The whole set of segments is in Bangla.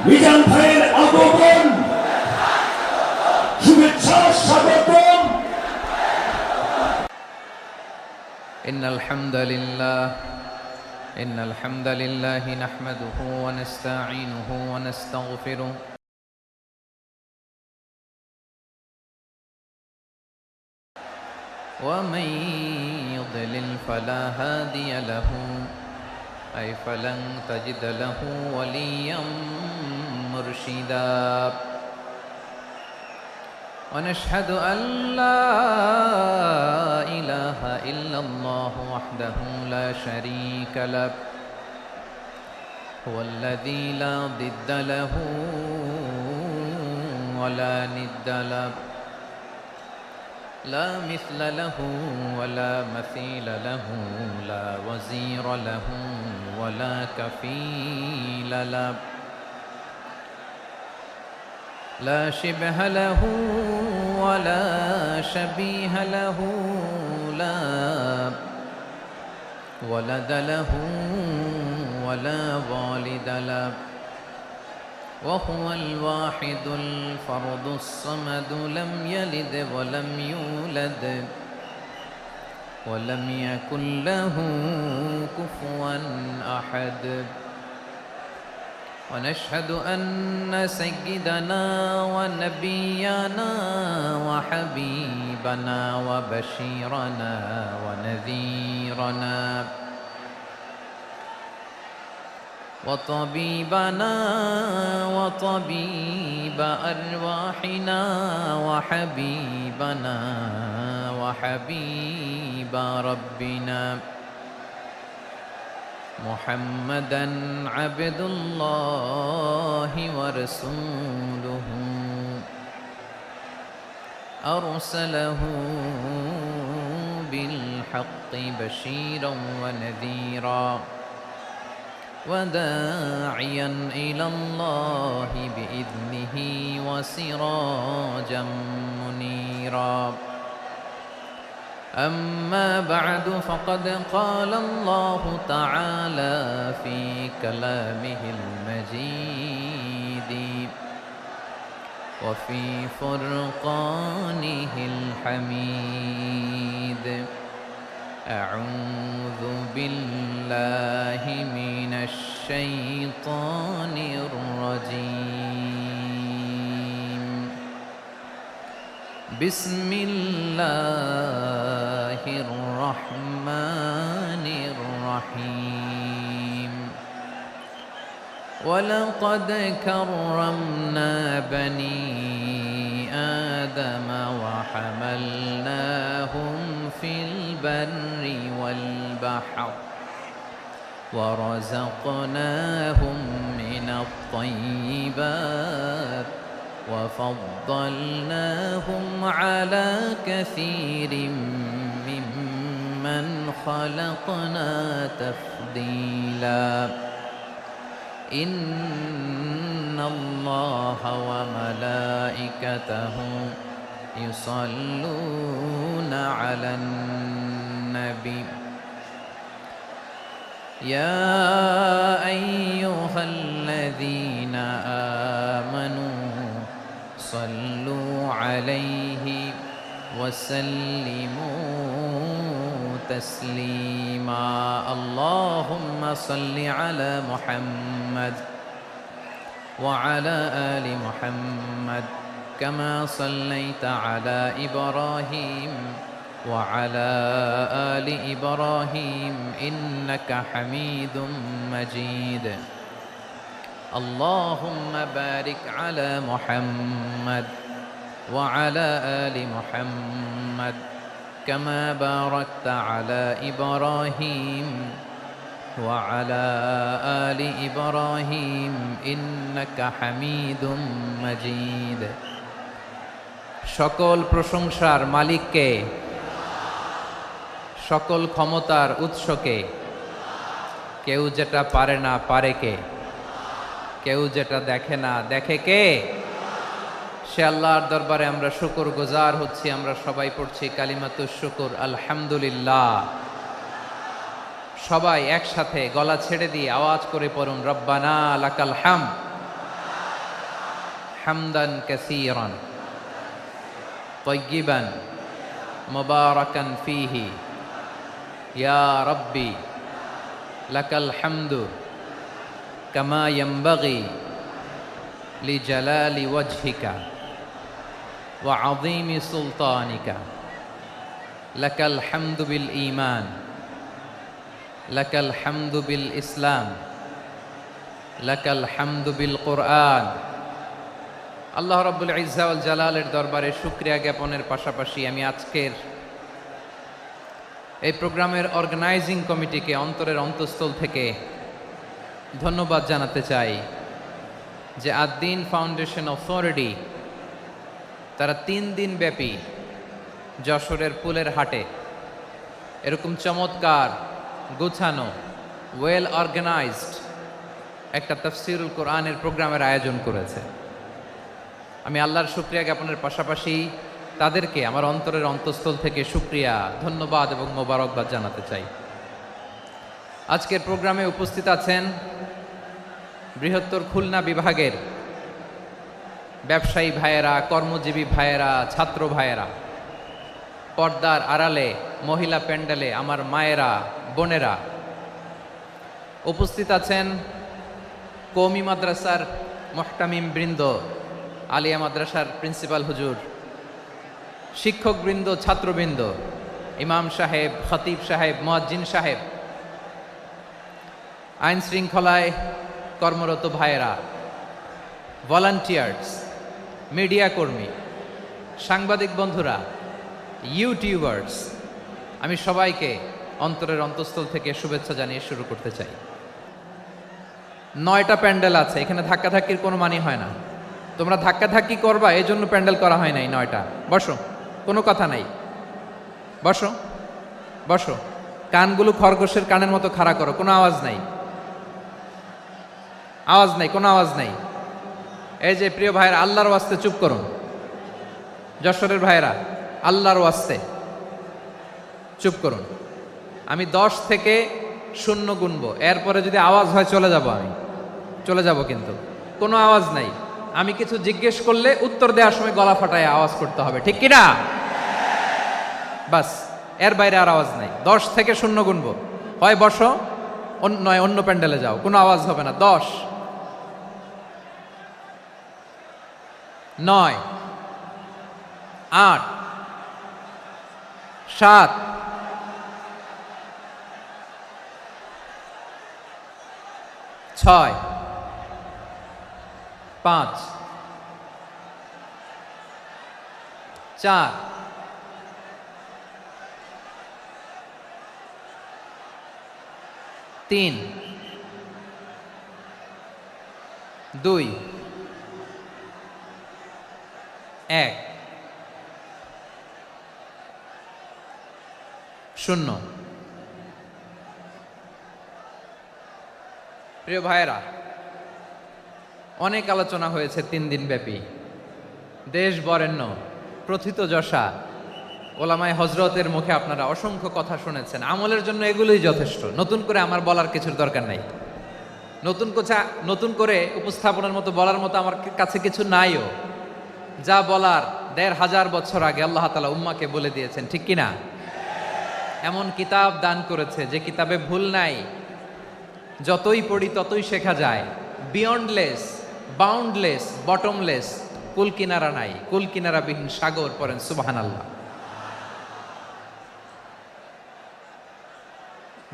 মিজান ভাইয়ের আগমন শুভেচ্ছা স্বাগতম। إن الحمد لله نحمده ونستعينه ونستغفره ومن يضلل فلا هادي له أي فلن تجد له وليا مرشدا ونشهد أن لا إله إلا الله وحده لا شريك له هو الذي لا ضد له ولا ند له لا مثل له ولا مثيل له لا وزير له ولا كفيل له لا شبه له ولا شبيه له لا ولد له ولا والد له وهو الواحد الفرد الصمد لم يلد ولم يولد ولم يكن له كفوا أحد ونشهد أن سيدنا ونبينا وحبيبنا وبشيرنا ونذيرنا وطبيبنا وطبيب أرواحنا وحبيبنا وحبيب ربنا محمدًا عبد الله ورسوله أرسله بالحق بشيرا ونذيرا وداعيا إلى الله بإذنه وسراجا منيرا أما بعد فقد قال الله تعالى في كلامه المجيد وفي فرقانه الحميد أعوذ بالله من الشيطان الرجيم بسم الله الرحمن الرحيم ولقد كرمنا بني آدم وحملناهم في البر والبحر ورزقناهم من الطيبات وفضلناهم على كثير ممن خلقنا تفضيلا إن الله وملائكته يصلون على النبي يا أيها الذين آمنوا صلوا عليه وسلموا تسليما اللهم صل على محمد وعلى آل محمد كما صليت على إبراهيم وعلى آل إبراهيم إنك حميد مجيد اللهم بارك على محمد وعلى آل محمد كما باركت على إبراهيم وعلى آل إبراهيم إنك حميد مجيد সকল প্রশংসার মালিককে সকল ক্ষমতার উৎসকে কেউ যেটা পারে না পারে কে কেউ যেটা দেখে না দেখে কে সে আল্লাহর দরবারে আমরা শুকর গুজার হচ্ছি আমরা সবাই পড়ছি কালিমাতুশ শুকর আলহামদুলিল্লাহ সবাই একসাথে গলা ছেড়ে দিয়ে আওয়াজ করে পড়ুন রব্বানা লাকাল হামদ হামদান কাসীরান তাইয়িবান মুবারাকান ফীহি ইয়া রাব্বি লাকাল হামদু কামা ইয়ানবাগি লিজালালি ওয়াজহিকা ওয়া আযীমি সুলতানিকা লাকাল হামদু বিল ঈমান লাকাল হামদু বিল ইসলাম লাকাল হামদু বিল কুরআন। আল্লাহ রাব্বুল ইজ্জা ওয়াল জালালের দরবারে শুকরিয়া জ্ঞাপনের পাশাপাশি আমি আজকের এই প্রোগ্রামের অর্গানাইজিং কমিটিকে অন্তরের অন্তঃস্থল থেকে ধন্যবাদ জানাতে চাই যে আদ-দ্বীন ফাউন্ডেশন অথরিটি তারা 3 দিন ব্যাপী যশোরের পুলের হাটে এরকম চমৎকার গোছানো ওয়েল অর্গানাইজড একটা তাফসীরুল কোরআনের প্রোগ্রামের আয়োজন করেছে। আমি আল্লাহর শুকরিয়া জ্ঞাপনের পাশাপাশি তাদেরকে আমার অন্তরের অন্তঃস্থল থেকে শুকরিয়া, ধন্যবাদ এবং মোবারকবাদ জানাতে চাই। আজকের প্রোগ্রামে উপস্থিত আছেন বৃহত্তর খুলনা বিভাগের ব্যবসায়ী ভাইয়েরা, কর্মজীবী ভাইয়েরা, ছাত্র ভাইয়েরা, পর্দার আড়ালে মহিলা প্যান্ডেলে আমার মায়েরা, বোনেরা। উপস্থিত আছেন কওমি মাদ্রাসার মুহতামিম বৃন্দ, আলিয়া মাদ্রাসার প্রিন্সিপাল হুজুর, শিক্ষকবৃন্দ, ছাত্রবৃন্দ, ইমাম সাহেব, খতিব সাহেব, মুয়াজ্জিন সাহেব, আইন শৃঙ্খলায় কর্মরত ভাইয়েরা, ভলান্টিয়ার্স, মিডিয়া কর্মী, সাংবাদিক বন্ধুরা, ইউটিউবার্স, আমি সবাইকে অন্তরের অন্তঃস্থল থেকে শুভেচ্ছা জানিয়ে শুরু করতে চাই। 9টা প্যান্ডেল আছে, এখানে ধাক্কাধাক্কির কোনো মানি হয় না। তোমরা ধাক্কাধাক্কি করবা এই জন্য প্যান্ডেল করা হয় নাই 9টা। বসো, কোনো কথা নাই, বসো বসো। কানগুলো খরগোশের কানের মতো খাড়া করো, কোনো আওয়াজ নাই, আওয়াজ নাই, কোনো আওয়াজ নাই। এই যে প্রিয় ভাইয়েরা, আল্লাহর ওয়াস্তে চুপ করুন। যশোরের ভাইয়েরা, আল্লাহর ওয়াস্তে চুপ করুন। আমি 10 থেকে 0 গুনবো, এরপরে যদি আওয়াজ হয় চলে যাব, আমি চলে যাব, কিন্তু কোনো আওয়াজ নাই। আমি কিছু জিজ্ঞেস করলে উত্তর দেওয়ার সময় গলা ফাটায় আওয়াজ করতে হবে, ঠিক কিনা? বাস, এর বাইরে আর আওয়াজ নাই। 10 থেকে 0 গুনবো, হয় বসো, নয় অন্য প্যান্ডেলে যাও, কোনো আওয়াজ হবে না। 10, 9, 8, 7, 6, 5, 4, 3, 2, 1, 0। প্রিয় ভাইয়েরা, অনেক আলোচনা হয়েছে 3 দিন ব্যাপী। দেশ বরেণ্য, প্রথিতযশা ওলামায়ে হজরতের মুখে আপনারা অসংখ্য কথা শুনেছেন। আমলের জন্য এগুলোই যথেষ্ট, নতুন করে আমার বলার কিছুর দরকার নাই। নতুন করে উপস্থাপনের মতো বলার মতো আমার কাছে কিছু নাইও। যা বলার 1500 বছর আগে আল্লাহ তাআলা উম্মাকে বলে দিয়েছেন, ঠিক কিনা? এমন কিতাব দান করেছে যে কিতাবে ভুল নাই, যতই পড়ি ততই শেখা যায়। বিয়ন্ডলেস, বাউন্ডলেস, বটমলেস, কুল কিনারা নাই, কুল কিনারাবিহীন সাগর, পড়েন সুবহানাল্লাহ।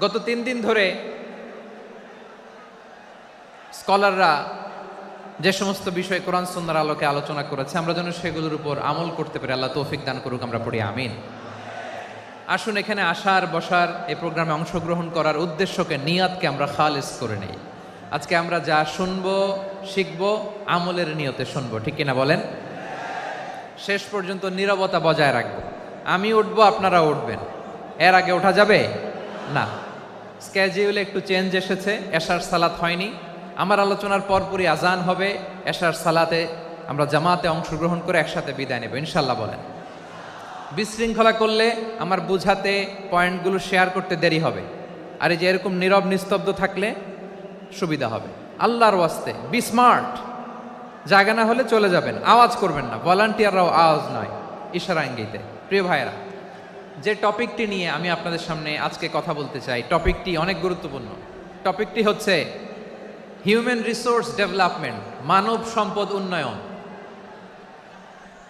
গত 3 দিন ধরে স্কলাররা যে সমস্ত বিষয় কোরআন সুন্নাহর আলোকে আলোচনা করেছে, আমরা যেন সেগুলোর উপর আমল করতে পারি। আল্লাহ তৌফিক দান করুক, আমরা পড়ি আমিন। আসুন, এখানে আসার, বসার, এই প্রোগ্রামে অংশগ্রহণ করার উদ্দেশ্যকে, নিয়াতকে আমরা খালেস করে নেই। আজকে আমরা যা শুনবো, শিখবো, আমলের নিয়তে শুনবো, ঠিক কিনা বলেন? শেষ পর্যন্ত নীরবতা বজায় রাখবো। আমি উঠবো, আপনারা উঠবেন, এর আগে ওঠা যাবে না। স্কেজিউলে একটু চেঞ্জ এসেছে, এশার সালাত হয়নি। আমার আলোচনার পরপরই আজান হবে, এশার সালাতে আমরা জামাতে অংশগ্রহণ করে একসাথে বিদায় নেব ইনশাল্লাহ। বলেন, বিশৃঙ্খলা করলে আমার বুঝাতে, পয়েন্টগুলো শেয়ার করতে দেরি হবে। আর এই যে এরকম নীরব নিস্তব্ধ থাকলে সুবিধা হবে। আল্লাহর ওয়াস্তে বি স্মার্ট, জায়গা না হলে চলে যাবেন, আওয়াজ করবেন না, ভলান্টিয়াররাও আওয়াজ নয়, ইশারা ইঙ্গিতে। প্রিয় ভাইয়েরা, যে টপিকটি নিয়ে আমি আপনাদের সামনে আজকে কথা বলতে চাই, টপিকটি অনেক গুরুত্বপূর্ণ। টপিকটি হচ্ছে হিউম্যান রিসোর্স ডেভেলপমেন্ট, মানব সম্পদ উন্নয়ন।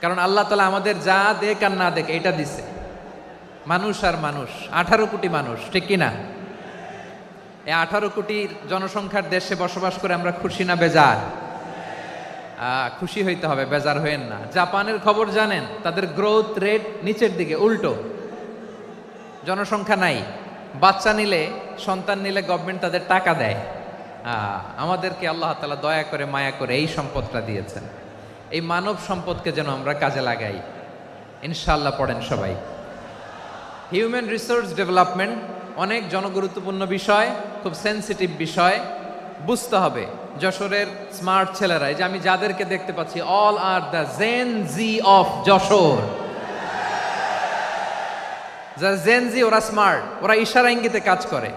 কারণ আল্লাহ তাআলা আমাদের যা দেখ আর না দেখ এটা দিছে, মানুষ আর মানুষ, 18 কোটি মানুষ, ঠিক কিনা? এই 18 কোটির জনসংখ্যার দেশে বসবাস করে আমরা খুশি না বেজার? খুশি হইতে হবে, বেজার হইেন না। জাপানের খবর জানেন? তাদের গ্রোথ রেট নিচের দিকে, উল্টো। জনসংখ্যা নাই, বাচ্চা নিলে, সন্তান নিলে গভর্নমেন্ট তাদের টাকা দেয়। আমাদেরকে আল্লাহ তাআলা দয়া করে, মায়া করে এই সম্পদটা দিয়েছেন। এই মানব সম্পদকে যেন আমরা কাজে লাগাই, ইনশাআল্লাহ। পড়েন সবাই। হিউম্যান রিসোর্স ডেভেলপমেন্ট অনেক জনগুরুত্বপূর্ণ বিষয়, খুব সেন্সিটিভ বিষয়, বুঝতে হবে। যশোরের স্মার্ট ছেলেরা, এই যে আমি যাদেরকে দেখতে পাচ্ছি, all are the Gen Z of Jessore. যারা জেন জি, ওরা স্মার্ট, ওরা ইশারা ইঙ্গিতে কাজ করে।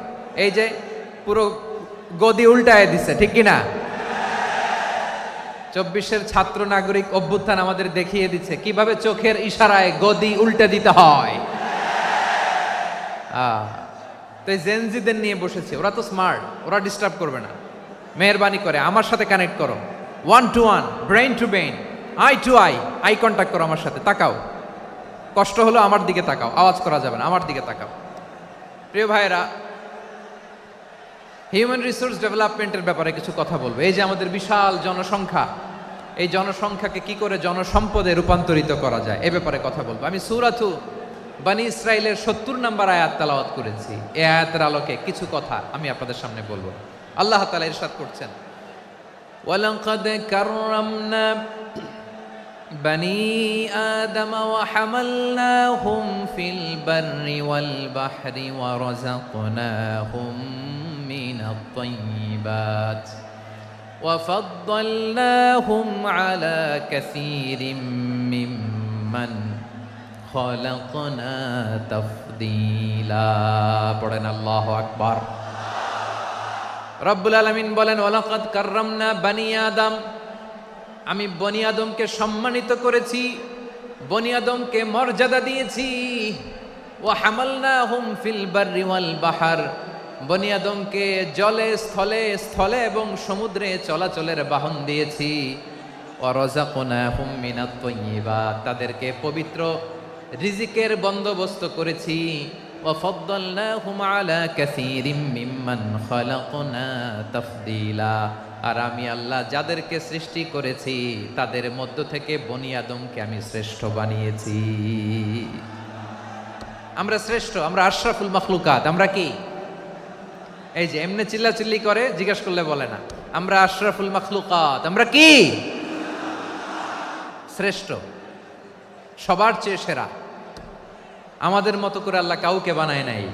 এই যে পুরো গদি উল্টায় দিছে, ঠিক কিনা? 24-এর ছাত্র নাগরিক অভ্যুত্থান আমাদের দেখিয়ে দিচ্ছে কিভাবে চোখের ইশারায় গদি উল্টে দিতে হয়। তো এই জেনজিদের নিয়ে বসেছে, ওরা তো স্মার্ট, ওরা ডিস্টার্ব করবে না। মেহরবানি করে আমার সাথে কানেক্ট করো, 1 to 1, brain to brain, eye to eye contact করো আমার সাথে, তাকাও। কষ্ট হলো আমার দিকে তাকাও, আওয়াজ করা যাবে না, আমার দিকে তাকাও। প্রিয় ভাইয়েরা, হিউম্যান রিসোর্স ডেভেলপমেন্টের ব্যাপারে কিছু কথা বলবো। এই যে আমাদের বিশাল জনসংখ্যা, এই জনসংখ্যাকে কি করে জনসম্পদে রূপান্তরিত করা যায় এ ব্যাপারে কথা বলবো। আমি সূরাতু বনী ইসরাইলের 70 নম্বর আয়াত তেলাওয়াত করেছি। এই আয়াতের আলোকে কিছু কথা আমি আপনাদের সামনে বলবো। আল্লাহ তাআলা ইরশাদ করছেন, ওয়ালাকাদ কাররামনা বনী আদম ওয়া হামালনাহুম ফিল বাররি ওয়াল বাহরি ওয়া রাযাকনাহুম মিনাত তাইয়্যিবাত ওয়া ফাদ্দালনাহুম আলা কাসীরিম মিম্মান খালাকনা তাফদীলা। পড়েন আল্লাহু আকবার। রব্বুল আলামিন বলেন, ওয়ালাকাদ কাররামনা বনী আদম, আমি বনী আদমকে সম্মানিত করেছি, বনী আদমকে মর্যাদা দিয়েছি। ওয়া হামালনাহুম ফিল বাররি ওয়াল বাহর, বনী আদমকে জলে, স্থলে, স্থলে এবং সমুদ্রে চলাচলের বাহন দিয়েছি। ওয়া রাযাকনাহুম মিনাত তাইয়্যিবাত, তাদেরকে পবিত্র রিজিকের বন্দোবস্ত করেছি। ওয়া ফাদ্দালনাহুম আলা কাসীরিম মিম্মান খালাকনা তাফদীলা, আর আমি আল্লাহ যাদেরকে সৃষ্টি করেছি তাদের মধ্য থেকে বনী আদমকে আমি শ্রেষ্ঠ বানিয়েছি। আমরা শ্রেষ্ঠ, আমরা আশরাফুল মাখলুকাত। আমরা কি? এই যে এমনি চিল্লাচিল্লি করে, জিজ্ঞেস করলে বলে না। আমরা আশরাফুল মাখলুকাত। আমরা কি? শ্রেষ্ঠ, সবার চেয়ে সেরা। আমাদের মতো করে আল্লাহ কাউকে বানায় নাই।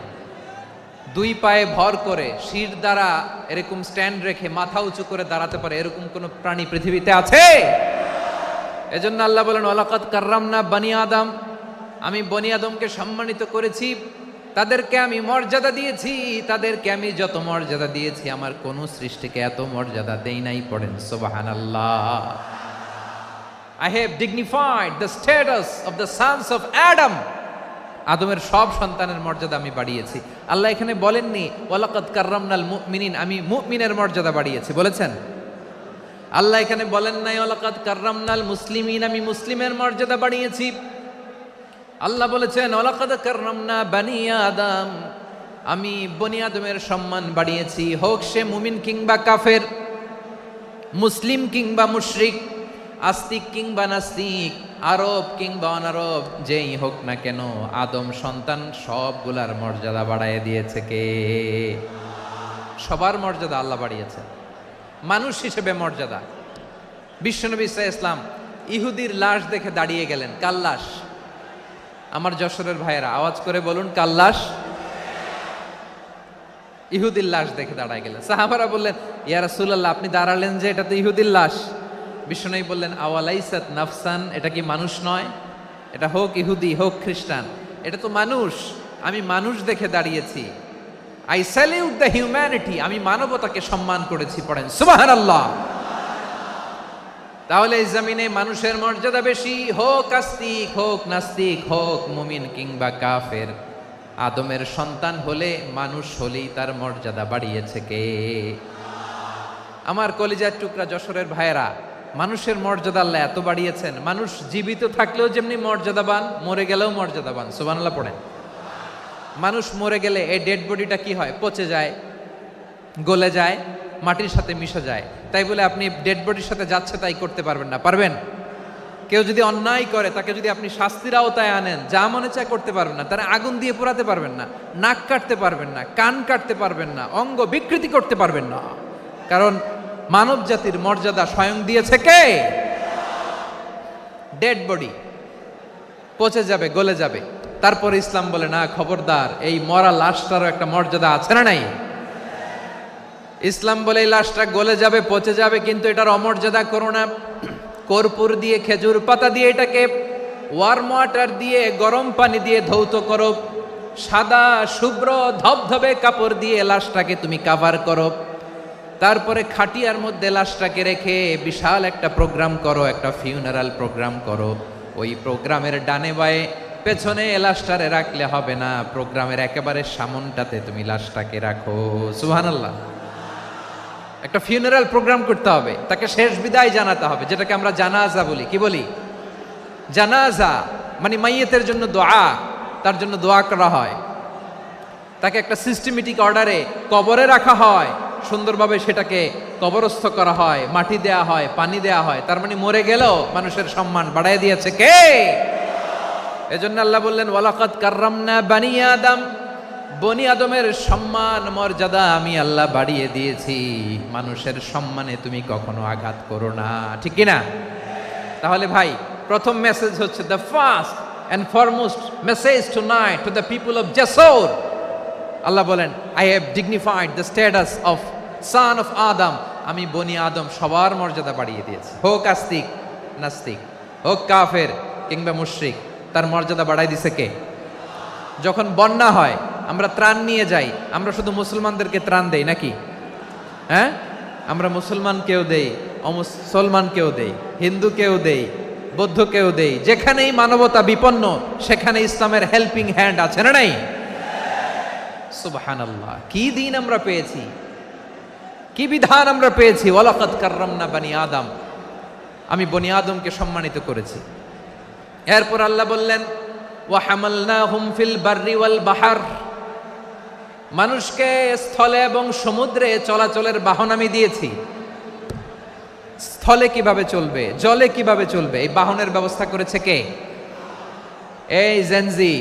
2 পায়ে ভর করে, শির দ্বারা এরকম স্ট্যান্ড রেখে মাথা উঁচু করে দাঁড়াতে পারে এরকম কোন প্রাণী পৃথিবীতে আছে? এজন্য আল্লাহ বলেন, ওয়ালাকাদ কাররামনা বনী আদম, আমি বনী আদমকে সম্মানিত করেছি, তাদেরকে আমি মর্যাদা দিয়েছি। তাদেরকে আমি যত মর্যাদা দিয়েছি আমার কোন সৃষ্টিকে এত মর্যাদা দেই নাই। পড়েন সুবহানাল্লাহ। I have dignified the status of the sons of Adam. আদমের সব সন্তানের মর্যাদা আমি বাড়িয়েছি। আল্লাহ এখানে বলেননি ওয়ালাকাদ কাররামনাল মুমিনিন, আমি মুমিনের মর্যাদা বাড়িয়েছি, বলেছেন? আল্লাহ এখানে বলেন নাই ওয়ালাকাদ কাররামনাল মুসলিমিন, আমি মুসলিমের মর্যাদা বাড়িয়েছি। আল্লাহ বলেছেন ওয়ালাকাদ কাররামনা বনী আদম, আমি বনী আদমের সম্মান বাড়িয়েছি। হোক সে মুমিন কিংবা কাফের, মুসলিম কিংবা মুশরিক, আস্তিক কিংবা নাস্তিক, আরব কিংবা অনারব, যেই হোক না কেন, আদম সন্তান সবগুলার মর্যাদা বাড়ায় দিয়েছে কে? সবার মর্যাদা আল্লাহ বাড়িয়েছে। মানুষ হিসেবে মর্যাদা। বিশ্বনবী সাল্লাল্লাহু আলাইহি ওয়াসাল্লাম ইহুদির লাশ দেখে দাঁড়িয়ে গেলেন। কার লাশ? আমার যশোরের ভাইয়েরা আওয়াজ করে বলুন, কার লাশ? ইহুদির লাশ দেখে দাঁড়ায় গেলেন। সাহাবারা বললেন, ইয়া রাসূলুল্লাহ, আপনি দাঁড়ালেন যে, এটা তো ইহুদির লাশ। বিশ্বনবী বললেন, আওয়ালাইসাত নাফসান, এটা কি মানুষ নয়? এটা হোক ইহুদি হোক খ্রিস্টান, এটা তো মানুষ। আমি মানুষ দেখে দাঁড়িয়েছি। আই স্যালিউট দ্য হিউম্যানিটি, আমি মানবতাকে সম্মান করেছি। পড়েন সুবহানাল্লাহ। তাহলে এই জমিনে মানুষের মর্যাদা বেশি, হোক আস্তিক, হোক নাস্তিক, হোক মুমিন কিংবা কাফের। আদমের সন্তান হলে, মানুষ হলেই তার মর্যাদা বাড়িয়েছে কে? আমার কলিজার টুকরা যশোরের ভাইয়েরা, মানুষের মর্যাদা আল্লাহ এত বাড়িয়েছেন, মানুষ জীবিত থাকলেও যেমনি মর্যাদাবান, মরে গেলেও মর্যাদাবান। সুবহানাল্লাহ পড়েন। মানুষ মরে গেলে এই ডেড বডিটা কি হয়? পচে যায়, গলে যায়, মাটির সাথে মিশে যায়। তাই বলে আপনি ডেড বডির সাথে যাচ্ছে তাই করতে পারবেন না। পারবেন? কেউ যদি অন্যায় করে, তাকে যদি আপনি শাস্তির আওতায় আনেন, যা মনে চায় করতে পারবেন না। তারা আগুন দিয়ে পোড়াতে পারবেন না, নাক কাটতে পারবেন না, কান কাটতে পারবেন না, অঙ্গ বিকৃতি করতে পারবেন না। কারণ মানব জাতির মর্যাদা স্বয়ং দিয়েছে কে? ডেড বডি পচে যাবে, গলে যাবে। তারপরে ইসলাম বলে না, খবরদার, এই মরা লাশটারও একটা মর্যাদা আছে না নাই? ইসলাম বলে এই লাশটা গলে যাবে, পচে যাবে, কিন্তু এটার অমর্যাদা করো না। কর্পূর দিয়ে, খেজুর পাতা দিয়ে এটাকে ওয়ার্ম ওয়াটার দিয়ে, গরম পানি দিয়ে ধৌত করো। সাদা শুভ্র ধবধবে কাপড় দিয়ে লাশটাকে তুমি কাভার করো। তারপরে খাটিয়ার মধ্যে লাশটাকে রেখে বিশাল একটা প্রোগ্রাম করো, একটা ফিউনারাল প্রোগ্রাম করো। ওই প্রোগ্রামের ডানে বায়ে পেছনে লাশটারে রাখলে হবে না, প্রোগ্রামের একেবারে সামনটাতে তুমি লাশটাকে রাখো। সুবহানাল্লাহ। একটা ফিউনারাল প্রোগ্রাম করতে হবে, তাকে শেষ বিদায় জানাতে হবে, যেটাকে আমরা জানাজা বলি। কি বলি? জানাজা মানে মাইয়েতের জন্য দোয়া, তার জন্য দোয়া করা হয়। তাকে একটা সিস্টেমেটিক অর্ডারে কবরে রাখা হয়, সুন্দরভাবে সেটাকে কবরস্থ করা হয়, মাটি দেয়া হয়, পানি দেয়া হয়। তার মানে মরে গেলেও মানুষের সম্মান বাড়ায় দিয়েছে কে? এজন্য আল্লাহ বললেন, ওয়ালাকাদ কাররামনা বানি আদম, বনি আদমের সম্মান মর্যাদা আমি আল্লাহ বাড়িয়ে দিয়েছি। মানুষের সম্মানে তুমি কখনো আঘাত করো না, ঠিক কি না? তাহলে ভাই, প্রথম মেসেজ হচ্ছে, the first and foremost message tonight to the people of Jashore. Allah বলেন, I have dignified the status of son of Adam. আমি বনি আদম সবার মর্যাদা বাড়িয়ে দিয়েছি, হোক আস্তিক নাস্তিক, হোক কাফের কিংবা মুশরিক, তার মর্যাদা বাড়াই দিছে কে? যখন বন্যা হয়, আমরা ত্রাণ নিয়ে যাই, আমরা শুধু মুসলমানদেরকে ত্রাণ দেই নাকি? হ্যাঁ, আমরা মুসলমানকেও দেই, অমুসলমানকেও দেই, হিন্দুকেও দেই, বৌদ্ধকেও দেই। যেখানেই মানবতা বিপন্ন, সেখানে ইসলামের হেল্পিং হ্যান্ড আছে না নাই? সুবহানাল্লাহ। কি দিন আমরা পেয়েছি, কি বিধান আমরা পেয়েছি। ওয়ালাকাদ কাররামনা বানি আদম, আমি বনি আদমকে সম্মানিত করেছি। এরপর আল্লাহ বললেন, ওয়া হামালনাহুম ফিল বাররি ওয়াল বাহর, মানুষকে স্থলে এবং সমুদ্রে চলাচলের বাহন আমি দিয়েছি। স্থলে কিভাবে চলবে, জলে কিভাবে চলবে, এই বাহনের ব্যবস্থা করেছে কে? এই জেনজি,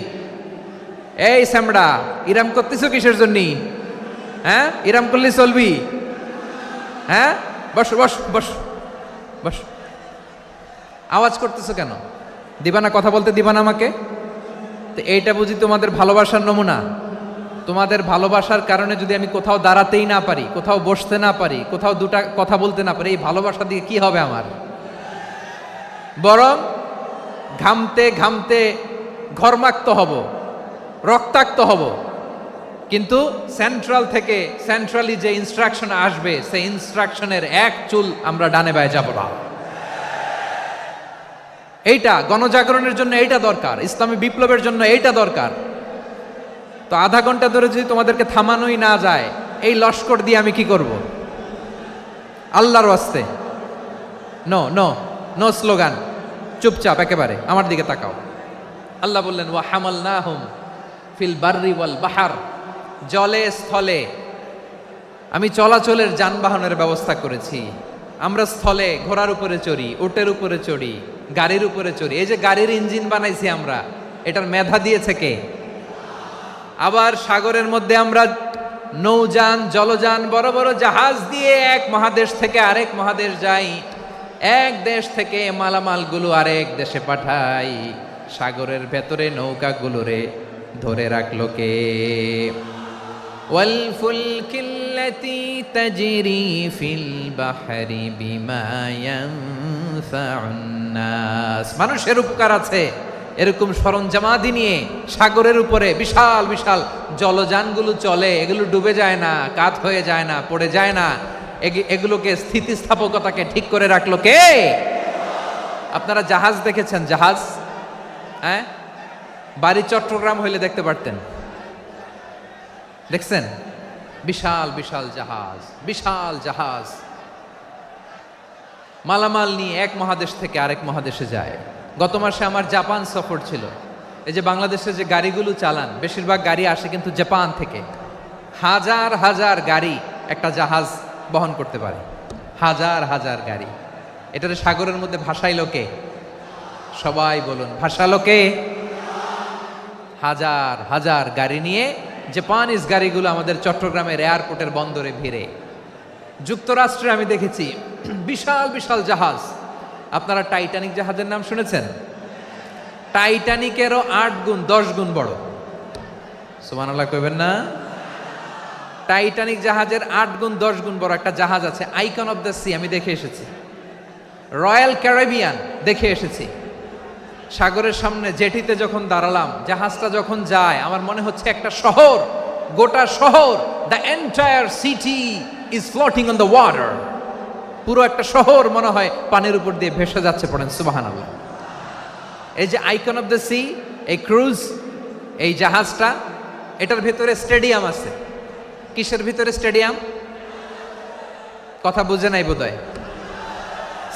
এই স্যামড়া, ইরাম করতেছো কিসের জন্য? হ্যাঁ, ইরাম করলে চলবি? হ্যাঁ, বস বস বস বস। আওয়াজ করতেছো কেন? দিবা না, কথা বলতে দিবা না আমাকে? তো এইটা বুঝি তোমাদের ভালোবাসার নমুনা? তোমাদের ভালোবাসার কারণে যদি আমি কোথাও দাঁড়াতেই না পারি, কোথাও বসতে না পারি, কোথাও দুটা কথা বলতে না পারি, এই ভালোবাসা দিয়ে কি হবে আমার? বরং ঘামতে ঘামতে ঘর্মাক্ত হব, রক্তাক্ত হব। কিন্তু সেন্ট্রাল থেকে, সেন্ট্রালি যে ইনস্ট্রাকশন আসবে, সেই ইনস্ট্রাকশনের এক চুল আমরা ডানে বায়ে যাব না। এইটা গণজাগরণের জন্য এইটা দরকার, ইসলামী বিপ্লবের জন্য এইটা দরকার। তো আধা ঘন্টা ধরে যদি তোমাদেরকে থামানোই না যায়, এই লস্কর দিয়ে আমি কি করব? আল্লাহর ওয়াস্তে নো নো নো স্লোগান, চুপচাপ একেবারে আমার দিকে তাকাও। আল্লাহ বললেন, ওয়া হামালনাহুম ফিল বাররি ওয়াল বাহর, জলে স্থলে আমি চলাচলের যানবাহনের ব্যবস্থা করেছি। আমরা স্থলে ঘোড়ার উপরে চড়ি, উটের উপরে চড়ি, গাড়ির উপরে চড়ি। এই যে গাড়ির ইঞ্জিন বানাইছি আমরা, এটার মেধা দিয়েছে কে? আবার সাগরের মধ্যে আমরা নৌযান, জলযান, বড় বড় জাহাজ দিয়ে এক মহাদেশ থেকে আরেক মহাদেশ যাই, এক দেশ থেকে মালামালগুলো আরেক দেশে পাঠাই। সাগরের ভেতরে নৌকাগুলোরে ধরে রাখলো কে? ওয়াল ফুলকিল্লাতি তাজরি ফিল বাহরি বিমা ইয়ানফাউন নাস। মানুষের উপকার আছে এরকম সরঞ্জামাদি নিয়ে সাগরের উপরে বিশাল বিশাল জলযানগুলো চলে। এগুলো ডুবে যায় না, কাত হয়ে যায় না, পড়ে যায় না। এগুলোকে স্থিতিস্থাপকতাকে ঠিক করে রাখলো কে? আপনারা জাহাজ দেখেছেন? জাহাজ, হ্যাঁ, বাড়ি চট্টগ্রাম হইলে দেখতে পারতেন। দেখছেন? বিশাল বিশাল জাহাজ, বিশাল জাহাজ মালামাল নিয়ে এক মহাদেশ থেকে আরেক মহাদেশে যায়। গত মাসে আমার জাপান সফর ছিল। এই যে বাংলাদেশে যে গাড়িগুলো চালান, বেশিরভাগ গাড়ি আসে কিন্তু জাপান থেকে। হাজার হাজার গাড়ি একটা জাহাজ বহন করতে পারে, হাজার হাজার গাড়ি। এটার সাগরের মধ্যে ভাসাইলো কে? সবাই বলুন, ভাসালো কে? হাজার হাজার গাড়ি নিয়ে জাপানিজ গাড়িগুলো আমাদের চট্টগ্রামের এয়ারপোর্টের বন্দরে ভিড়ে। যুক্তরাষ্ট্রে আমি দেখেছি বিশাল বিশাল জাহাজ। আপনারা টাইটানিক জাহাজের নাম শুনেছেন? টাইটানিকেরও 8 গুণ 10 গুণ বড়। সুবহানাল্লাহ কইবেন না? টাইটানিক জাহাজের 8 গুণ 10 গুণ বড় একটা জাহাজ আছে, আইকন অফ দ্য সি। আমি দেখে এসেছি। রয়্যাল ক্যারিবিয়ান দেখে এসেছি। সাগরের সামনে জেটিতে যখন দাঁড়ালাম, জাহাজটা যখন যায়, আমার মনে হচ্ছে একটা শহর, গোটা শহর, the entire city is floating on the water. পুরো একটা শহর মনে হয় পানির উপর দিয়ে ভেসে যাচ্ছে। পড়েন সুবহানাল্লাহ। এই যে আইকন অফ দ্য সি, এই ক্রুজ, এই জাহাজটা, এটার ভিতরে স্টেডিয়াম আছে। কিসের ভিতরে স্টেডিয়াম? কথা বুঝে নাই বোধহয়।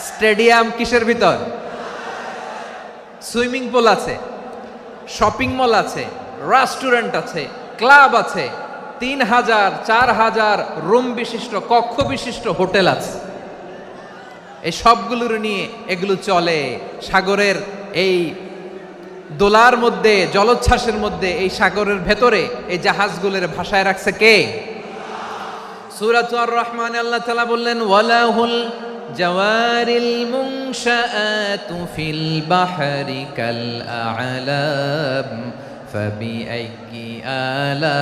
স্টেডিয়াম কিসের ভিতর? সুইমিং পুল আছে, শপিং মল আছে, রেস্টুরেন্ট আছে, ক্লাব আছে, 3000 4000 রুম বিশিষ্ট, কক্ষ বিশিষ্ট হোটেল আছে। এই সবগুলোর নিয়ে এগুলো চলে সাগরের এই দোলার মধ্যে, জলোচ্ছ্বাসের মধ্যে। এই সাগরের ভেতরে এই জাহাজগুলোর ভাষায় রাখছে কে? সূরাতুর আর রহমানে আল্লাহ তাআলা বললেন, ওয়ালাহুল জাওয়ারিল মুনশাআতু ফিল বাহরি কাল আ'লাম ফাবিআইয়ি আলা,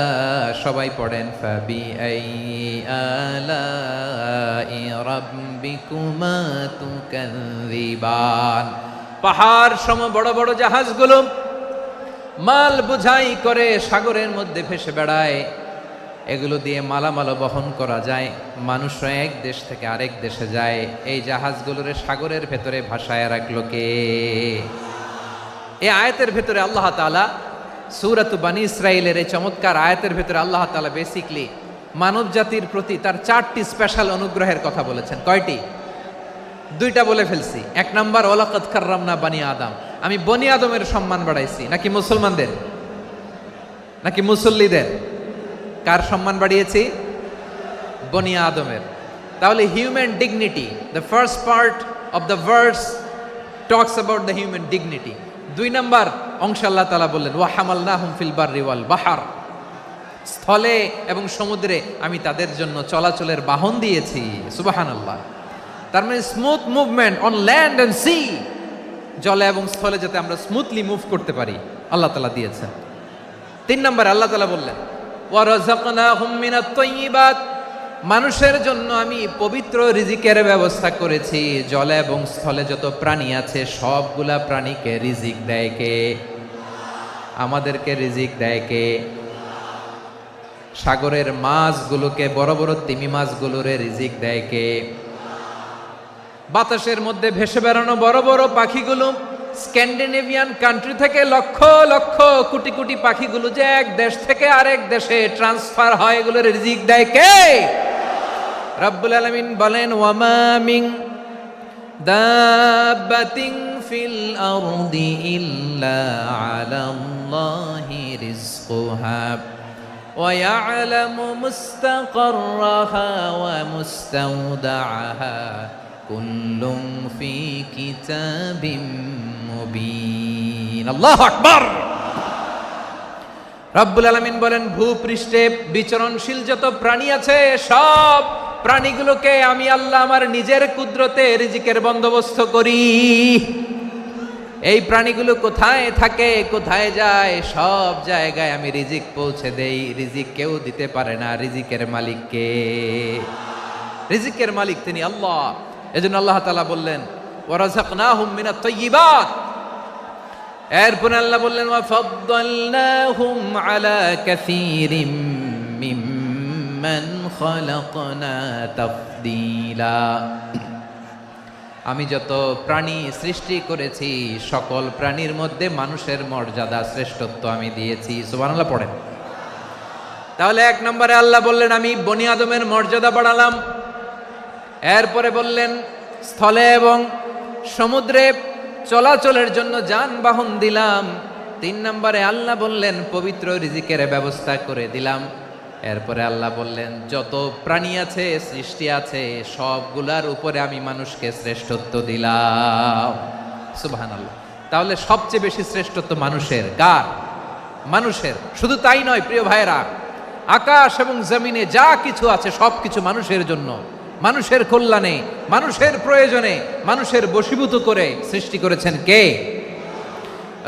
সবাই পড়েন, ফাবিআইয়ি আলাই রাব্বিকুমা তুকাযযিবান। পাহাড় সম বড় বড় জাহাজগুলো মাল বোঝাই করে সাগরের মধ্যে ভেসে বেড়ায়। এগুলো দিয়ে মালামাল বহন করা যায়। মানুষরা এক দেশ থেকে আরেক দেশে যায়। এই জাহাজগুলোর সাগরের ভেতরে ভাসায় রাখলো কে? এই আয়াতের ভেতরে আল্লাহ তাআলা সূরাত বানী ইসরাঈলের এই চমৎকার আয়াতের ভেতরে আল্লাহ তাআলা বেসিকলি মানব জাতির প্রতি তার 4টি স্পেশাল অনুগ্রহের কথা বলেছেন। কয়টি? 2টা বলে ফেলছি। 1 নাম্বার, ওয়ালাকাদ কাররামনা বানি আদম, আমি বনি আদমের সম্মান বাড়াইছি। নাকি মুসলমানদের? নাকি মুসল্লিদের? কার সম্মান বাড়িয়েছি? বনি আদমের। তাহলে human dignity, the first part of the verse talks about the human dignity. 2 number অংশে আল্লাহ তাআলা বললেন, ওয়া হামালনাহুম ফিল বাররি ওয়াল বাহর, স্থলে এবং সমুদ্রে আমি তাদের জন্য চলাচলের বাহন দিয়েছি। সুবহানাল্লাহ। তার মানে smooth movement on land and sea, জলে এবং স্থলে যাতে আমরা স্মুথলি মুভ করতে পারি আল্লাহ তাআলা দিয়েছেন। 3 নম্বরে আল্লাহ তাআলা বললেন, ওয়া রাযাকনাহুম মিনাত তাইয়্যিবাত, মানুষের জন্য আমি পবিত্র রিজিকের ব্যবস্থা করেছি। জলে এবং স্থলে যত প্রাণী আছে সবগুলা প্রাণীকে রিজিক দেয় কে? আমাদেরকে রিজিক দেয় কে? সাগরের মাছগুলোকে, বড় বড় তিমি মাছগুলোরে রিজিক দেয় কে? বাতাসের মধ্যে ভেসে বেড়ানো বড় বড় পাখিগুলো, স্ক্যান্ডিনেভিয়ান কান্ট্রি থেকে লক্ষ লক্ষ কোটি কোটি পাখিগুলো যে এক দেশ থেকে আরেক দেশে ট্রান্সফার হয়, এগুলোর রিজিক দেয় কে? রব্বুল আলামিন বলেন, ওয়ামা মিন দাব্বাতিন ফিল আরদি ইল্লা আলাল্লাহি রিজকুহা ওয়া ইয়ালামু মুস্তাকাররাহা ওয়া মুস্তাওদাআহা কুল্লুম ফি কিতাবিম মুবিন। আল্লাহু আকবার। রব্বুল আলামিন বলেন, ভূপৃষ্ঠে বিচরণশীল যত প্রাণী আছে সব প্রাণীগুলোকে আমি আল্লাহ আমার নিজের কুদরতে রিজিকের বন্দোবস্ত করি। এই প্রাণীগুলো কোথায় থাকে, কোথায় যায়, সব জায়গায় আমি রিজিক পৌঁছে দেই। রিজিক কেউ দিতে পারে না, রিজিকের মালিক কে? রিজিকের মালিক তিনি আল্লাহ। এজন্য আল্লাহ তাআলা বললেন, ওয়া রাযাকনাহুম মিনাত তাইয়্যিবাত। এরপরে আল্লাহ বললেন, ওয়া ফাদ্দালনাহুম আলা কাসীরিম মিম্মান খালাকনা তাফদীলা। আমি যত প্রাণী সৃষ্টি করেছি সকল প্রাণীর মধ্যে মানুষের মর্যাদা শ্রেষ্ঠত্ব আমি দিয়েছি। সুবহানাল্লাহ পড়েন। তাহলে এক নম্বরে আল্লাহ বললেন আমি বনি আদমের মর্যাদা বাড়ালাম। এরপরে বললেন স্থলে এবং সমুদ্রে চলাচলের জন্য যানবাহন দিলাম। 3 নম্বরে আল্লাহ বললেন পবিত্র রিজিকের ব্যবস্থা করে দিলাম। এরপরে আল্লাহ বললেন যত প্রাণী আছে সৃষ্টি আছে সবগুলার উপরে আমি মানুষকে শ্রেষ্ঠত্ব দিলাম। সুবহানাল্লাহ। তাহলে সবচেয়ে বেশি শ্রেষ্ঠত্ব মানুষের। কার? মানুষের। শুধু তাই নয় প্রিয় ভাইরা, আকাশ এবং জমিনে যা কিছু আছে সবকিছু মানুষের জন্য, মানুষের কল্যাণে, মানুষের প্রয়োজনে, মানুষের বশীভূত করে সৃষ্টি করেছেন কে?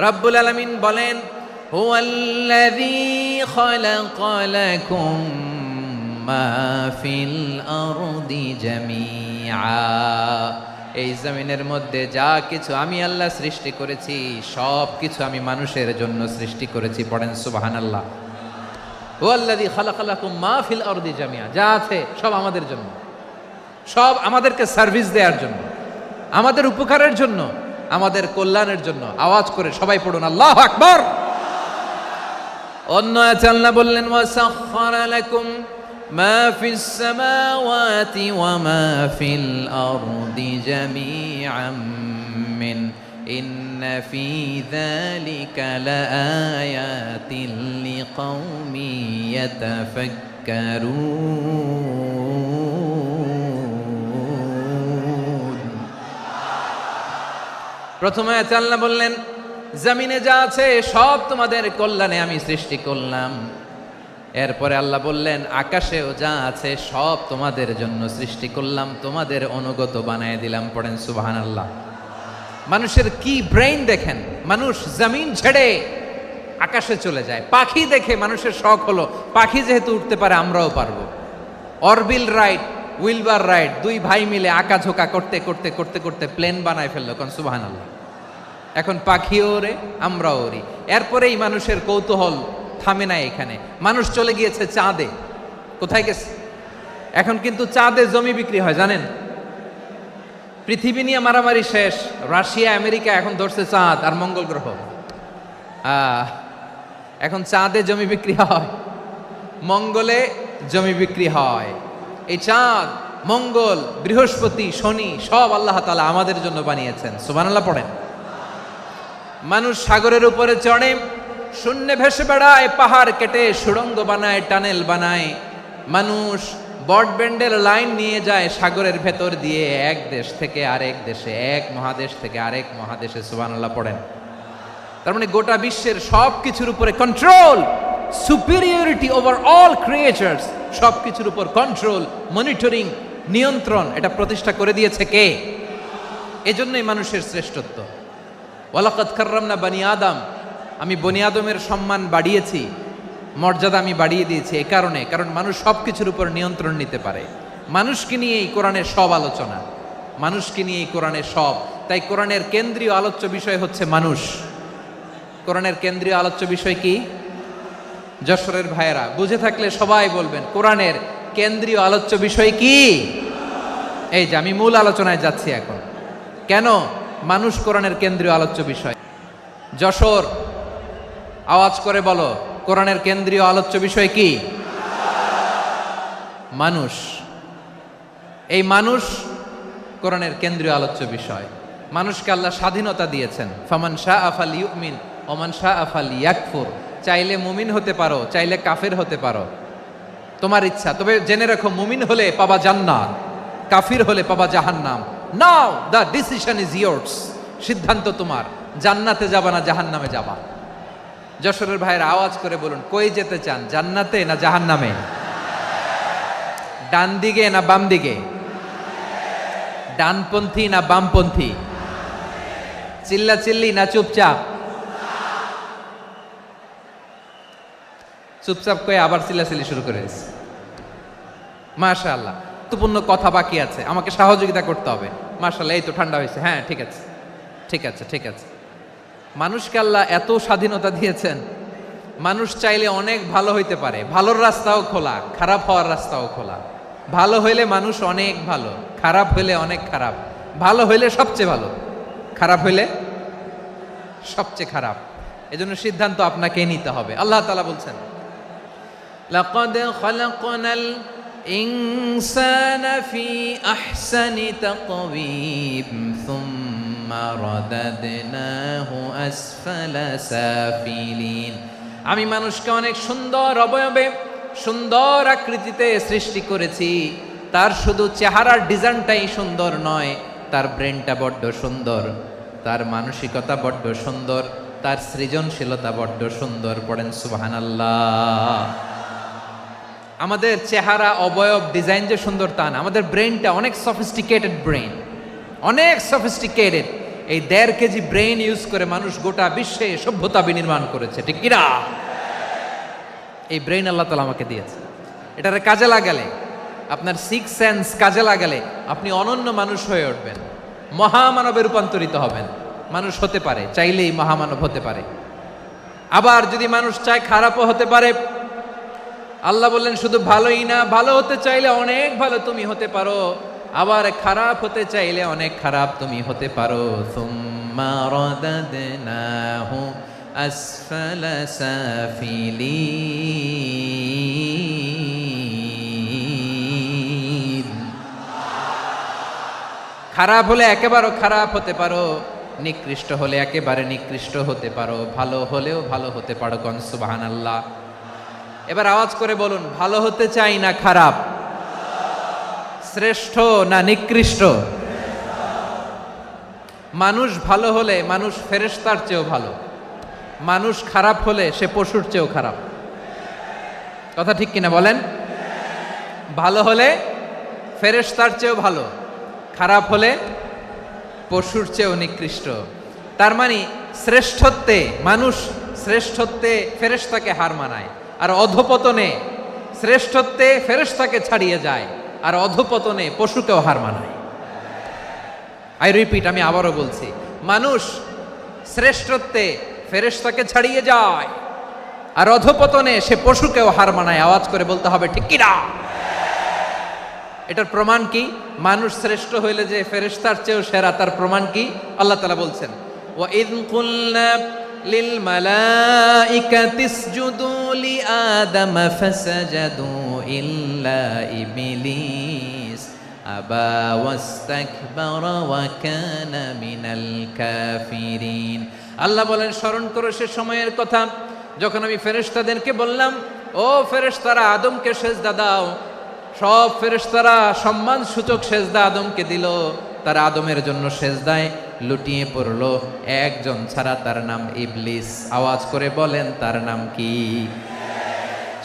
রব্বুল আলামিন বলেন হুয়াল্লাযী খালাকা লাকুম মা ফিল আরদি জামিআ। এই জমিনের মধ্যে যা কিছু আমি আল্লাহ সৃষ্টি করেছি সব কিছু আমি মানুষের জন্য সৃষ্টি করেছি। পড়েন সুবহানাল্লাহ। হুয়াল্লাযী খালাকা লাকুম মা ফিল আরদি জামিআ। যা আছে সব আমাদের জন্য, সব আমাদেরকে সার্ভিস দেওয়ার জন্য, আমাদের উপকারের জন্য, আমাদের কল্যাণের জন্য। আওয়াজ করে সবাই পড়ুন আল্লাহু আকবার। অন্য আয়াতে আল্লাহ বললেন ওয়াসাখখারা লাকুম মা ফিস সামাওয়াতি ওয়া মা ফিল আরদি জামিআম মিন ইন্না ফি যালিকা লাআয়াতিন লিকাউমি ইয়াতাফাক্কারুন। প্রথমে আয়াতে আল্লাহ বললেন জমিনে যা আছে সব তোমাদের কল্যাণে আমি সৃষ্টি করলাম। এরপরে আল্লাহ বললেন আকাশেও যা আছে সব তোমাদের জন্য সৃষ্টি করলাম, তোমাদের অনুগত বানায় দিলাম। পড়েন সুবহানাল্লাহ। মানুষের কি ব্রেইন দেখেন, মানুষ জমিন ছেড়ে আকাশে চলে যায়। পাখি দেখে মানুষের শখ হলো পাখি যেহেতু উঠতে পারে আমরাও পারবো। অরবিল রাইট, উইলবার রাইট, 2 ভাই মিলে আঁকাঝোঁকা করতে করতে করতে করতে প্লেন বানায় ফেললো। কোন সুবহানাল্লাহ। এখন পাখিও ওরে, আমরাও ওরি। এরপরেই মানুষের কৌতূহল থামে না এখানে। মানুষ চলে গিয়েছে চাঁদে। কোথায় গেছে? এখন কিন্তু চাঁদে জমি বিক্রি হয় জানেন। পৃথিবী নিয়ে মারামারি শেষ। রাশিয়া আমেরিকা এখন ধরছে চাঁদ আর মঙ্গল গ্রহ। এখন চাঁদে জমি বিক্রি হয়, মঙ্গলে জমি বিক্রি হয়। এই চাঁদ, মঙ্গল, বৃহস্পতি, শনি সব আল্লাহ তাআলা আমাদের জন্য বানিয়েছেন। সুবহানাল্লাহ পড়েন। মানুষ সাগরের উপরে চড়ে, শূন্যে ভেসে বেড়ায়, পাহাড় কেটে সুড়ঙ্গ বানায়, টানেল বানায়। মানুষ ব্রডব্যান্ডের লাইন নিয়ে যায় সাগরের ভেতর দিয়ে এক দেশ থেকে আরেক দেশে, এক মহাদেশ থেকে আরেক মহাদেশে। সুবহানাল্লাহ পড়েন। তার মানে গোটা বিশ্বের সব কিছুর উপরে control, superiority over all creatures, সব কিছুর উপর কন্ট্রোল, মনিটরিং, নিয়ন্ত্রণ এটা প্রতিষ্ঠা করে দিয়েছে কে? এজন্যই মানুষের শ্রেষ্ঠত্ব। ওয়ালাকাদ কাররামনা বানি আদম। আমি বনি আদমের সম্মান বাড়িয়েছি, মর্যাদা আমি বাড়িয়ে দিয়েছি এই কারণে, কারণ মানুষ সব কিছুর উপর নিয়ন্ত্রণ নিতে পারে। মানুষকে নিয়ে এই কোরআনের সব আলোচনা, মানুষকে নিয়ে এই কোরআনের সব। তাই কোরআনের কেন্দ্রীয় আলোচ্য বিষয় হচ্ছে মানুষ। কোরআনের কেন্দ্রীয় আলোচ্য বিষয় কি? যশোরের ভাইয়েরা বুঝে থাকলে সবাই বলবেন কোরআনের কেন্দ্রীয় আলোচ্য বিষয় কি? এই যে আমি মূল আলোচনায় যাচ্ছি এখন। কেন মানুষ কোরআনের কেন্দ্রীয় আলোচ্য বিষয়? যশোর আওয়াজ করে বলো, কোরআনের কেন্দ্রীয় আলোচ্য বিষয় কি? মানুষ। এই মানুষ কোরআনের কেন্দ্রীয় আলোচ্য বিষয়। মানুষকে আল্লাহ স্বাধীনতা দিয়েছেন। ফামান শাআ ফালইউমিন ওয়া মান শাআ ফালইয়াকফুর। চাইলে মুমিন হতে পারো, চাইলে কাফের হতে পারো, তোমার ইচ্ছা। তবে জেনে রাখো মুমিন হলে পাবা জান্নাত, কাফির হলে পাবা জাহান্নাম। নাও দ্য ডিসিশন ইজ ইয়ার্স। সিদ্ধান্ত তোমার, জান্নাতে যাবা না জাহান্নামে যাবা। যশোরের ভাইয়েরা আওয়াজ করে বলুন, কই যেতে চান, জান্নাতে না জাহান্নামে? ডান দিকে না বাম দিকে? ডানপন্থী না বামপন্থী? চিল্লা চিল্লি না চুপচাপ? চুপচাপ কয়ে আবার চিল্লাচিল্লি শুরু করেছে। মাশাআল্লাহ, গুরুত্বপূর্ণ কথা বাকি আছে, আমাকে সহযোগিতা করতে হবে। মাশাআল্লাহ, এই তো ঠান্ডা হয়েছে। হ্যাঁ ঠিক আছে ঠিক আছে ঠিক আছে। মানুষকে আল্লাহ এত স্বাধীনতা দিয়েছেন, মানুষ চাইলে অনেক ভালো হইতে পারে। ভালোর রাস্তাও খোলা, খারাপ হওয়ার রাস্তাও খোলা। ভালো হইলে মানুষ অনেক ভালো, খারাপ হইলে অনেক খারাপ। ভালো হইলে সবচেয়ে ভালো, খারাপ হইলে সবচেয়ে খারাপ। এজন্য সিদ্ধান্ত আপনাকে নিতে হবে। আল্লাহ তাআলা বলছেন, লাকাদ খালাকনাল ইনসানা ফি আহসানি তাকওয়িম সুম্মা রাদাদনাহু আসফালা সাফিলিন। আমি মানুষকে অনেক সুন্দর অবয়বে, সুন্দর আকৃতিতে সৃষ্টি করেছি। তার শুধু চেহারার ডিজাইনটাই সুন্দর নয়, তার ব্রেনটা বড্ড সুন্দর, তার মানসিকতা বড্ড সুন্দর, তার সৃজনশীলতা বড্ড সুন্দর। পড়েন সুবহানাল্লাহ। আমাদের চেহারা, অবয়ব, ডিজাইন যে সুন্দর তা না, আমাদের ব্রেনটা অনেক সফিস্টিকেটেড ব্রেন, অনেক সফিস্টিকেটেড। এই 1.5 কেজি ব্রেন ইউজ করে মানুষ গোটা বিশ্বে সভ্যতা বিনির্মাণ করেছে, ঠিক কিনা? এই ব্রেন আল্লাহ তাআলা আমাকে দিয়েছে। এটারে কাজে লাগালে, আপনার 6 সেন্স কাজে লাগালে আপনি অনন্য মানুষ হয়ে উঠবেন, মহামানবে রূপান্তরিত হবেন। মানুষ হতে পারে, চাইলেই মহামানব হতে পারে। আবার যদি মানুষ চায় খারাপও হতে পারে। আল্লাহ বললেন শুধু ভালোই না, ভালো হতে চাইলে অনেক ভালো তুমি হতে পারো, আবার খারাপ হতে চাইলে অনেক খারাপ তুমি হতে পারো। সুম্মা রাদাদনাহু আসফালা সাফিলিন। খারাপ হলে একেবারে খারাপ হতে পারো, নিকৃষ্ট হলে একেবারে নিকৃষ্ট হতে পারো, ভালো হলেও ভালো হতে পারো। কোন সুবহানাল্লাহ। এবার আওয়াজ করে বলুন, ভালো হতে চাই না খারাপ, শ্রেষ্ঠ না নিকৃষ্ট? মানুষ ভালো হলে মানুষ ফেরেশতার চেয়েও ভালো, মানুষ খারাপ হলে সে পশুর চেয়েও খারাপ। কথা ঠিক কিনা বলেন? ভালো হলে ফেরেশতার চেয়েও ভালো, খারাপ হলে পশুর চেয়েও নিকৃষ্ট। তার মানে শ্রেষ্ঠত্বে, মানুষ শ্রেষ্ঠত্বে ফেরেশতাকে হার মানায়, আর অধপতনে শ্রেষ্ঠত্বে ফেরেশতাকে ছাড়িয়ে যায়, আর অধপতনে পশুকেও হার মানায়। আই রিপিট, আমি আবারও বলছি, মানুষ শ্রেষ্ঠত্বে ফেরেশতাকে ছাড়িয়ে যায়, আর অধপতনে সে পশুকেও হার মানায়। আওয়াজ করে বলতে হবে ঠিক কিনা? এটার প্রমাণ কি? মানুষ শ্রেষ্ঠ হইলে যে ফেরেশতার চেয়েও সেরা, তার প্রমাণ কি? আল্লাহ তাআলা বলছেন, ওয়া ইয কুলনা লিল মালাইকাতি ইসজুদু লি আদম ফাসাজাদু ইল্লা ইবলিস আবা ওয়াস্তাকবারা ওয়া কানা মিনাল কাফিরিন। আল্লাহ বলেন, স্মরণ করো সে সময়ের কথা যখন আমি ফেরেশতাদেরকে বললাম, ও ফেরেশতারা আদমকে সেজদা দাও। সব ফেরেশতারা সম্মান সূচক সেজদা আদমকে দিল, তারা আদমের জন্য সেজদায় লুটিয়ে পড়লো, একজন ছাড়া, তার নাম ইবলিস। আওয়াজ করে বলেন তার নাম কি?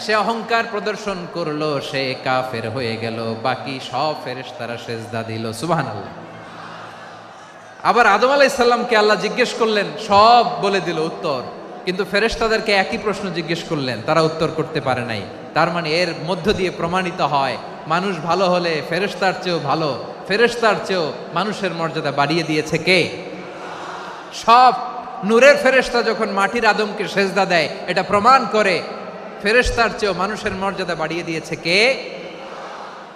সে অহংকার প্রদর্শন করলো, সে কাফের হয়ে গেল, বাকি সব ফেরেশতারা সেজদা দিল। সুবহানাল্লাহ। আবার আদম আলাইহিস সালামকে আল্লাহ জিজ্ঞেস করলেন, সব বলে দিল উত্তর, কিন্তু ফেরেশতাদেরকে একই প্রশ্ন জিজ্ঞেস করলেন, তারা উত্তর করতে পারে নাই। তার মানে এর মধ্য দিয়ে প্রমাণিত হয়, মানুষ ভালো হলে ফেরেশতার চেয়েও ভালো, ফেরেশতার চেয়েও মানুষের মর্যাদা বাড়িয়ে দিয়েছে কে? সব নূরের ফেরেশতা যখন মাটির আদমকে সেজদা দেয়, এটা প্রমাণ করে ফেরেশতার চেয়েও মানুষের মর্যাদা বাড়িয়ে দিয়েছে কে?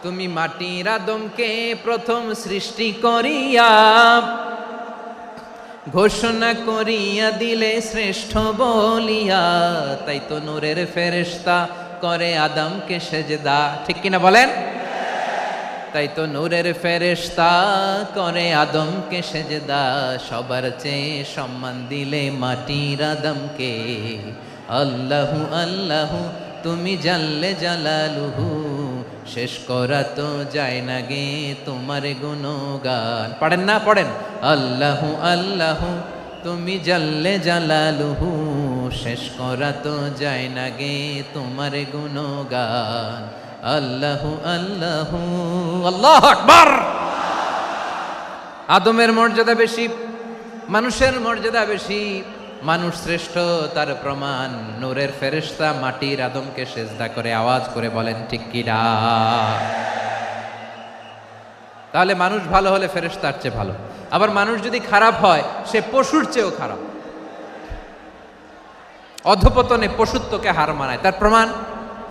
তুমি মাটির আদমকে প্রথম সৃষ্টি করিয়া ঘোষণা করিয়া দিলে শ্রেষ্ঠ বলিয়া, তাই তো নূরের ফেরেশতা করে আদমকে সেজদা। ঠিক কিনা বলেন? তাই তো নূরের ফেরেশতা করে আদমকে সেজদা, সবার চেয়ে সম্মান দিলে মাটির আদমকে। আল্লাহু আল্লাহু তুমি জাল্লে জালালুহু, শেষ করা তো যায় না গে তোমার গুণগান। পড়েন না? পড়েন। আল্লাহু আল্লাহু তুমি জাল্লে জালালুহু, শেষ করা তো যায় না গে তোমার গুণগান। আল্লাহু আল্লাহু, আল্লাহু আকবার। আদমের মর্যাদা বেশি, মানুষের মর্যাদা বেশি, মানুষ শ্রেষ্ঠ, তার প্রমাণ নূরের ফেরেশতা মাটির আদমকে সেজদা করে। আওয়াজ করে বলেন ঠিক কিনা? তাহলে মানুষ ভালো হলে ফেরেশতার চেয়ে ভালো, আবার মানুষ যদি খারাপ হয় সে পশুর চেয়েও খারাপ, অধপতনে পশুত্বকে হার মানায়। তার প্রমাণ,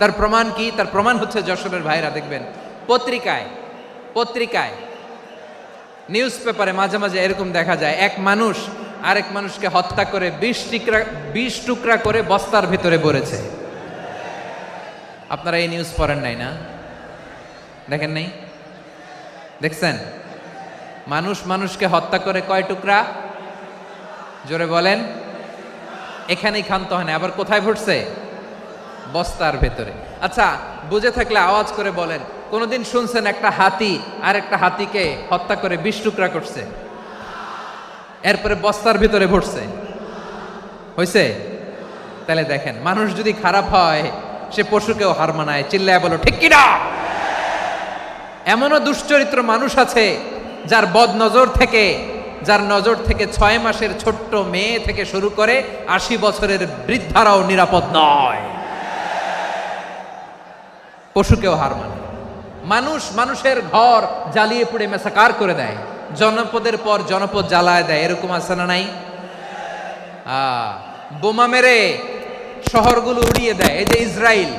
তার প্রমাণ কি? তার প্রমাণ হচ্ছে যশোরের ভাইরা দেখবেন পত্রিকায় নিউজ পেপারে মাঝে মাঝে এরকম দেখা যায়, এক মানুষ আরেক মানুষকে হত্যা করে 20 টুকরা করে বস্তার ভিতরে ভরেছে। আপনারা এই নিউজ পড়েন নাই না? দেখেন নাই? দেখছেন? মানুষ মানুষকে হত্যা করে কয় টুকরা? জোরে বলেন। এখানেই ক্ষান্ত হয় না, আবার কোথায় ভরছে? বস্তার ভেতরে। আচ্ছা, বুঝে থাকলে আওয়াজ করে বলেন, কোনদিন শুনছেন একটা হাতি আর একটা হাতিকে হত্যা করে 20 টুকরা করছে, এরপরে বস্তার ভিতরে ভরছে? হইছে? তাহলে দেখেন, মানুষ যদি খারাপ হয় সে পশুকেও হার মানায়। চিল্লায় বলো ঠিক কিনা? এমনও দুশ্চরিত্র মানুষ আছে যার যার নজর থেকে 6 মাসের ছোট্ট মেয়ে থেকে শুরু করে 80 বছরের বৃদ্ধারাও নিরাপদ নয়। পশুকেও হার মানে। মানুষের ঘর জ্বালিয়ে পুড়ে মেসাকার করে দেয়, জনপদের পর জনপদ জ্বালায় দেয়, এরকম আছে না নাই? বোমা মেরে শহরগুলো উড়িয়ে দেয়। এই যে ইসরায়েল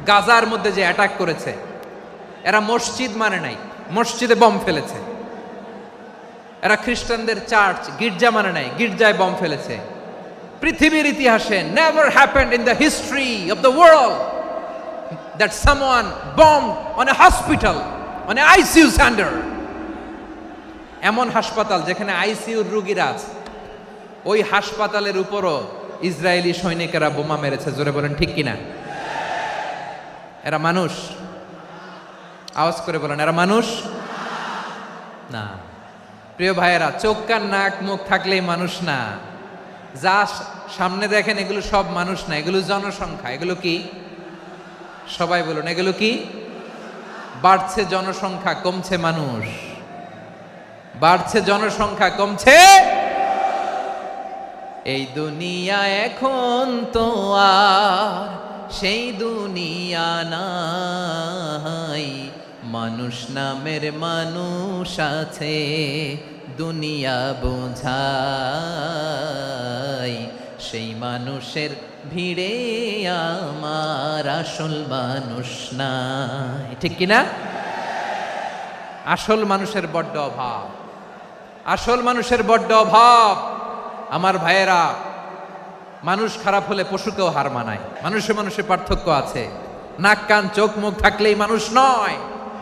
গাজার মধ্যে যে অ্যাটাক করেছে, এরা মসজিদ মানে নাই, মসজিদে বম ফেলেছে। এরা খ্রিস্টানদের চার্চ গির্জা মানে নাই, গির্জায় বম ফেলেছে। পৃথিবীর ইতিহাসে never happened in the history of the world that someone bombed on a hospital, on a ICU center. এমন হাসপাতাল যেখানে আইসিইউর রোগীরা আছে, ওই হাসপাতালের উপরও ইসরায়েলি সৈনিকেরা বোমা মেরেছে। জোরে বলেন ঠিক কিনা? এরা মানুষ? আওয়াজ করে বলেন, এরা মানুষ না। প্রিয় ভাইয়েরা, চোখ কান নাক মুখ থাকলেই মানুষ না। যা সামনে দেখেন এগুলো সব মানুষ না, এগুলো জনসংখ্যা। এগুলো কি? সবাই বলুন, এগুলো কি? বাড়ছে জনসংখ্যা, কমছে মানুষ। বাড়ছে জনসংখ্যা, কমছে। এই দুনিয়া এখন তো আর সেই দুনিয়া নাই, মানুষ নামের মানুষ আছে দুনিয়া বোঝাই, সেই মানুষের ভিড়ে আমার আসল মানুষ নাই। ঠিক কিনা? আসল মানুষের বড্ড অভাব, আসল মানুষের বড্ড অভাব। আমার ভাইয়েরা, মানুষ খারাপ হলে পশুকেও হার মানায়। মানুষে পার্থক্য আছে। নাক কান চোখ মুখ থাকলেই মানুষ নয়।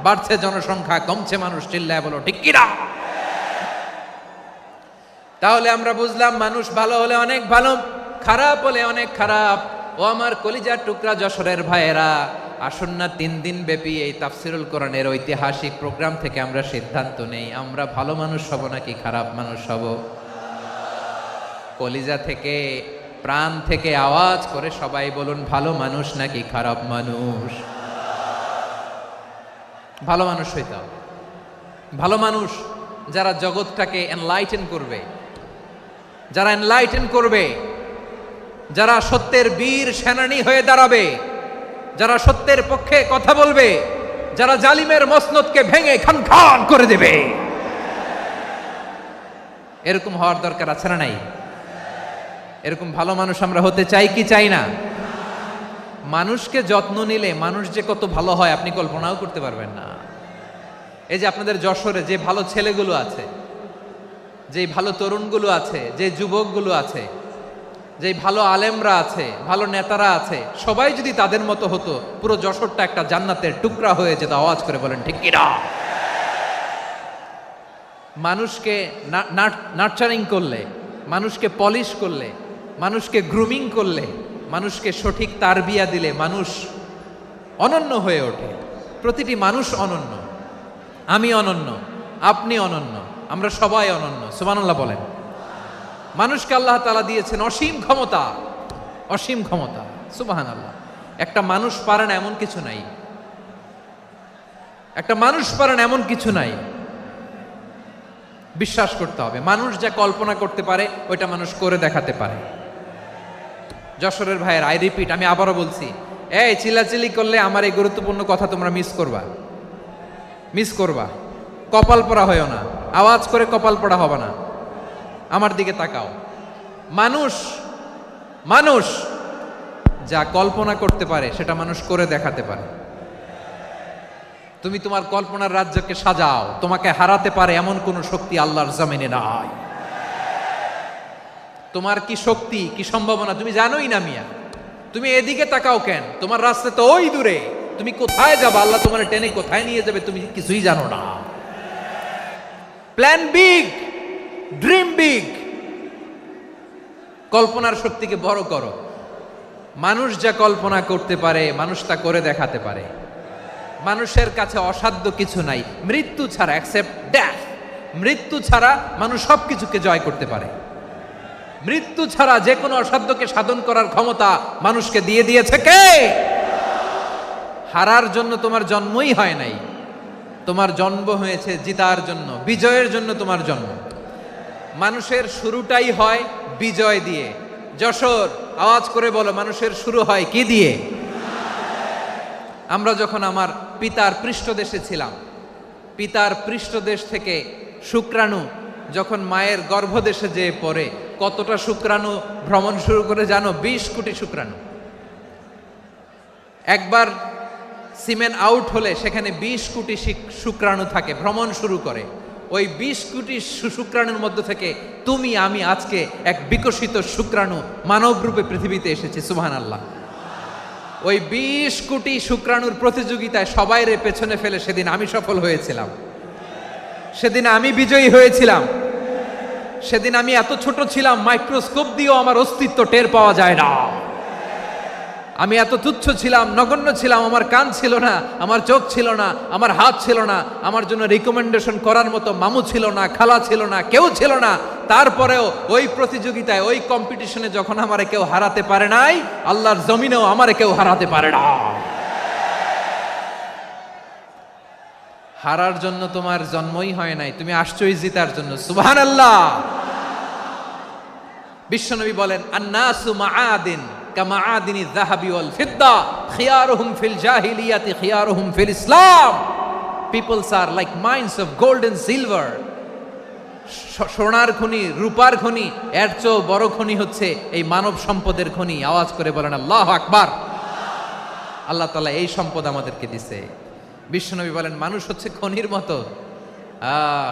বাড়ছে জনসংখ্যা, কমছে মানুষ। চিল্লায় বলো ঠিক কিনা? তাহলে আমরা বুঝলাম, মানুষ ভালো হলে অনেক ভালো, খারাপ হলে অনেক খারাপ। ও আমার কলিজার টুকরা যশোরের ভাইয়েরা, আসুন না 3 দিন ব্যাপী এই তাফসিরুল কোরআনের ঐতিহাসিক প্রোগ্রাম থেকে আমরা সিদ্ধান্ত নেই, আমরা ভালো মানুষ হব নাকি খারাপ মানুষ হব। কলিজা থেকে, প্রাণ থেকে আওয়াজ করে সবাই বলুন, ভালো মানুষ নাকি খারাপ মানুষ? ভালো মানুষ হইতে হবে। ভালো মানুষ যারা জগৎটাকে এনলাইটেন করবে, যারা এনলাইটেন করবে, যারা সত্যের বীর সেনানী হয়ে দাঁড়াবে, যারা সত্যের পক্ষে কথা বলবে, যারা জালিমের মসনদকে ভেঙে খান খান করে দেবে। এরকম হওয়ার দরকার আছে না নাই? এরকম ভালো মানুষ আমরা হতে চাই কি চাই না? মানুষকে যত্ন নিলে মানুষ যে কত ভালো হয় আপনি কল্পনাও করতে পারবেন না। এই যে আপনাদের যশোরে যে ভালো ছেলেগুলো আছে, যে ভালো তরুণগুলো আছে, যে যুবকগুলো আছে, যে ভালো আলেমরা আছে, ভালো নেতারা আছে, সবাই যদি তাদের মতো হতো, পুরো যশোরটা একটা জান্নাতের টুকরা হয়ে যেত। আওয়াজ করে বলেন ঠিক কিনা? মানুষকে নার্চারিং করলে, মানুষকে পলিশ করলে, মানুষকে গ্রুমিং করলে, মানুষকে সঠিক তারবিয়া দিলে মানুষ অনন্য হয়ে ওঠে। প্রতিটি মানুষ অনন্য। আমি অনন্য, আপনি অনন্য, আমরা সবাই অনন্য। সুবহানাল্লাহ বলেন। মানুষকে আল্লাহ তাআলা দিয়েছেন অসীম ক্ষমতা, অসীম ক্ষমতা। সুবহানাল্লাহ। একটা মানুষ পারে না এমন কিছু নাই, একটা মানুষ পারে না এমন কিছু নাই। বিশ্বাস করতে হবে, মানুষ যা কল্পনা করতে পারে ওইটা মানুষ করে দেখাতে পারে। যশোরের ভাইয়ের, আই রিপিট, আমি আবারও বলছি, এই চিল্লাচিল্লি করলে আমার এই গুরুত্বপূর্ণ কথা তোমরা মিস করবা, মিস করবা। কপাল পড়া হয়েও না, আওয়াজ করে কপাল পড়া হবে না। আমার দিকে তাকাও। মানুষ মানুষ যা কল্পনা করতে পারে সেটা মানুষ করে দেখাতে পারে। তুমি তোমার কল্পনার রাজ্যকে সাজাও, তোমাকে হারাতে পারে এমন কোন শক্তি আল্লাহর জমিনে নাই। তোমার কি শক্তি, কি সম্ভাবনা তুমি জানোই না মিয়া। তুমি এদিকে তাকাও কেন? তোমার রাস্তা তো ওই দূরে। তুমি কোথায় যাবে, আল্লাহ তোমার টেনে কোথায় নিয়ে যাবে তুমি কিছুই জানো না। প্ল্যান বিগ, ড্রিম বিগ, কল্পনার শক্তিকে বড় করো। মানুষ যা কল্পনা করতে পারে মানুষ তা করে দেখাতে পারে। মানুষের কাছে অসাধ্য কিছু নাই, মৃত্যু ছাড়া, অ্যাকসেপ্ট ডেথ, মৃত্যু ছাড়া মানুষ সবকিছুকে জয় করতে পারে। মৃত্যু ছাড়া যে কোনো অসাধ্যকে সাধন করার ক্ষমতা মানুষকে দিয়ে দিয়েছে কে? হারার জন্য তোমার জন্মই হয় নাই, তোমার জন্ম হয়েছে জিতার জন্য, বিজয়ের জন্য তোমার জন্ম। মানুষের শুরুটাই হয় বিজয় দিয়ে। যশোর, আওয়াজ করে বলো, মানুষের শুরু হয় কি দিয়ে? আমরা যখন আমার পিতার পৃষ্ঠদেশে ছিলাম, পিতার পৃষ্ঠদেশ থেকে শুক্রাণু যখন মায়ের গর্ভদেশে যেয়ে পড়ে, কতটা শুক্রাণু ভ্রমণ শুরু করে জানো? 20 কোটি শুক্রাণু। একবার সিমেন আউট হলে সেখানে 20 কোটি শুক্রাণু থাকে, ভ্রমণ শুরু করে। ওই 20 কোটি শুক্রাণুর মধ্য থেকে তুমি আমি আজকে এক বিকশিত শুক্রাণু মানব রূপে পৃথিবীতে এসেছি। সুবহানাল্লাহ। ওই 20 কোটি শুক্রাণুর প্রতিযোগিতায় সবাইরে পেছনে ফেলে সেদিন আমি সফল হয়েছিলাম, সেদিন আমি বিজয়ী হয়েছিলাম। সেদিন আমি এত ছোট ছিলাম, মাইক্রোস্কোপ দিয়েও আমার অস্তিত্ব টের পাওয়া যায় না। আমি এত তুচ্ছ ছিলাম, নগণ্য ছিলাম, আমার কান ছিল না, আমার চোখ ছিল না, আমার হাত ছিল না, আমার জন্য রিকমেন্ডেশন করার মতো মামু ছিল না, খালা ছিল না, কেউ ছিল না। তারপরেও ওই প্রতিযোগিতায়, ওই কম্পিটিশনে যখন আমারে কেউ হারাতে পারে নাই, আল্লাহর জমিনেও আমারে কেউ হারাতে পারে না। হারার জন্য তোমার জন্মই হয় নাই, তুমি আসছোই জিতার জন্য। সুবহানাল্লাহ। বিশ্বনবী বলেন, আন্নাসু মাআদিন কামাআদিনি যাহাবি ওয়াল ফিদ্দা খিয়ারুহুম ফিল জাহিলিয়াতি খিয়ারুহুম ফিল ইসলাম। Peoples are like mines of gold and silver. সোনার খনি, রূপার খনি, এর চেয়েও বড় খনি হচ্ছে এই মানব সম্পদের খনি। আওয়াজ করে বলেন আল্লাহু আকবার। আল্লাহ তাআলা এই সম্পদ আমাদেরকে দিয়েছে। বিশ্বনবী বলেন, মানুষ হচ্ছে খনির মতো।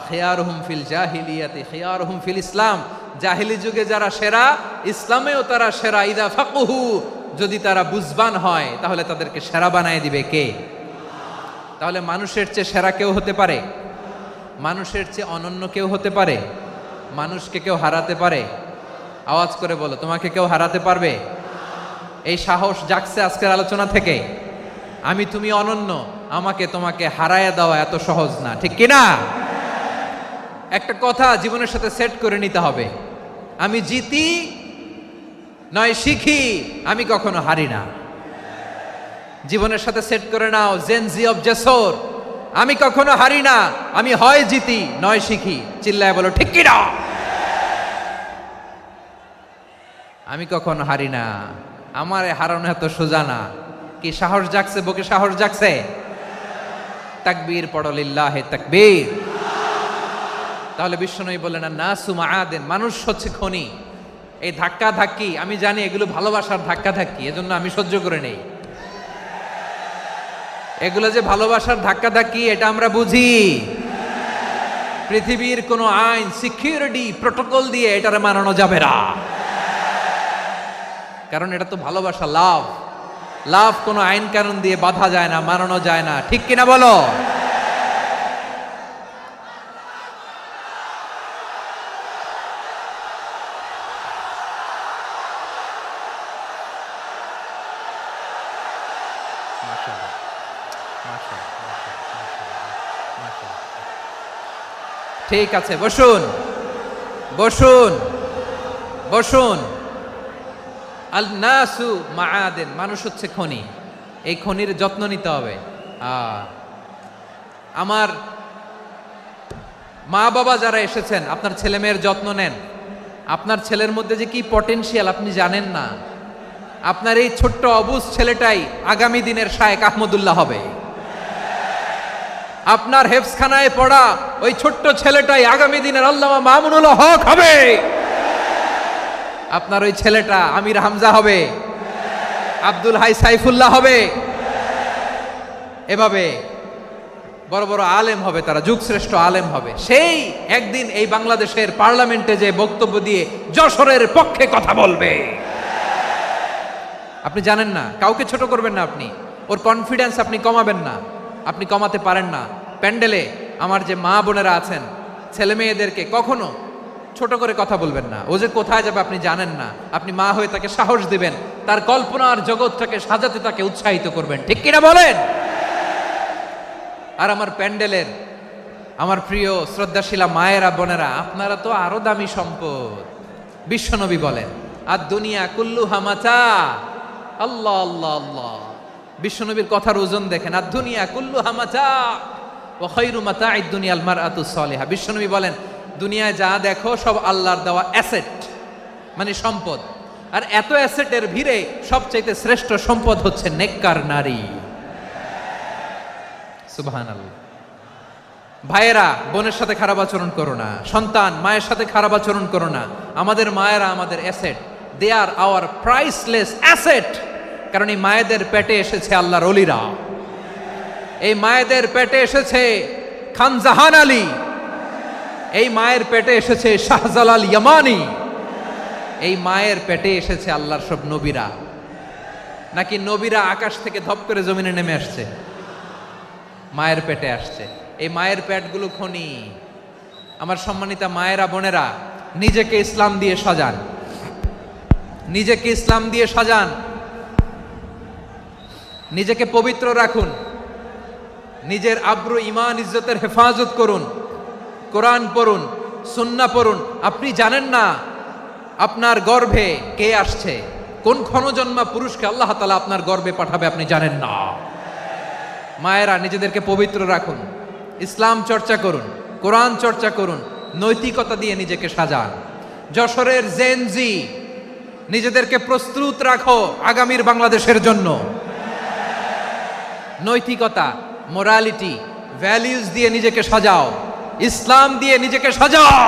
খিয়ারুহুম ফিল জাহিলিয়াতি খিয়ারুহুম ফিল ইসলাম। জাহিলি যুগে যারা সেরা, ইসলামেও তারা সেরা। ইদা ফাকুহু, যদি তারা বুঝবান হয় তাহলে তাদেরকে সেরা বানায় দিবে কে? তাহলে মানুষের চেয়ে সেরা কেউ হতে পারে? মানুষের চেয়ে অনন্য কেউ হতে পারে? মানুষকে কেউ হারাতে পারে? আওয়াজ করে বলো, তোমাকে কেউ হারাতে পারবে? এই সাহস জাগছে আজকের আলোচনা থেকে। আমি তুমি অনন্য, আমাকে তোমাকে হারায়া দেওয়া এত সহজ না, ঠিক কিনা? একটা কথা জীবনের সাথে সেট করে নিতে হবে, আমি জিতি নয় শিখি, আমি কখনো হারি না। জীবনের সাথে সেট করে নাও, জেনজি অফ যশোর, আমি কখনো হারি না, আমি হয় জিতি নয় শিখি। চিল্লায় বলো ঠিক কিনা? আমি কখনো হারি না, আমার হারানো এত সোজা না। কি সাহস জাগছে? বুকে সাহস জাগছে? তাকবীর পড়ো, লিল্লাহে তাকবীর। তাহলে বিশ্বনবী বললেন, নাসু মাআদিন, মানুষ হচ্ছে খনি। এই ধাক্কা ধাক্কি আমি জানি এগুলো ভালোবাসার ধাক্কা ধাক্কি, এজন্য আমি সহ্য করে নেই। এগুলো যে ভালোবাসার ধাক্কা ধাক্কি এটা আমরা বুঝি। পৃথিবীর কোনো আইন, সিকিউরিটি, প্রটোকল দিয়ে এটারে মানানো যাবে না, কারণ এটা তো ভালোবাসা, লাভ। লাভ কোনো আইন কানুন দিয়ে বাধা যায় না, মানানো যায় না, ঠিক কিনা বলো? ঠিক আছে, বসুন বসুন বসুন। আল নাসু মাআদিন, মানুষ হচ্ছে খনি। এই খনির যত্ন নিতে হবে। আমার মা বাবা যারা এসেছেন, আপনার ছেলে মেয়ের যত্ন নেন। আপনার ছেলের মধ্যে যে কি পটেনশিয়াল আপনি জানেন না। আপনার এই ছোট্ট অবুজ ছেলেটাই আগামী দিনের শায়েখ আহমদুল্লাহ হবে। আপনার হেফজখানায় পড়া ওই ছোট্ট ছেলেটাই আগামী দিনের আল্লামা মামুনুল হক হবে। আপনার ওই ছেলেটা আমির হামজা হবে, আব্দুল হাই সাইফুল্লাহ হবে। এভাবে বড় বড় আলেম হবে, তারা যুগশ্রেষ্ঠ আলেম হবে। সেই একদিন এই বাংলাদেশের পার্লামেন্টে যে বক্তব্য দিয়ে যশোরের পক্ষে কথা বলবে। আপনি জানেন না, কাউকে ছোট করবেন না, আপনি ওর কনফিডেন্স আপনি কমাবেন না, আপনি কমাতে পারেন না। প্যান্ডেলে আমার যে মা বোনেরা আছেন, ছেলে মেয়েদেরকে কখনো ছোট করে কথা বলবেন না। ও যে কোথায় যাবে আপনি জানেন না, আপনি মা হয়ে তাকে সাহস দিবেন, তার কল্পনার জগৎটাকে সাজাতে তাকে উৎসাহিত করবেন, ঠিক কিনা বলেন? আর আমার প্যান্ডেলের আমার প্রিয় শ্রদ্ধাশীলা মায়েরা বোনেরা, আপনারা তো আরো দামি সম্পদ। বিশ্বনবী বলেন, আর দুনিয়া কুল্লু হামাচা। আল্লাহ আল্লাহ আল্লাহ, বিশ্বনবীর কথার ওজন দেখেন। আর দুনিয়া কুল্লু হামাচা ওয়া খায়রু মাতা'আদ দুনিয়াল মারআতুস সালিহা। বিশ্বনবী বলেন, দুনিয়ায় যা দেখো সব আল্লাহর দেওয়া অ্যাসেট, মানে সম্পদ। আর এত অ্যাসেটের ভিড়ে সবচাইতে শ্রেষ্ঠ সম্পদ হচ্ছে নেককার নারী। সুবহানাল্লাহ। ভাইয়েরা বোনের সাথে খারাপ আচরণ করো না, সন্তান মায়ের সাথে খারাপ আচরণ করো না। আমাদের মায়েরা আমাদের asset, they are our priceless asset. কারণ এই মায়েদের পেটে এসেছে আল্লাহর ওলিরা, এই মায়েদের পেটে এসেছে খান জাহান আলী, এই মায়ের পেটে এসেছে শাহজালাল ইয়ামানি, এই মায়ের পেটে এসেছে আল্লাহর সব নবীরা। নাকি নবীরা আকাশ থেকে ধপ করে জমিনে নেমে আসছে? মায়ের পেটে আসছে। এই মায়ের পেটগুলো খনি। আমার সম্মানিতা মায়েরা বোনেরা, নিজেকে ইসলাম দিয়ে সাজান, নিজেকে ইসলাম দিয়ে সাজান, নিজেকে পবিত্র রাখুন, নিজের আব্রু ইমান ইজ্জতের হেফাজত করুন, কোরআন পড়ুন, সুন্নাহ পড়ুন। আপনি জানেন না আপনার গর্ভে কে আসছে, কোন ক্ষণজন্মা পুরুষকে আল্লাহ তাআলা আপনার গর্ভে পাঠাবে, আপনি জানেন না। মায়েরা নিজেদেরকে পবিত্র রাখুন, ইসলাম চর্চা করুন, কোরআন চর্চা করুন, নৈতিকতা দিয়ে নিজেকে সাজান। যশোরের জেনজি, নিজেদেরকে প্রস্তুত রাখো আগামীর বাংলাদেশের জন্য। নৈতিকতা, মোরালিটি, ভ্যালিউজ দিয়ে নিজেকে সাজাও, ইসলাম দিয়ে নিজেকে সাজাও।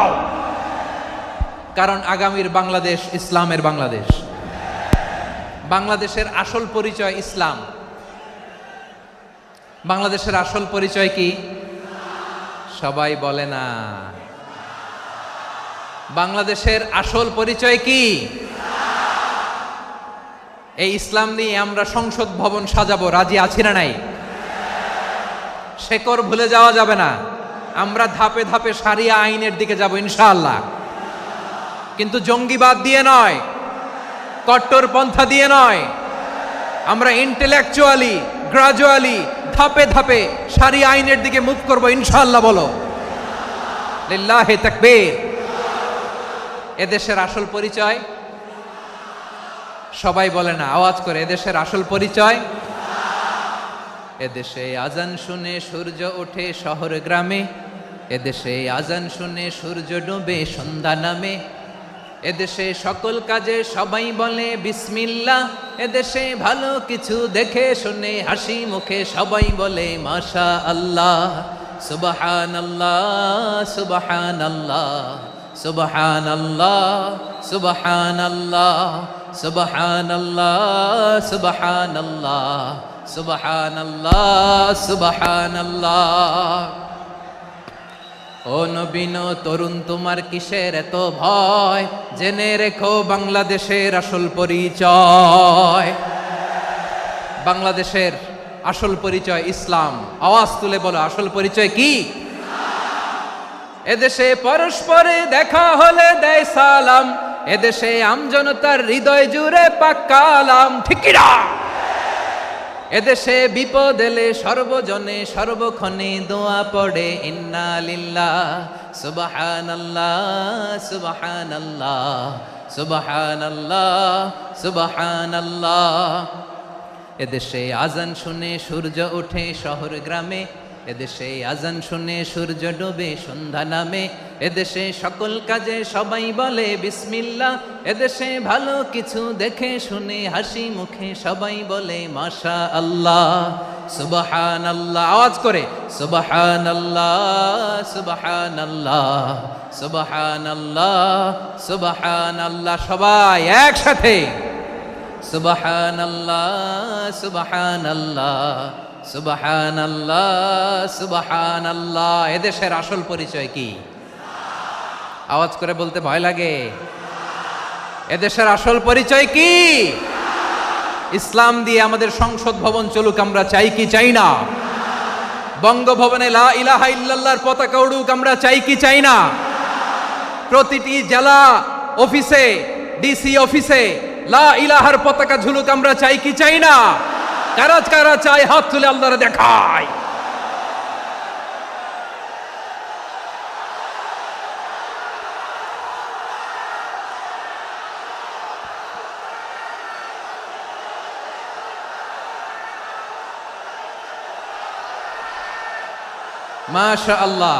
কারণ আগামীর বাংলাদেশ ইসলামের বাংলাদেশ। বাংলাদেশের আসল পরিচয় ইসলাম। বাংলাদেশের আসল পরিচয় কি? সবাই বলে না। বাংলাদেশের আসল পরিচয় কি? এই ইসলাম নিয়ে আমরা সংসদ ভবন সাজাবো, রাজি আছি না নাই? শেকড় ভুলে যাওয়া যাবে না। আমরা ধাপে ধাপে শারিয়া আইনের দিকে যাব ইনশাআল্লাহ, কিন্তু জঙ্গিবাদ দিয়ে নয়, কট্টরপন্থা দিয়ে নয়। আমরা ইন্টেলেকচুয়ালি, গ্রাজুয়ালি, ধাপে ধাপে শারিয়া আইনের দিকে মুভ করব ইনশাআল্লাহ। বলো লিল্লাহি তাকবীর। এদেশের আসল পরিচয় সবাই বলে না, আওয়াজ করে, এদেশের আসল পরিচয়। এদেশে আজান শুনে সূর্য ওঠে শহর গ্রামে, এদেশে আজান শুনে সূর্য ডুবে সন্ধ্যা নামে, এদেশে সকল কাজে সবাই বলে বিসমিল্লাহ, এদেশে ভালো কিছু দেখে শুনে হাসি মুখে সবাই বলে মাশা আল্লাহ। সুবহানাল্লাহ সুবহানাল্লাহ সুবহানাল্লাহ সুবহানাল্লাহ সুবহানাল্লাহ সুবহানাল্লাহ সুবহানাল্লাহ সুবহানাল্লাহ। ও নবীন তরুণ, তোমার কিসের এত ভয়? জেনে রেখো বাংলাদেশের আসল পরিচয়। বাংলাদেশের আসল পরিচয় ইসলাম। আওয়াজ তুলে বলো, আসল পরিচয় কি? এদেশে পরস্পরে দেখা হলে দেয় সালাম, এদেশে আমজনতার হৃদয় জুড়ে পাক্কালাম, ঠিক কি না? এদেশে বিপদ এলে সর্বজনে সর্বক্ষণে দোয়া পড়ে ইন্না লিল্লাহ সুবহানাল্লাহ সুবহানাল্লাহ সুবহানাল্লাহ সুবহানাল্লাহ। এদেশে আজান শুনে সূর্য ওঠে শহর গ্রামে, এদেশে আজান শুনে সূর্য ডুবে সন্ধ্যা নামে, এদেশে সকল কাজে সবাই বলে বিসমিল্লাহ, এদেশে ভালো কিছু দেখে শুনে হাসি মুখে সবাই বলে মাশা আল্লাহ। সুবহানাল্লাহ, আওয়াজ করে সুবহানাল্লাহ সুবহানাল্লাহ সুবহানাল্লাহ সুবহানাল্লাহ। সবাই একসাথে সুবহানাল্লাহ সুবহানাল্লাহ সুবহানাল্লাহ, সুবহানাল্লাহ। এদেশের আসল পরিচয় কি? আওয়াজ করে বলতে ভয় লাগে। এদেশের আসল পরিচয় কি? ইসলাম দিয়ে আমাদের সংসদ ভবন চলুক, আমরা চাই কি চাই না? বঙ্গভবনে লা ইলাহা ইল্লাল্লাহর পতাকা উড়ুক, আমরা চাই কি চাই না? প্রতিটি জেলা অফিসে, ডিসি অফিসে লা ইলাহার পতাকা ঝুলুক, আমরা চাই কি চাই না? কারা কারা চাই হাত তুলে আল্লাহরে দেখায়। মাশাআল্লাহ,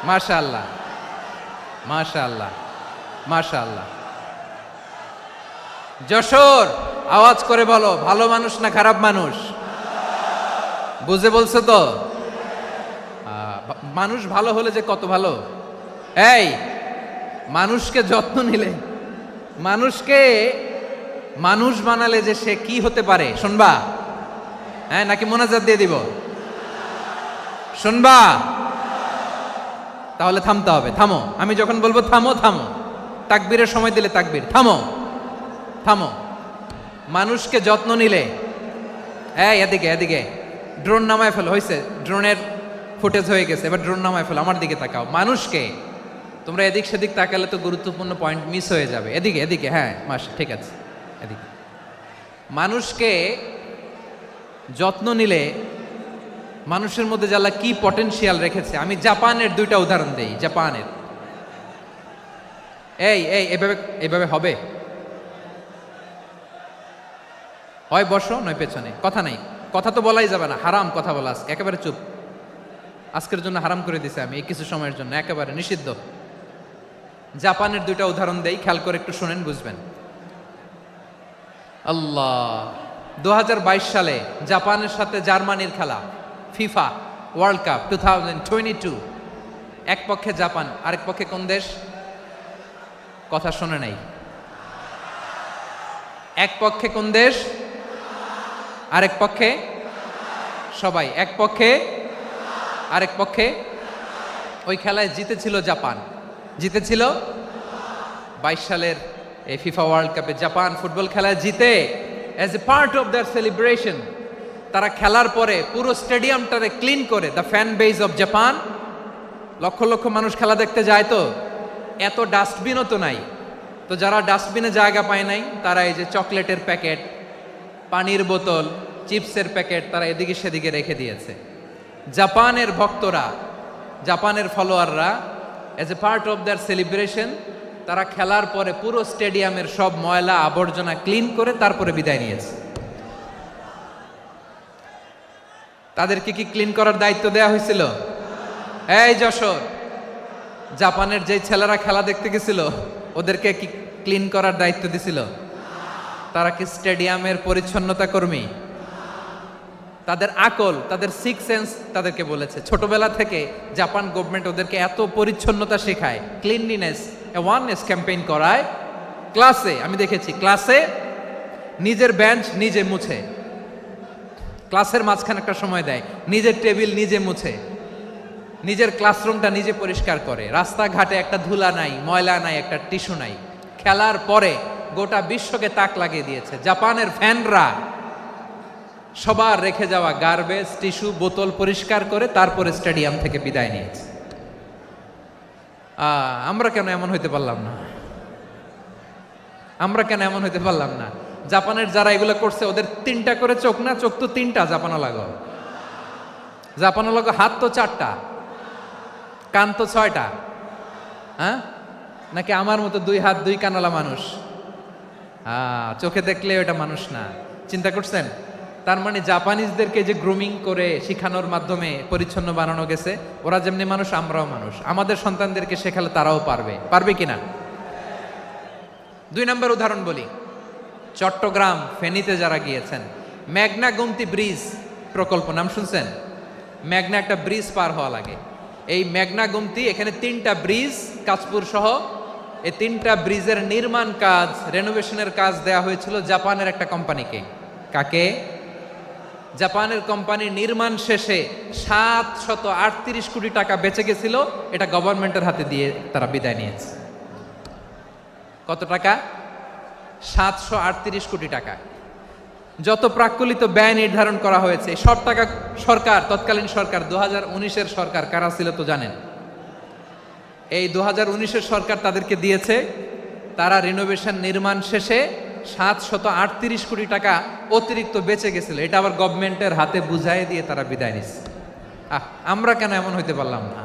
মাশাআল্লাহ, মাশাআল্লাহ, মাশাআল্লাহ। যশোর, আওয়াজ করে বলো, ভালো মানুষ না খারাপ মানুষ? বুঝে বলছো তো? মানুষ ভালো হলে যে কত ভালো। এই মানুষকে যত্ন নিলে, মানুষকে মানুষ বানালে যে সে কি হতে পারে শুনবা? হ্যাঁ, নাকি মোনাজাত দিয়ে দিব? শুনবা? তাহলে থামতে হবে। থামো, আমি যখন বলবো থামো থামো, তাকবীরের সময় দিলে তাকবীর। থামো থামো। মানুষকে যত্ন নিলে, এই এদিকে এদিকে, ড্রোন নামায় ফেলো। হয়েছে, ড্রোনের ফুটেজ হয়ে গেছে, এবার ড্রোন নামায় ফেলো। আমার দিকে তাকাও। মানুষকে, তোমরা এদিক সেদিক তাকালে তো গুরুত্বপূর্ণ পয়েন্ট মিস হয়ে যাবে। এদিকে এদিকে, হ্যাঁ মাসা, ঠিক আছে, এদিকে। মানুষকে যত্ন নিলে মানুষের মধ্যে যারা কি পটেনশিয়াল রেখেছে। আমি জাপানের দুইটা উদাহরণ দেই। জাপানের, এই এই এভাবে এভাবে হবে, হয় বসো নয় পেছনে, কথা নাই। কথা তো বলাই যাবে না, হারাম কথা বলা। একেবারে চুপ, আজকের জন্য হারাম করে দিছে আমি, এই কিছু সময়ের জন্য একেবারে নিষিদ্ধ। জাপানের দুইটা উদাহরণ দেই, খেয়াল করে একটু শুনেন, বুঝবেন। আল্লাহ, 2022 সালে জাপানের সাথে জার্মানির খেলা, ফিফা ওয়ার্ল্ড কাপ 2022। এক পক্ষে জাপান, আরেক পক্ষে কোন দেশ? কথা শোনে নাই। এক পক্ষে কোন দেশ? আরেক পক্ষে? সবাই এক পক্ষে, আরেক পক্ষে। ওই খেলায় জিতেছিল জাপান, জিতেছিল 22 সালের এই ফিফা ওয়ার্ল্ড কাপে। জাপান ফুটবল খেলায় জিতে, as a part of their celebration তারা খেলার পরে পুরো স্টেডিয়ামটারে ক্লিন করে। The fan base of Japan, লক্ষ লক্ষ মানুষ খেলা দেখতে যায়, তো এত ডাস্টবিনও তো নাই। তো যারা ডাস্টবিনে জায়গা পায় নাই, তারা এই যে চকলেটের প্যাকেট, পানির বোতল, চিপসের প্যাকেট তারা এদিকে সেদিকে রেখে দিয়েছে। জাপানের ভক্তরা, জাপানের ফলোয়াররা, as a part of their celebration তারা খেলার পরে পুরো স্টেডিয়ামের সব ময়লা আবর্জনা ক্লিন করে তারপরে বিদায় নিয়েছে। তাদেরকে কি ক্লিন করার দায়িত্ব দেয়া হয়েছিল? এই যশোর, জাপানের যে ছেলেরা খেলা দেখতে গেছিল ওদেরকে কি ক্লিন করার দায়িত্ব দিছিল? তারা কি স্টেডিয়ামের পরিচ্ছন্নতা কর্মী? তাদের আকল, তাদের সিক্স সেন্স তাদেরকে বলেছে। ছোটবেলা থেকে জাপান গভর্নমেন্ট ওদেরকে এত পরিচ্ছন্নতা শেখায়, ক্লিনলিনেস অ্যাওয়ারনেস ক্যাম্পেইন করায়। ক্লাসে আমি দেখেছি, ক্লাসে নিজের বেঞ্চ নিজে মুছে, ক্লাসের মাঝখানে একটা সময় দেয়, নিজের টেবিল নিজে মুছে, নিজের ক্লাসরুমটা নিজে পরিষ্কার করে। রাস্তাঘাটে একটা ধুলা নাই, ময়লা নাই, একটা টিস্যু নাই। খেলার পরে গোটা বিশ্বকে তাক লাগিয়ে দিয়েছে। জাপানের ফ্যানরা সবার রেখে যাওয়া গার্বেজ, টিস্যু, বোতল পরিষ্কার করে তারপরে স্টেডিয়াম থেকে বিদায় নিয়েছে। আমরা কেন এমন হইতে পারলাম না? আমরা কেন এমন হইতে পারলাম না? জাপানের যারা এগুলো করছে ওদের 3টা করে চোখ না? চোখ তো 3টা, জাপানো লাগো। জাপানো লাগো হাত তো 4টা, কান তো 6টা। হ্যাঁ, নাকি আমার মতো 2 হাত 2 কানওয়ালা মানুষ? চোখে দেখলে ওটা মানুষ না। চিন্তা করছেন? তার মানে জাপানিজদেরকে যে গ্রুমিং করে শিখানোর মাধ্যমে পরিচ্ছন্ন বানানো গেছে। ওরা যেমনি মানুষ, আমরাও মানুষ। আমাদের সন্তানদেরকে শেখালে তারাও পারবে। পারবে কিনা? 2 নম্বর উদাহরণ বলি। চট্টগ্রাম ফেনীতে যারা গিয়েছেন, মেঘনা গোমতী ব্রিজ প্রকল্প নাম শুনছেন? মেঘনা একটা ব্রিজ পার হওয়া লাগে। এই মেঘনা গোমতী, এখানে 3টা ব্রিজ, কাঁচপুর সহ এই 3টা ব্রিজের নির্মাণ কাজ, রেনোভেশনের কাজ দেয়া হয়েছিল জাপানের একটা কোম্পানিকে। কাকে? জাপানের কোম্পানি নির্মাণ শেষে 738 কোটি টাকা বেঁচে গেছিল, এটা গভর্নমেন্টের হাতে দিয়ে তারা বিদায় নিয়েছে। কত টাকা? 738 কোটি টাকা। যত প্রাক্কলিত ব্যয় নির্ধারণ করা হয়েছে সব টাকা সরকার, তৎকালীন সরকার 2019-এর সরকার কারা ছিল তো জানেন? এই 2019-এর সরকার তাদেরকে দিয়েছে। তারা রিনোভেশন নির্মাণ শেষে 738 কোটি টাকা অতিরিক্ত বেঁচে গেছিল, এটা আবার গভর্নমেন্টের হাতে বুঝাই দিয়ে তারা বিদায় নিচ্ছে। আমরা কেন এমন হইতে পারলাম না?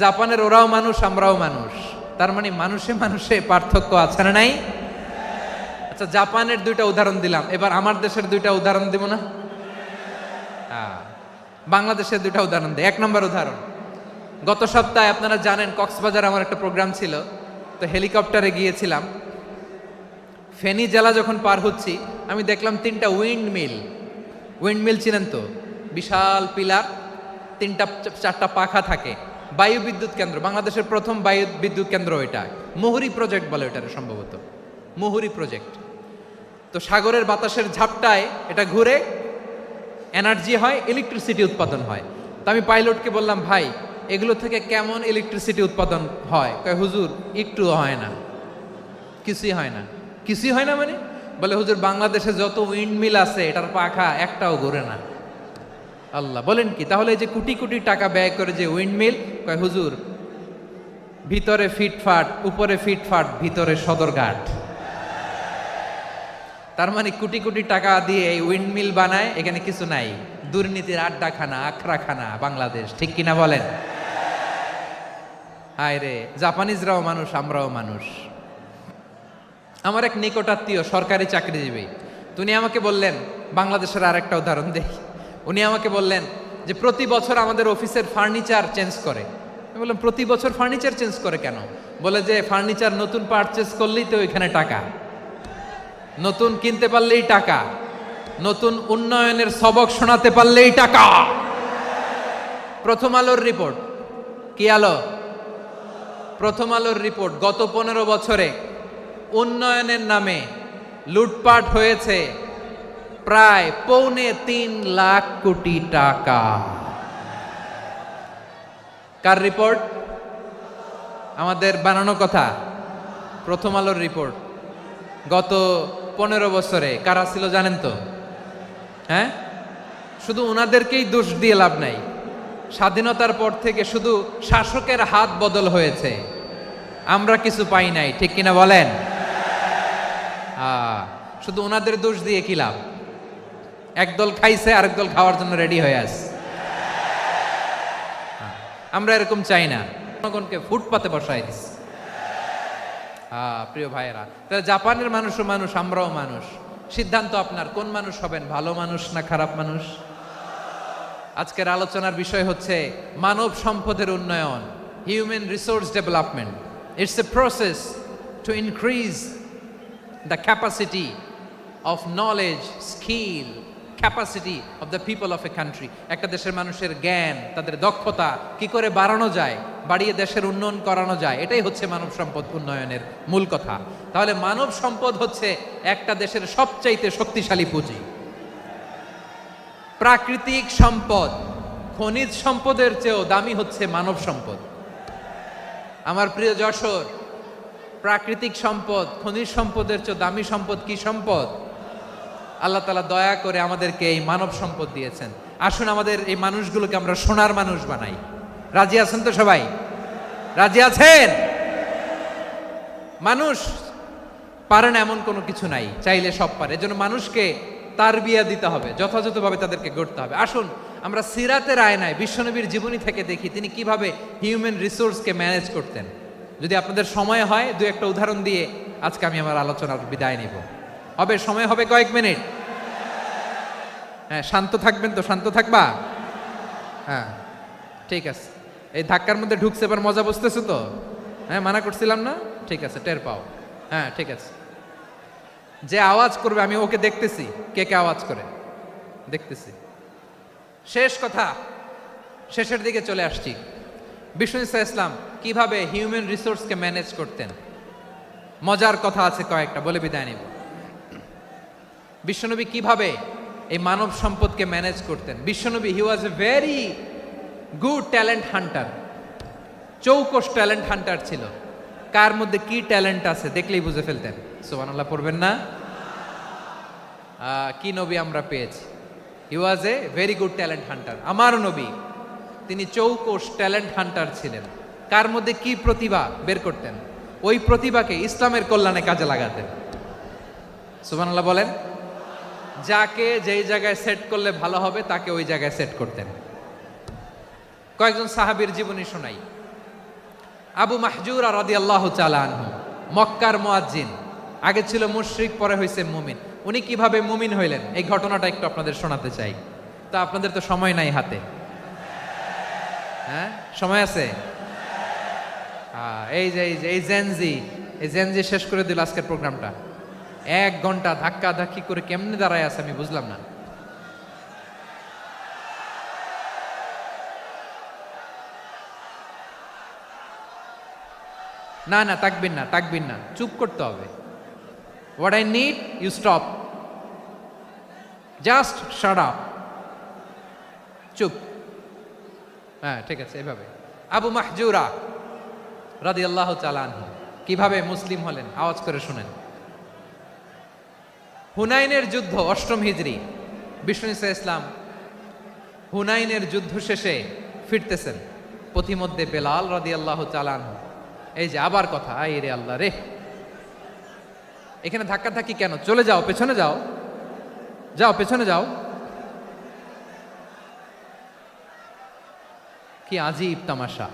জাপানের ওরাও মানুষ, আমরাও মানুষ, তার মানে মানুষে মানুষে পার্থক্য আছে না নাই? আচ্ছা, জাপানের দুইটা উদাহরণ দিলাম, এবার আমার দেশের দুইটা উদাহরণ দিব না? বাংলাদেশের দুইটা উদাহরণ দিই। 1 নম্বর উদাহরণ, গত সপ্তাহে আপনারা জানেন কক্সবাজার আমার একটা প্রোগ্রাম ছিল, তো হেলিকপ্টারে গিয়েছিলাম। ফেনী জেলা যখন পার হচ্ছি আমি দেখলাম 3টা উইন্ডমিল চিনেন তো? বিশাল পিলার, 3টা-4টা পাখা থাকে। বায়ু বিদ্যুৎ কেন্দ্র, বাংলাদেশের প্রথম বায়ু বিদ্যুৎ কেন্দ্র এটা। মুহুরী প্রজেক্ট বলে এটার, সম্ভবত মুহুরী প্রজেক্ট। তো সাগরের বাতাসের ঝাপটায় এটা ঘুরে এনার্জি হয়, ইলেকট্রিসিটি উৎপাদন হয়। তো আমি পাইলটকে বললাম, ভাই এগুলো থেকে কেমন ইলেকট্রিসিটি উৎপাদন হয়? কয় হুজুর একটু হয় না, কিছুই হয় না। কিছুই হয় না মানে? বলে হুজুর বাংলাদেশে যত উইন্ডমিল আছে এটার পাখা একটাও ঘুরে না। আল্লাহ, বলেন কি? তাহলে এই যে কোটি কোটি টাকা ব্যয় করে যে উইন্ডমিল, কয় হুজুর ভিতরে ফিটফাট, উপরে ফিটফাট, ভিতরে সদরঘাট। তার মানে কোটি কোটি টাকা দিয়ে এই উইন্ডমিল বানায়, এখানে কিছু নাই। দুর্নীতির আড্ডাখানা, আখড়াখানা বাংলাদেশ, ঠিক কিনা বলেন? হায় রে, জাপানিজরাও মানুষ, আমরাও মানুষ। আমার এক নিকটাত্মীয় সরকারি চাকরিজীবী, উনি আমাকে বললেন, বাংলাদেশের আরেকটা উদাহরণ দেখি। উনি আমাকে বললেন যে প্রতি বছর আমাদের অফিসের ফার্নিচার চেঞ্জ করে। আমি বললাম প্রতি বছর ফার্নিচার চেঞ্জ করে কেন? বলে যে ফার্নিচার নতুন পারচেজ করলেই তো ওইখানে টাকা, নতুন কিনতে পারলেই টাকা, নতুন উন্নয়নের সবক শোনাতে পারলেই টাকা। প্রথম আলোর রিপোর্ট, কি আলো? প্রথম আলোর রিপোর্ট, গত 15 বছরে উন্নয়নের নামে লুটপাট হয়েছে প্রায় 3.25 লাখ কোটি টাকা। কার রিপোর্ট? আমাদের বানানো কথা। প্রথম আলোর রিপোর্ট। গত 15 বছরে কারা ছিল জানেন তো? হ্যাঁ, শুধু ওনাদেরকেই দোষ দিয়ে লাভ নাই। স্বাধীনতার পর থেকে শুধু শাসকের হাত বদল হয়েছে, আমরা কিছু পাই নাই, ঠিক কিনা বলেন? শুধু ওনাদের দোষ দিয়ে কি লাভ? একদল খাইছে, আরেক দল খাওয়ার জন্য রেডি হয়ে আছে। আমরা এরকম চাই না, জনগণকে ফুটপাতে বসাই দিস। প্রিয় ভাইয়েরা, তাহলে জাপানের মানুষও মানুষ, আমরাও মানুষ। সিদ্ধান্ত আপনার, কোন মানুষ হবেন, ভালো মানুষ না খারাপ মানুষ? আজকের আলোচনার বিষয় হচ্ছে মানব সম্পদের উন্নয়ন, human resource development. It's a process to increase the capacity of knowledge, skill, capacity of the people of a country. একটা দেশের মানুষের জ্ঞান, তাদের দক্ষতা কি করে বাড়ানো যায়, বাড়িয়ে দেশের উন্নয়ন করানো যায়, এটাই হচ্ছে মানব সম্পদ উন্নয়নের মূল কথা। তাহলে মানব সম্পদ হচ্ছে একটা দেশের সবচাইতে শক্তিশালী পুঁজি। প্রাকৃতিক সম্পদ, খনিজ সম্পদের চেয়েও দামি হচ্ছে মানব সম্পদ। আমার প্রিয় যশোর, প্রাকৃতিক সম্পদ, খনিজ সম্পদের চেয়ে দামি সম্পদ কি সম্পদ? আল্লাহ তাআলা দয়া করে আমাদেরকে এই মানব সম্পদ দিয়েছেন। আসুন আমাদের এই মানুষগুলোকে আমরা সোনার মানুষ বানাই। রাজি আছেন তো সবাই? রাজি আছেন? মানুষ পারে না এমন কোনো কিছু নাই, চাইলে সব পারে। এজন্য মানুষকে তারবিয়া দিতে হবে, যথাযথভাবে তাদেরকে গড়তে হবে। আসুন আমরা সিরাতের আয়নায় বিশ্বনবীর জীবনী থেকে দেখি তিনি কিভাবে হিউম্যান রিসোর্সকে ম্যানেজ করতেন। যদি আপনাদের সময় হয় 2-1টা উদাহরণ দিয়ে আজকে আমি আমার আলোচনার বিদায় নিব। হবে সময় হবে কয়েক মিনিট? হ্যাঁ, শান্ত থাকবেন তো? শান্ত থাকবা? হ্যাঁ, ঠিক আছে। এই ধাক্কার মধ্যে ঢুকছে, এবার মজা বুঝতেছো তো? হ্যাঁ, মানা করছিলাম না? ঠিক আছে, টের পাও। হ্যাঁ, ঠিক আছে। যে আওয়াজ করবে আমি ওকে দেখতেছি, কে কে আওয়াজ করে দেখতেছি। শেষ কথা, শেষের দিকে চলে আসছি। বিষ্ণু ইসলাম কিভাবে হিউম্যান রিসোর্সকে ম্যানেজ করতেন, মজার কথা আছে কয়েকটা, বলে বিদায় নিব। বিশ্বনবী কিভাবে এই মানব সম্পদকে ম্যানেজ করতেন। বিশ্বনবী he was a very good talent hunter, চৌকস ট্যালেন্ট হান্টার ছিল। কার মধ্যে কি ট্যালেন্ট আছে দেখলেই বুঝে ফেলতেন। সুবহানাল্লাহ পড়বেন না? কি নবী আমরা পেয়েছি! He was a very good talent hunter. আমার নবী তিনি চৌকস ট্যালেন্ট হান্টার ছিলেন। কার মধ্যে কি প্রতিভা বের করতেন, ওই প্রতিভাকে ইসলামের কল্যাণে কাজে লাগাতেন। সুবহানাল্লাহ বলেন। যাকে যেই জায়গায় সেট করলে ভালো হবে তাকে ওই জায়গায় সেট করতেন। কয়েকজন সাহাবীর জীবনী শোনাই। আবু মাহজুরা রাদিয়াল্লাহু তাআলা আনহু, মক্কার মুয়াজ্জিন, আগে ছিল মুশরিক পরে হইছে মুমিন। উনি কিভাবে মুমিন হইলেন এই ঘটনাটা একটু আপনাদের শোনাতে চাই। তা আপনাদের তো সময় নাই হাতে, হ্যাঁ সময় আছে? এই জেনজি শেষ করে দিল আজকের প্রোগ্রামটা। 1 ঘন্টা ধাক্কা ধাক্কি করে কেমনে দাঁড়ায় আছে আমি বুঝলাম না। না না তাকবির না, চুপ করতে হবে। What I need you stop, just shut up, চুপ। হ্যাঁ ঠিক আছে, এভাবে। আবু মাহজুরা রাদিয়াল্লাহু তাআলা আনহু কিভাবে মুসলিম হলেন আওয়াজ করে শুনেন। হুনাইনের যুদ্ধ 8ম হিজরি, বিষ্ণু ঈসা ইসলাম হুনাইনের যুদ্ধ শেষে ফিরতেছেন। পথিমধ্যে বেলাল রাদিয়াল্লাহু তাআলা আনহু, এই যে আবার কথা, আই রে আল্লাহ রে, এখানে ধাক্কা ধাক্কি কেন? চলে যাও, পেছনে যাও, যাও পেছনে যাও। কি আজীব তামাশা!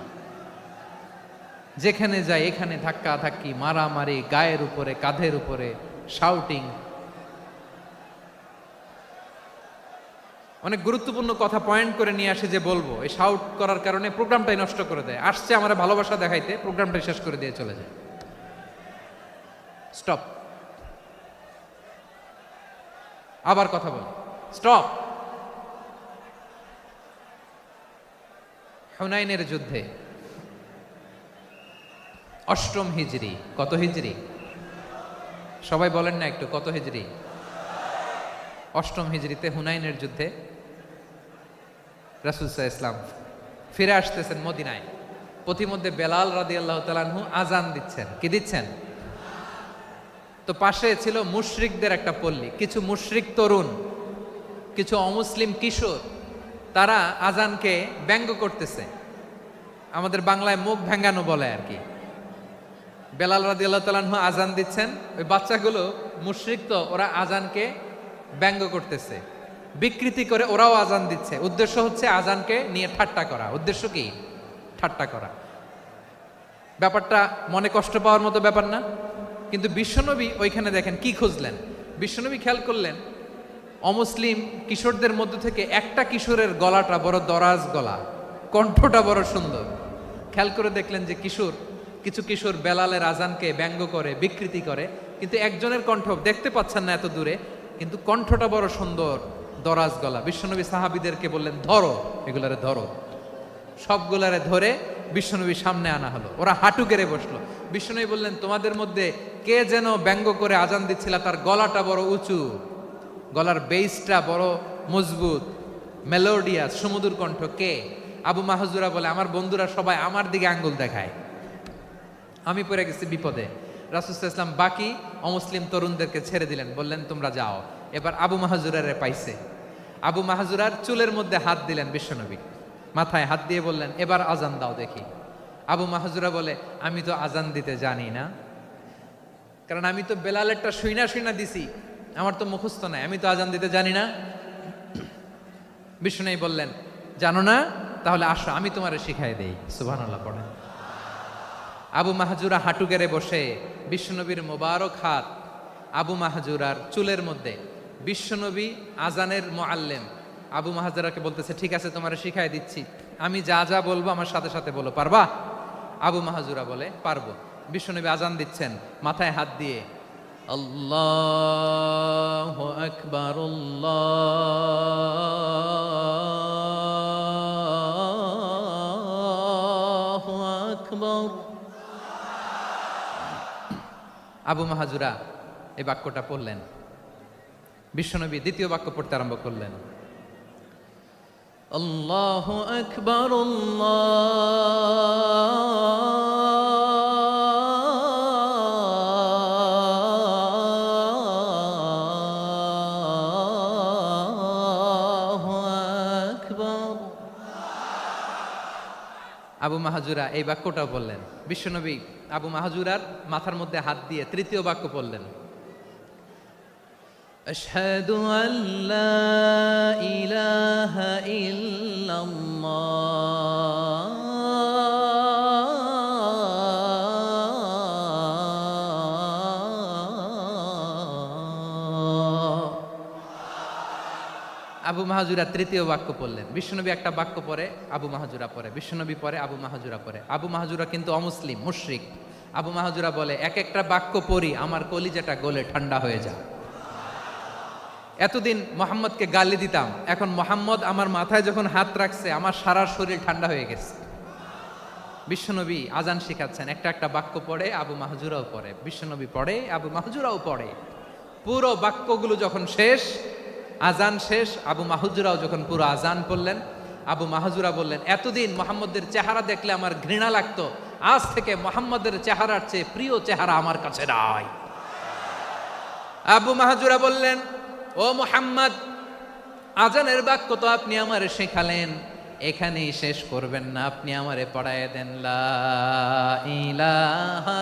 যেখানে যায় এখানে ধাক্কা ধাক্কি, মারামারি, গায়ের উপরে কাঁধের উপরে শাউটিং। অনেক গুরুত্বপূর্ণ কথা পয়েন্ট করে নিয়ে আসে যে বলবো, এই শাউট করার কারণে প্রোগ্রামটাই নষ্ট করে দেয়। আসছে আমার ভালোবাসা দেখাইতে, প্রোগ্রামটাই শেষ করে দিয়ে চলে যায়। স্টপ, আবার কথা বল, স্টপ। হুনাইনের যুদ্ধে 8ম হিজরি, কত হিজরি সবাই বলেন না একটু, কত হিজরি? 8ম হিজরিতে হুনাইনের যুদ্ধে রাসূল সাল্লাল্লাহু আলাইহি ওয়াসাল্লাম ফিরে আসতেছেন মদিনায়। পথিমধ্যে বেলাল রাদিয়াল্লাহু তাআলা আনহু আজান দিচ্ছেন। কি দিচ্ছেন? তো পাশে ছিল মুশরিকদের একটা পল্লী, কিছু মুশরিক তরুণ, কিছু অমুসলিম কিশোর, তারা আজানকে ব্যঙ্গ করতেছে। আমাদের বাংলায় মুখ ভেঙ্গানো বলে আর কি। বেলাল রাদিয়াল্লাহু তাআলা আনহু আজান দিচ্ছেন, ওই বাচ্চাগুলো মুশরিক, তো ওরা আজানকে ব্যঙ্গ করতেছে, বিকৃতি করে ওরাও আজান দিচ্ছে। উদ্দেশ্য হচ্ছে আজানকে নিয়ে ঠাট্টা করা। উদ্দেশ্য কি? ঠাট্টা করা। ব্যাপারটা মনে কষ্ট পাওয়ার মতো ব্যাপার না? কিন্তু বিশ্বনবী ওইখানে দেখেন কি খুঁজলেন। বিশ্বনবী খেয়াল করলেন অমুসলিম কিশোরদের মধ্য থেকে একটা কিশোরের গলাটা বড় দরাজ গলা, কণ্ঠটা বড় সুন্দর। খেয়াল করে দেখলেন যে কিছু কিশোর বেলালের আজানকে ব্যঙ্গ করে, বিকৃতি করে, কিন্তু একজনের কণ্ঠ দেখতে পাচ্ছেন না এত দূরে, কিন্তু কণ্ঠটা বড় সুন্দর, দরাজ গলা। বিশ্বনবী সাহাবীদেরকে বললেন, ধরো এগুলারে, ধরো। সবগুলারে ধরে বিশ্বনবীর সামনে আনা হলো। ওরা হাঁটু গেড়ে বসলো। বিশ্বনবী বললেন, তোমাদের মধ্যে কে যেন ব্যঙ্গ করে আজান দিচ্ছিল, তার গলাটা বড় উঁচু, গলার বেসটা বড় মজবুত, মেলোডিয়াস, সুমধুর কণ্ঠ। কে? আবু মাহজুরা বলে, আমার বন্ধুরা সবাই আমার দিকে আঙ্গুল দেখায়, আমি পড়ে গেছি বিপদে। রাসূল সাল্লাল্লাহু আলাইহি ওয়াসাল্লাম বাকি অমুসলিম তরুণদেরকে ছেড়ে দিলেন, বললেন তোমরা যাও। এবার আবু মাহজুরারে পাইছে। আবু মাহজুরার চুলের মধ্যে হাত দিলেন বিশ্বনবী, মাথায় হাত দিয়ে বললেন, এবার আজান দাও দেখি। আবু মাহজুরা বলে, আমি তো আজান দিতে জানি না, কারণ আমি তো বেলালেরটা শুইনা দিছি, আমার তো মুখস্থ নাই, আমি তো আজান দিতে জানি না। বিশ্বনবী বললেন, জানো না? তাহলে আসো আমি তোমারে শিখাই দেই। সুবহানাল্লাহ পড়েন। আবু মাহজুরা হাঁটু গেড়ে বসে, বিশ্বনবীর মোবারক হাত আবু মাহজুরার চুলের মধ্যে। বিশ্বনবী আজানের মুআল্লিম আবু মাহজুরাকে বলতেছে, ঠিক আছে তোমারে শিখাই দিচ্ছি, আমি যা যা বলবো আমার সাথে সাথে বলো, পারবা? আবু মাহজুরা বলে, পারবো। বিশ্বনবী আজান দিচ্ছেন, মাথায় হাত দিয়ে আল্লাহু আকবার, আল্লাহু আকবার। আবু মাহজুরা এই বাক্যটা পড়লেন। বিশ্বনবী দ্বিতীয় বাক্য পড়তে আরম্ভ করলেন, আল্লাহু আকবার আল্লাহু আকবার। আবু মাহাজুরা এই বাক্যটাও বললেন। বিশ্বনবী আবু মাহাজুরার মাথার মধ্যে হাত দিয়ে তৃতীয় বাক্য বললেন, আশহাদু আল্লা ইলাহা ইল্লাল্লাহ। আবু মাহাজুরা তৃতীয় বাক্য পড়লেন। বিশ্বনবী একটা বাক্য পরে আবু মাহাজুরা পরে, বিশ্বনবী পরে আবু মাহাজুরা পরে। আবু মাহাজুরা কিন্তু অমুসলিম, মুশরিক। আবু মাহাজুরা বলে, এক একটা বাক্য পড়ি আমার কলিজাটা গলে ঠান্ডা হয়ে যায়। এতদিন মোহাম্মদকে গালি দিতাম, এখন মোহাম্মদ আমার মাথায় যখন হাত রাখছে আমার সারা শরীর ঠান্ডা হয়ে গেছে। বিশ্বনবী আজান শিখাচ্ছেন, একটা একটা বাক্য পড়ে আবু মাহাজুরাও পড়ে, বিশ্বনবী পড়ে আবু মাহাজুরাও পড়ে। পুরো বাক্যগুলো যখন শেষ, আজান শেষ, আবু মাহাজুরাও যখন পুরো আজান পড়লেন, আবু মাহাজুরা বললেন, এতদিন মোহাম্মদের চেহারা দেখলে আমার ঘৃণা লাগতো, আজ থেকে মোহাম্মদের চেহারার চেয়ে প্রিয় চেহারা আমার কাছে নাই। আবু মাহাজুরা বললেন, ও মুহাম্মদ, আজানের বাক্য তো আপনি আমারে শেখালেন, এখানেই শেষ করবেন না, আপনি আমারে পড়ায় দেন, লা ইলাহা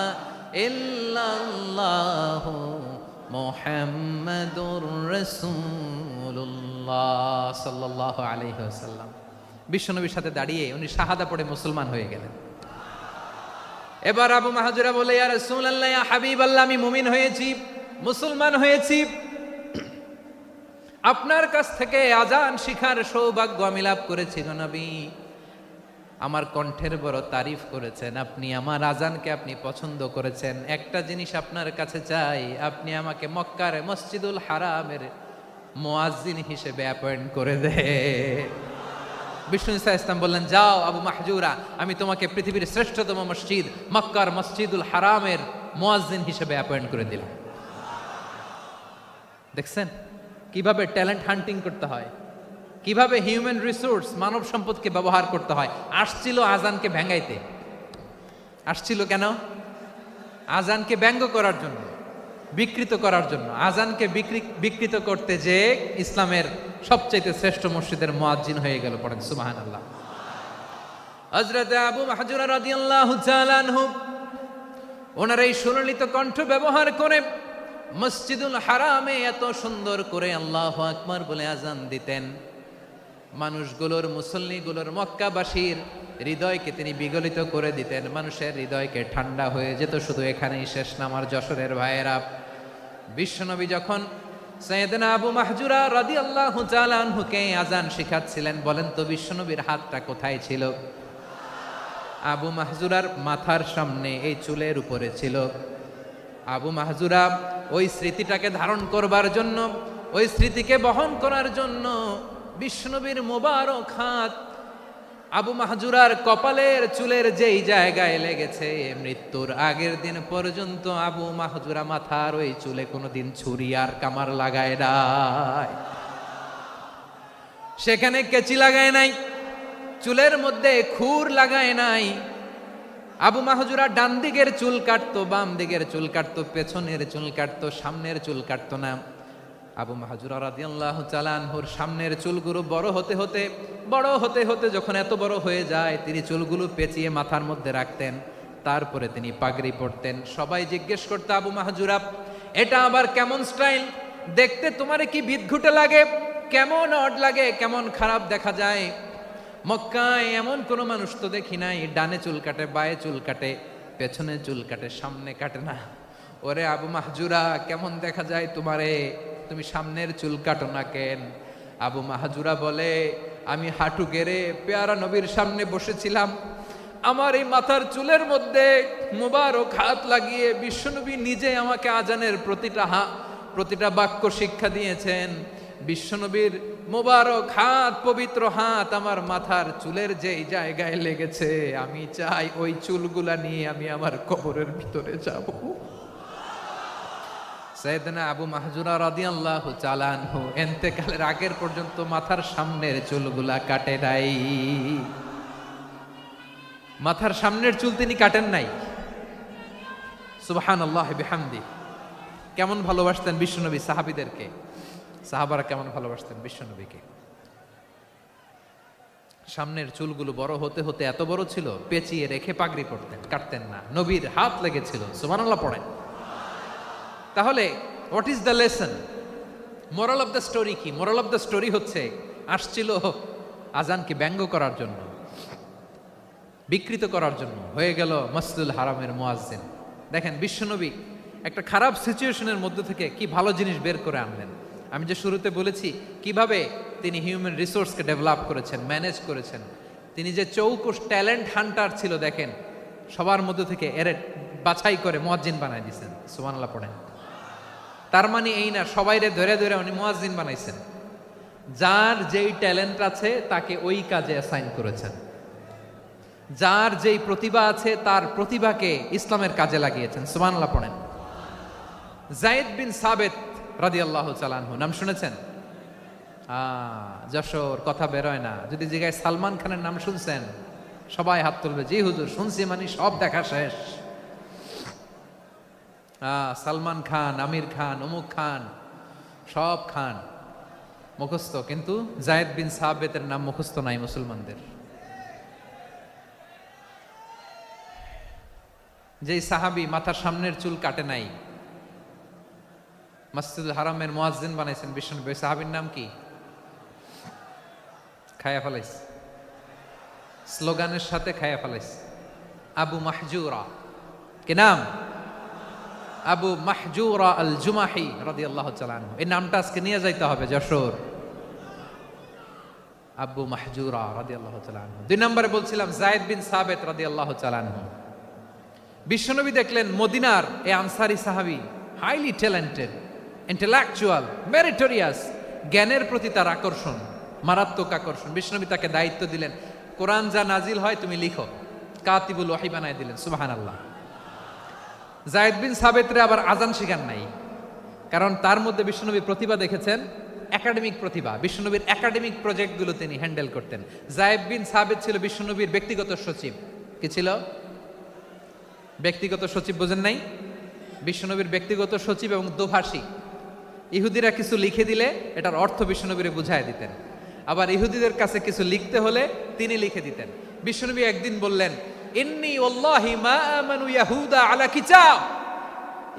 ইল্লাল্লাহু মুহাম্মাদুর রাসূলুল্লাহ সাল্লাল্লাহু আলাইহি ওয়াসাল্লাম। বিশ্বনবীর সাথে দাঁড়িয়ে উনি শাহাদা পড়ে মুসলমান হয়ে গেলেন। এবার আবু মাহাজুরা বলে, ইয়া রাসূলুল্লাহ, ইয়া হাবিবাল্লাহ, আমি মুমিন হয়েছি, মুসলমান হয়েছি, আপনার কাছ থেকে আজান শিখার সৌভাগ্য আমি লাভ করেছি গো নবী। আমার কণ্ঠের বড় তারিফ করেছেন, আপনি আমার আজানকে আপনি পছন্দ করেছেন। একটা জিনিস আপনার কাছে চাই, আপনি আমাকে মক্কার মসজিদুল হারামের মুয়াজ্জিন হিসেবে অ্যাপয়েন্ট করে দে। বিষ্ণু ইসা ইসলাম বললেন, যাও আবু মাহজুরা, আমি তোমাকে পৃথিবীর শ্রেষ্ঠতম মসজিদ মক্কার মসজিদুল হারামের মুয়াজ্জিন হিসেবে অ্যাপয়েন্ট করে দিলাম। দেখছেন কিভাবে ট্যালেন্ট হান্টিং করতে হয়, কিভাবে হিউম্যান রিসোর্স মানব সম্পদকে ব্যবহার করতে হয়। আসছিল আজানকে ভেঙ্গাইতে, আসছিল কেন? আজানকে ব্যঙ্গ করার জন্য, বিকৃত করার জন্য। আজানকে বিকৃত করতে যে ইসলামের সবচাইতে শ্রেষ্ঠ মসজিদের মুয়াজ্জিন হয়ে গেল। পড়েন সুবহানাল্লাহ। হযরত আবু মাহজুরা রাদিয়াল্লাহু তাআলা আনহু ওনার এই সুললিত কণ্ঠ ব্যবহার করে মসজিদুল হারামে এত সুন্দর করে আল্লাহু আকবার বলে আজান দিতেন। মানুষগুলোর, মুসল্লিগুলোর, মক্কাবাসীর হৃদয়কে তিনি বিগলিত করে দিতেন, মানুষের হৃদয়কে ঠান্ডা হয়ে যেত। শুধু এখানেই শেষ না আমার যশোরের ভাইয়েরা। বিশ্বনবী যখন সাইয়েদনা আবু মাহজুরা রাদিয়াল্লাহু তাআলা আনহুকে আজান শিখাচ্ছিলেন, বলেন তো বিশ্বনবীর হাতটা কোথায় ছিল? আবু মাহজুরার মাথার সামনে, এই চুলের উপরে ছিল। আবু মাহজুরা ওই স্মৃতিটাকে ধারণ করবার জন্য, ওই স্মৃতিকে বহন করার জন্য বিশ্বনবীর মোবারক হাত আবু মাহজুরার কপালের চুলের যেই জায়গায় লেগেছে, মৃত্যুর আগের দিন পর্যন্ত আবু মাহজুরা মাথার ওই চুলে কোনোদিন ছুরি আর কামার লাগায় নাই, সেখানে কেচি লাগায় নাই, চুলের মধ্যে খুর লাগায় নাই। আবু মাহজুরা ডান দিকের চুল কাটতো, বাম দিকের চুল কাটতো, পেছনের চুল কাটতো, সামনের চুল কাটতো না। আবু মাহজুরা রাদিয়াল্লাহু তাআলা আনহুর সামনের চুলগুলো বড় হতে হতে যখন এত বড় হয়ে যায়, তিনি চুলগুলো পেঁচিয়ে মাথার মধ্যে রাখতেন, তারপরে তিনি পাগড়ি পরতেন। সবাই জিজ্ঞেস করতো, আবু মাহজুরা, এটা আবার কেমন স্টাইল? দেখতে তোমারে কি বিদঘুটে লাগে, কেমন অড লাগে, কেমন খারাপ দেখা যায়। মক্কায় এমন কোনো মানুষ তো দেখি নাই, ডানে চুল কাটে, বায়ে চুল কাটে, পেছনে চুল কাটে, সামনে কাটে না। ওরে আবু মাহজুরা, কেমন দেখা যায় তোমারে, তুমি সামনের চুল কাটো না কেন? আবু মাহজুরা বলে, আমি হাঁটু গেড়ে পেয়ারা নবীর সামনে বসেছিলাম, আমার এই মাথার চুলের মধ্যে মুবারক হাত লাগিয়ে বিশ্বনবী নিজে আমাকে আজানের প্রতিটা বাক্য শিক্ষা দিয়েছেন। বিশ্বনবীর মোবারক হাত, পবিত্র হাত আমার মাথার চুলের যেই জায়গায় লেগেছে, আমি চাই ওই চুলগুলা নিয়ে আমি আমার কবরের ভিতরে যাব। সাইয়েদনা আবু মাহজুরা রাদিয়াল্লাহু তাআলা আনহু ইন্তেকালের আগের পর্যন্ত মাথার সামনের চুলগুলা কাটে নাই। মাথার সামনের চুল তিনি কাটেন নাই। সুবহানাল্লাহি বিহামদি। কেমন ভালোবাসতেন বিশ্বনবী সাহাবীদেরকে, সাহাবারা কেমন ভালোবাসতেন বিশ্বনবীকে। সামনের চুলগুলো বড় হতে হতে এত বড় ছিল, পেঁচিয়ে রেখে পাগড়ি পরতেন, কাটতেন না। নবীর হাত লেগেছিল। সুবহানাল্লাহ পড়েন। তাহলে what is the lesson, moral of the story কি? মোরাল অফ দ্য স্টোরি হচ্ছে, আসছিল আজানকে ব্যঙ্গ করার জন্য, বিকৃত করার জন্য, হয়ে গেল মসজিদুল হারামের মুয়াজ্জিন। দেখেন বিশ্বনবী একটা খারাপ সিচুয়েশনের মধ্যে থেকে কি ভালো জিনিস বের করে আনলেন। আমি যে শুরুতে বলেছি কিভাবে তিনি হিউম্যান রিসোর্সকে ডেভেলপ করেছেন, ম্যানেজ করেছেন। তিনি যে চৌকুশ ট্যালেন্ট হান্টার ছিল, দেখেন সবার মধ্যে থেকে এর বাছাই করে মুয়াজ্জিন বানাই দিয়েছেন। সুবহানাল্লাহ পড়েন। তার মানে এই না সবাইরে ধরে ধরে উনি মুয়াজ্জিন বানাইছেন। যার যেই ট্যালেন্ট আছে তাকে ওই কাজে অ্যাসাইন করেছেন। যার যেই প্রতিভা আছে তার প্রতিভাকে ইসলামের কাজে লাগিয়েছেন। সুবহানাল্লাহ পড়েন। যায়েদ বিন সাবেত রাদিয়াল্লাহু তাআলা আনহু নাম শুনেছেন? যশোর কথা বেরোয় না। যদি জিজ্ঞাসা সালমান খানের নাম শুনছেন, সবাই হাত তুলবে, জি হুজুর শুনছি, মানে সব দেখা শেষ। সালমান খান, আমির খান, অমুক খান, সব খান মুখস্থ, কিন্তু যায়েদ বিন সাবেতের নাম মুখস্থ নাই মুসলমানদের। যেই সাহাবী মাথার সামনের চুল কাটে নাই, মসজিদুল হারামের মুয়াজ্জিন বানাইছেন বিশ্বনবী, ওই সাহাবীর নাম কি? খায়া ফেলাইস, স্লোগানের সাথে খায়া ফেলাইস। আবু মাহজুরা। কি নাম? আবু মাহজুরা আল জুমাহি রাদিয়াল্লাহু তাআলা আনহু। এই নামটা আজকে নিয়ে যাইতে হবে যশোর। আবু মাহজুরা রাদিয়াল্লাহু তাআলা আনহু। 2 নম্বরে বলছিলাম যায়েদ বিন সাবেত রাদিয়াল্লাহু তাআলা আনহু। বিশ্বনবী দেখলেন মদিনার এই আনসারী সাহাবী হাইলি ট্যালেন্টেড, ইন্টেলেকচুয়াল, মেরিটোরিয়াস, জ্ঞানের প্রতি তার আকর্ষণ, মারাত্মক আকর্ষণ। বিশ্বনবী তাকে দায়িত্ব দিলেন, কোরআন যা নাজিল হয় তুমি লিখো, কাতিবুল ওয়াহি বানায় দিলেন। সুবহানাল্লাহ। যায়েদ বিন সাবেতরে আবার আজান শিখান নাই, কারণ তার মধ্যে বিশ্বনবী প্রতিভা দেখেছেন, একাডেমিক প্রতিভা। বিশ্বনবীর একাডেমিক প্রজেক্টগুলো তিনি হ্যান্ডেল করতেন। যায়েদ বিন সাবেত ছিল বিশ্বনবীর ব্যক্তিগত সচিব। কি ছিল? ব্যক্তিগত সচিব। বোঝেন নাই? বিশ্বনবীর ব্যক্তিগত সচিব এবং দোভাষী। ইহুদিরা কিছু লিখে দিলে এটার অর্থ বিশ্বনবীরে বুঝায় দিতেন, আবার ইহুদিদের কাছে কিছু লিখতে হলে তিনি লিখে দিতেন। বিশ্বনবী একদিন বললেন, ইন্নী ওয়াল্লাহি মা আমানু ইয়াহুদা আলা কিতাব।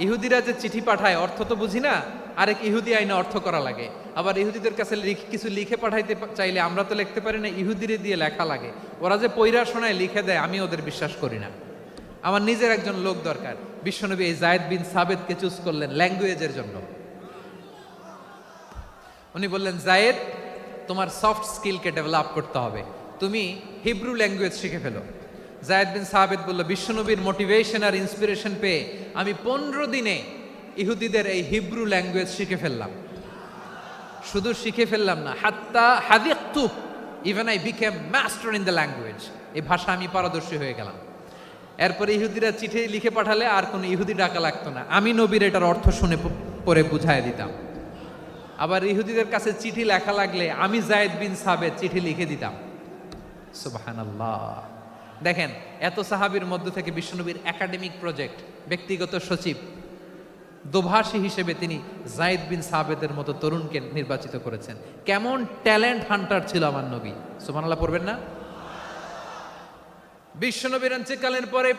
ইহুদিরা যে চিঠি পাঠায় অর্থ তো বুঝি না, আরেক ইহুদি আইনে অর্থ করা লাগে। আবার ইহুদিদের কাছে কিছু লিখে পাঠাইতে চাইলে আমরা তো লিখতে পারি না, ইহুদিরে দিয়ে লেখা লাগে। ওরা যে পয়রা শোনায় লিখে দেয়, আমি ওদের বিশ্বাস করি না। আমার নিজের একজন লোক দরকার। বিশ্বনবী এই যায়েদ বিন সাবেতকে চুজ করলেন ল্যাঙ্গুয়েজের জন্য। উনি বললেন, যায়েদ তোমার সফট স্কিলকে ডেভেলপ করতে হবে, তুমি হিব্রু ল্যাঙ্গুয়েজ শিখে ফেলো। যায়েদ বিন সাবেত বলল, বিশ্বনবীর মোটিভেশন আর ইন্সপিরেশন পেয়ে আমি 15 দিনে ইহুদিদের এই হিব্রু ল্যাঙ্গুয়েজ শিখে ফেললাম। শুধু শিখে ফেললাম না, হাত্তা হাদিকতু, even I became master in the language. এই ভাষা আমি পারদর্শী হয়ে গেলাম। এরপরে ইহুদিরা চিঠি লিখে পাঠালে আর কোনো ইহুদি ডাকা লাগতো না, আমি নবীর এটার অর্থ শুনে পরে বুঝায় দিতাম। আবার ইহুদিদের কাছে চিঠি লেখা লাগলে আমি যায়েদ বিন সাবেত চিঠি লিখে দিতাম। সুবহানাল্লাহ। দেখেন এত সাহাবীর মধ্য থেকে বিশ্বনবীর একাডেমিক প্রজেক্ট, ব্যক্তিগত সচিব, দোভাষী হিসেবে তিনি যায়েদ বিন সাবেতের মতো তরুণকে নির্বাচিত করেছেন। কেমন ট্যালেন্ট হান্টার ছিল আমার নবী। সুবহানাল্লাহ পড়বেন না? বিশ্বনবীর ইন্তেকালের পরে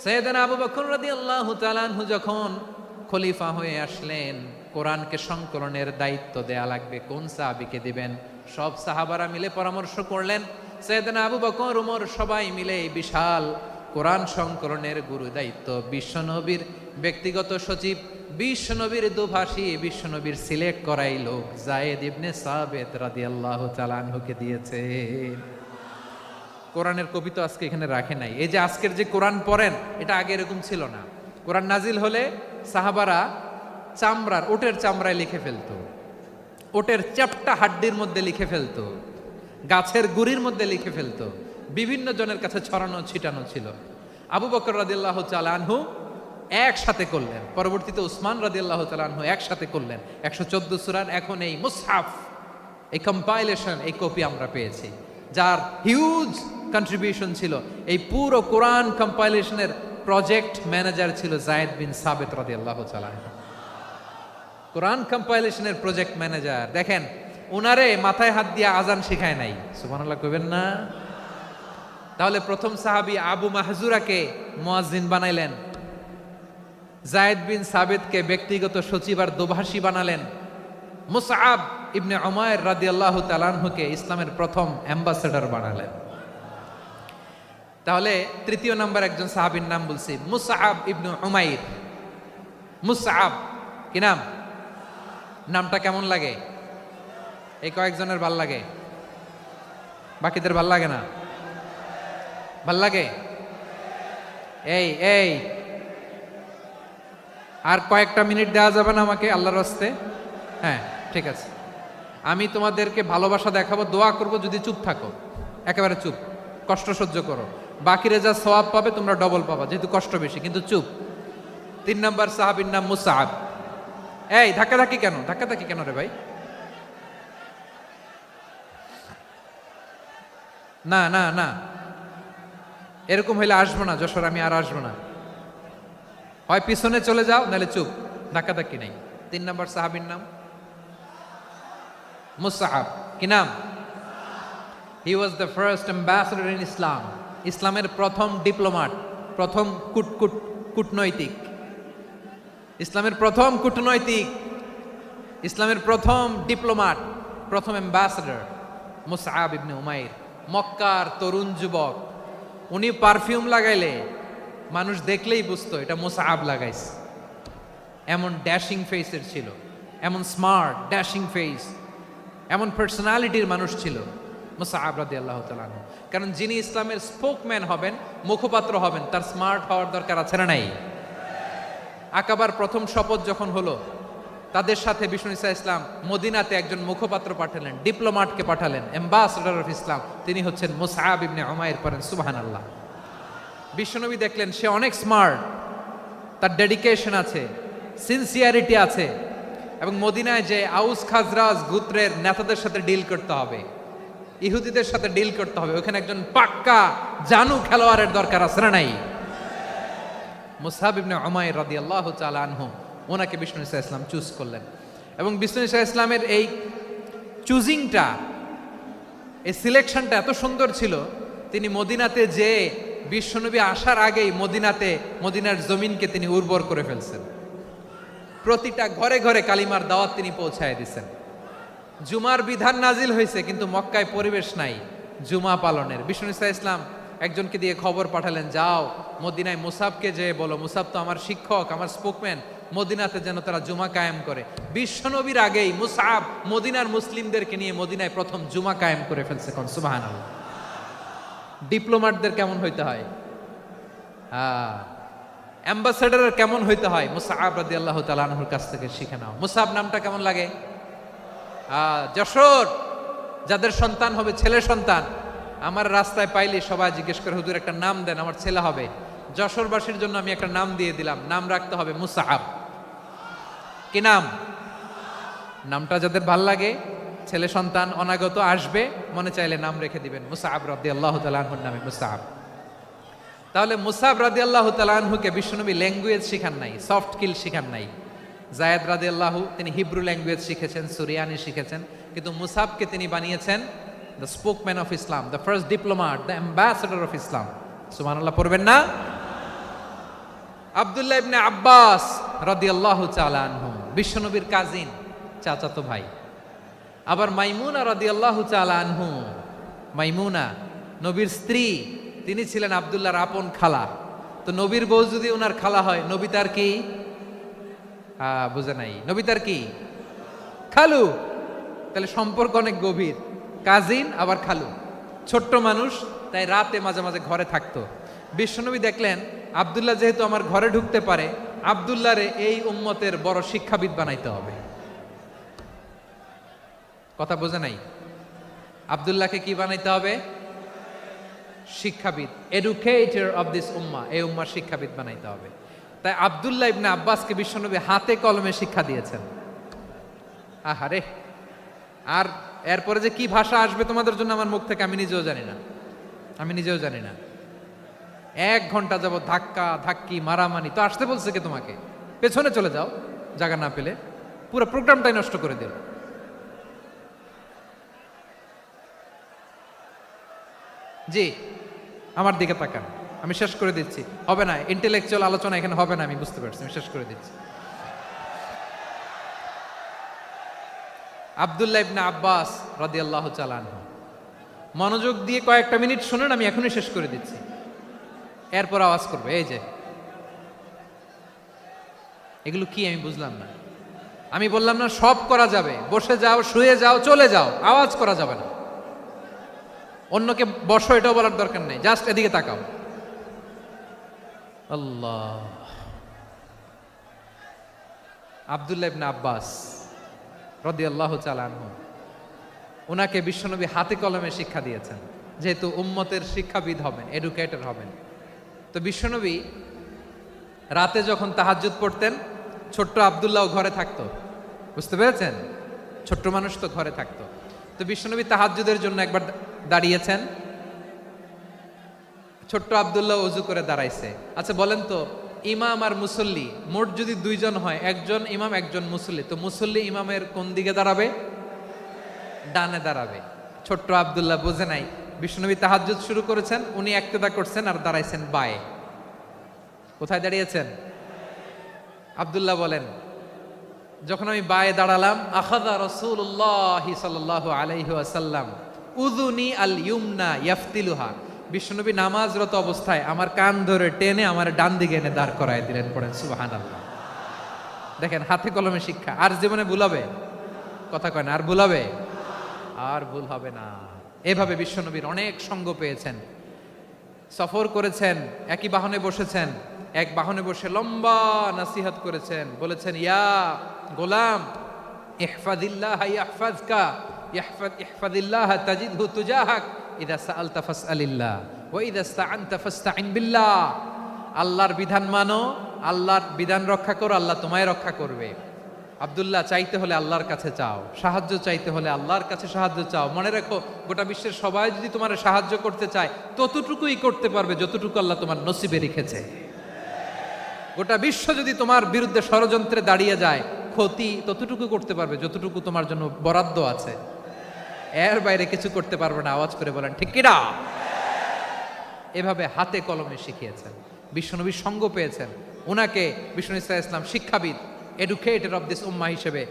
সাইয়েদনা আবু বকর রাদিয়াল্লাহু তাআলা আনহু যখন খলিফা হয়ে আসলেন, কোরআনকে সংকলনের দায়িত্ব দেয়া লাগবে, কোন সাহাবীকে দিবেন? সব সাহাবারা মিলে পরামর্শ করলেন। সাইয়েদনা আবু বকর, ওমর সবাই মিলে এই বিশাল কোরআন সংকলনের গুরু দায়িত্ব বিশ্বনবীর ব্যক্তিগত সচিব, বিশ্বনবীর দোভাষী, বিশ্বনবীর সিলেক্ট করাই লোক যায়েদ ইবনে সাবেত রাদিয়াল্লাহু তাআলা আনহুকে দিয়েছে। কোরআনের কবি তো আজকে এখানে রাখে নাই। এই যে আজকের যে কোরআন পড়েন, এটা আগে এরকম ছিল না। কোরআন নাজিল হলে সাহাবারা চামড়ার, ওটের চামড়ায় লিখে ফেলতো, ওটের চ্যাপ্টা হাড্ডির মধ্যে লিখে ফেলতো, গাছের গুড়ির মধ্যে লিখে ফেলতো, বিভিন্ন জনের কাছে ছড়ানো ছিটানো ছিল। আবু বকর রাদিয়াল্লাহু তাআলা আনহু একসাথে করলেন। পরবর্তীতে উসমান রাদিয়াল্লাহু তাআলা আনহু একসাথে করলেন 114 সূরার। এখন এই মুসহাফ, এই কম্পাইলেশন, এই কপি আমরা পেয়েছি, যার হিউজ কন্ট্রিবিউশন ছিল। এই পুরো কোরআন কম্পাইলেশনের প্রজেক্ট ম্যানেজার ছিল যায়েদ বিন সাবিত রাদিয়াল্লাহু তাআলা আনহু। কোরআন কম্পাইলেশনের প্রজেক্ট ম্যানেজার। দেখেন, উনারে মাথায় হাত দিয়ে আজান শিখায় নাই, সুবহানাল্লাহ কইবেন না? তাহলে প্রথম সাহাবী আবু মাহজুরাকে মুয়াজ্জিন বানাইলেন, যায়েদ বিন সাবিতকে ব্যক্তিগত সচিব আর দোভাষী বানালেন, মুসআব ইবনে উমাইর রাদিয়াল্লাহু তাআলা আনহুকে ইসলামের প্রথম অ্যাম্বাসেডর বানালেন। তাহলে তৃতীয় নাম্বার একজন সাহাবীর নাম বলছি, মুসআব ইবনে উমাইর। মুসআব কি নাম? নামটা কেমন লাগে? এই কয়েকজনের ভাল লাগে, বাকিদের ভাল লাগে না? ভাল লাগে? এই এই আর কয়েকটা মিনিট দেওয়া যাবে না আমাকে আল্লাহর রাস্তে? হ্যাঁ, ঠিক আছে। আমি তোমাদেরকে ভালোবাসা দেখাবো, দোয়া করব, যদি চুপ থাকো, একেবারে চুপ, কষ্ট সহ্য করো। বাকিরা যা সওয়াব পাবে তোমরা ডবল পাবা, যেহেতু কষ্ট বেশি, কিন্তু চুপ। 3 নম্বর সাহাবীর নাম মুসআব। এই ধাক্কাধাক্কি কেন? ধাক্কাধাক্কি কেন রে ভাই? না না না, এরকম হইলে আসবো না যশোর, আমি আর আসবো না। হয় পিছনে চলে যাও, নাহলে চুপ, ধাক্কাধাক্কি নাই। 3 নম্বর সাহাবীর নাম মুসআব। কি নাম? He was the first ambassador in Islam. ইসলামের প্রথম ডিপ্লোমাট, প্রথম কূটনৈতিক, ইসলামের প্রথম কূটনৈতিক, ইসলামের প্রথম ডিপ্লোমাট, প্রথম অ্যাম্বাসেডর মুসআব ইবনে উমাইর। মক্কার তরুণ যুবক, উনি পারফিউম লাগাইলে মানুষ দেখলেই বুঝতো এটা মুসআব লাগাইছে। এমন ড্যাশিং ফেসের ছিল, এমন স্মার্ট ড্যাশিং ফেস, এমন পার্সোনালিটির মানুষ ছিল মুসআব রাদিয়াল্লাহু তাআলা আনহু। কারণ যিনি ইসলামের স্পোকম্যান হবেন, মুখপাত্র হবেন, তার স্মার্ট হওয়ার দরকার আছে না নাই? আকাবার প্রথম শপথ যখন হলো, তাদের সাথে বিষ্ণু ঈসা ইসলাম মদিনাতে একজন মুখপাত্র পাঠালেন, ডিপ্লোমাটকে পাঠালেন, অ্যাম্বাসেডর অফ ইসলাম। তিনি হচ্ছেন মুসআব ইবনে উমাইর। পড়েন সুবহানাল্লাহ। বিশ্বনবী দেখলেন সে অনেক স্মার্ট, তার ডেডিকেশন আছে, সিনসিয়ারিটি আছে, এবং মদিনায় যে আউস খাজরাজ গোত্রের নেতাদের সাথে ডিল করতে হবে, ইহুদিদের সাথে ডিল করতে হবে, ওখানে একজন পাক্কা জানু খেলোয়াড়ের দরকার আছে না নাই? মুসআব ইবনে উমাইর রাদিয়াল্লাহু তাআলা আনহু, ওনাকে বিষ্ণু ঈসা ইসলাম চুজ করলেন। এবং বিষ্ণু ঈসা ইসলামের এই চুজিংটা, এই সিলেকশনটা এত সুন্দর ছিল, তিনি মদিনাতে যে বিশ্বনবী আসার আগেই মদিনার জমিনকে তিনি উর্বর করে ফেলছেন। প্রতিটা ঘরে ঘরে কালিমার দাওয়াত তিনি পৌঁছায় দিচ্ছেন। জুমার বিধান নাজিল হয়েছে, কিন্তু মক্কায় পরিবেশ নাই জুমা পালনের। বিষ্ণু ঈসা ইসলাম একজনকে দিয়ে খবর পাঠালেন, যাও মদিনায় মুসাবকে যে বলো, মুসাব তো আমার শিক্ষক, আমার স্পোকম্যান, মদিনাতে যেন তারা জুমা কায়েম করে। বিশ্বনবীর আগেই মুসআব মদিনার মুসলিমদেরকে নিয়ে মদিনায় প্রথম জুমা কায়েম করে ফেলছে। কোন সুবহানাল্লাহ। ডিপ্লোমাটদের কেমন হইতে হয়, অ্যাম্বাসেডারের কেমন হইতে হয়, মুসআব রাদিয়াল্লাহু তাআলা আনহুর কাছ থেকে শিখে নাও। মুসআব নামটা কেমন লাগে? যশোর যাদের সন্তান হবে, ছেলে সন্তান, আমার রাস্তায় পাইলে সবাই জিজ্ঞেস করে, হুজুর একটা নাম দেন, আমার ছেলে হবে। যশোরবাসীর জন্য আমি একটা নাম দিয়ে দিলাম, নাম রাখতে হবে মুসআব। কি নাম? নামটা যাদের ভাল লাগে, ছেলে সন্তান অনাগত আসবে, মনে চাইলে নাম রেখে দিবেন মুসআব রাদিয়াল্লাহু তাআলা আনহুর নামে মুসআব। তাহলে মুসআব রাদিয়াল্লাহু তাআলা আনহুকে বিশ্বনবী ল্যাঙ্গুয়েজ শিখান নাই, সফট স্কিল শিখান নাই। যায়েদ রাদিয়াল্লাহু তিনি হিব্রু ল্যাঙ্গুয়েজ শিখেছেন, সুরিয়ানি শিখেছেন, কিন্তু মুসআবকে তিনি বানিয়েছেন the spokesman of Islam, the first diplomat, the ambassador of Islam. সুবহানাল্লাহ পড়বেন না? আব্দুল্লাহ ইবনে আব্বাস রাদিয়াল্লাহু তাআলা আনহু বিশ্বনবীর কাজিন, চাচাতো ভাই। আবার মাইমুনা রাদিয়াল্লাহু তাআলা আনহু, মাইমুনা নবীর স্ত্রী, তিনি ছিলেন আব্দুল্লাহর আপন খালা। তো নবীর বউ যদি ওনার খালা হয়, নবী তার কি? বুঝে নাই, নবী তার কি? খালু। তাহলে সম্পর্ক অনেক গভীর, কাজিন আবার খালু। ছোট্ট মানুষ, তাই রাতে মাঝে মাঝে ঘরে থাকতো। বিশ্বনবী দেখলেন আব্দুল্লাহ যেহেতু আমার ঘরে ঢুকতে পারে, আব্দুল্লাহরে এই উম্মতের বড় শিক্ষাবিদ বানাইতে হবে। কথা বোঝে নাই? আব্দুল্লাহকে কি বানাইতে হবে? শিক্ষাবিদ, এডুকেটর অফ দিস উম্মাহ, এই উম্মার শিক্ষাবিদ বানাইতে হবে। তাই আব্দুল্লাহ ইবনে আব্বাসকে বিশ্বনবী হাতে কলমে শিক্ষা দিয়েছেন। আহারে, আর এরপরে যে কি ভাষা আসবে তোমাদের জন্য আমার মুখ থেকে আমি নিজেও জানি না। 1 ঘন্টা যাবত ধাক্কা ধাক্কি মারামারি, তো আসতে বলছে কে তোমাকে? পেছনে চলে যাও জায়গা না পেলে। পুরো প্রোগ্রামটাই নষ্ট করে দিল। জি, আমার দিকে তাকান, আমি শেষ করে দিচ্ছি। হবে না, ইন্টেলেকচুয়াল আলোচনা এখানে হবে না, আমি বুঝতে পারছি, আমি শেষ করে দিচ্ছি। আব্দুল্লাহ ইবনে আব্বাস রাদিয়াল্লাহু তাআলা আনহু, মনোযোগ দিয়ে কয়েকটা মিনিট শুনুন, আমি এখনই শেষ করে দিচ্ছি। এরপর আওয়াজ করবে, এই যে এগুলো কি আমি বুঝলাম না। আমি বললাম না সব করা যাবে, বসে যাও, শুয়ে যাও, চলে যাও, আওয়াজ করা যাবে না। অন্যকে বসো এটাও বলার দরকার নেই, জাস্ট এদিকে তাকাও। আল্লাহ। আব্দুল্লাহ ইবনে আব্বাস রাদিয়াল্লাহু তাআলা আনহু, ওনাকে বিশ্বনবী হাতে কলমে শিক্ষা দিয়েছেন, যেহেতু উম্মতের শিক্ষাবিদ হবেন, এডুকেটর হবেন। তো বিশ্বনবী রাতে যখন তাহাজ্জুদ পড়তেন, ছোট্ট আব্দুল্লাহ ঘরে থাকতো, বুঝতে পেরেছেন? ছোট্ট মানুষ তো ঘরে থাকতো। তো বিশ্বনবী তাহাজ্জুদের জন্য একবার দাঁড়িয়েছেন, ছোট্ট আব্দুল্লাহ ওযু করে দাঁড়াইছে। আচ্ছা বলেন তো, ইমাম আর মুসল্লি মোট যদি 2 জন হয়, একজন ইমাম একজন মুসল্লি, তো মুসল্লি ইমামের কোন দিকে দাঁড়াবে? ডানে দাঁড়াবে। ছোট্ট আব্দুল্লাহ বোঝে নাই, বিশ্বনবী তাহাজ্জুদ শুরু করেছেন, উনি ইক্তেদা করছেন আর দাঁড়াইছেন বায়ে। কোথায় দাঁড়িয়েছেন? আব্দুল্লাহ বলেন, যখন আমি বায়ে দাঁড়ালাম, আখাযা রাসূলুল্লাহ সাল্লাল্লাহু আলাইহি ওয়াসাল্লাম উযুনি আল ইউমনা ইয়াফতিলুহা, বিশ্বনবী নামাজরত অবস্থায় আমার কান ধরে টেনে আমার ডান দিকে এনে দাঁড় করায় দিলেন। পড়েন সুবহানাল্লাহ। দেখেন, হাতে কলমে শিক্ষা। আর জীবনে ভুল হবে? কথা কয় না, আর ভুল হবে? আর ভুল হবে না। এভাবে বিশ্বনবীর অনেক সঙ্গ পেয়েছেন, সফর করেছেন, একই বাহনে বসেছেন, এক বাহনে বসে লম্বা নাসিহত করেছেন, বলেছেন, ইয়া গোলাম ইহফাজিল্লাহ ইয়াহফাজকা, ইহফাজিল্লাহ তাজিদহু তুজাহাক, ইযা সাআলতা ফাসআলিল্লাহ ওয়া ইযা ইসতাআনতা ফাসতাইন বিল্লাহ। আল্লাহর বিধান মানো, আল্লাহর বিধান রক্ষা করো, আল্লাহ তোমায় রক্ষা করবে। আব্দুল্লাহ, চাইতে হলে আল্লাহর কাছে চাও, সাহায্য চাইতে হলে আল্লাহর কাছে সাহায্য চাও। মনে রেখো, গোটা বিশ্বের সবাই যদি তোমার সাহায্য করতে চায়, ততটুকুই করতে পারবে যতটুকু আল্লাহ তোমার নসিবে রেখেছে। গোটা বিশ্ব যদি তোমার বিরুদ্ধে ষড়যন্ত্রে দাঁড়িয়ে যায়, ক্ষতি ততটুকু করতে পারবে যতটুকু তোমার জন্য বরাদ্দ আছে, এর বাইরে কিছু করতে পারবে না। আওয়াজ করে বলেন ঠিক কিনা? এভাবে হাতে কলমে শিখিয়েছেন, বিশ্বনবীর সঙ্গ পেয়েছেন। ওনাকে বিষ্ণু ইসলাম শিক্ষাবিদ, এডুকেটর অফ দিস উম্মাহ হিসেবে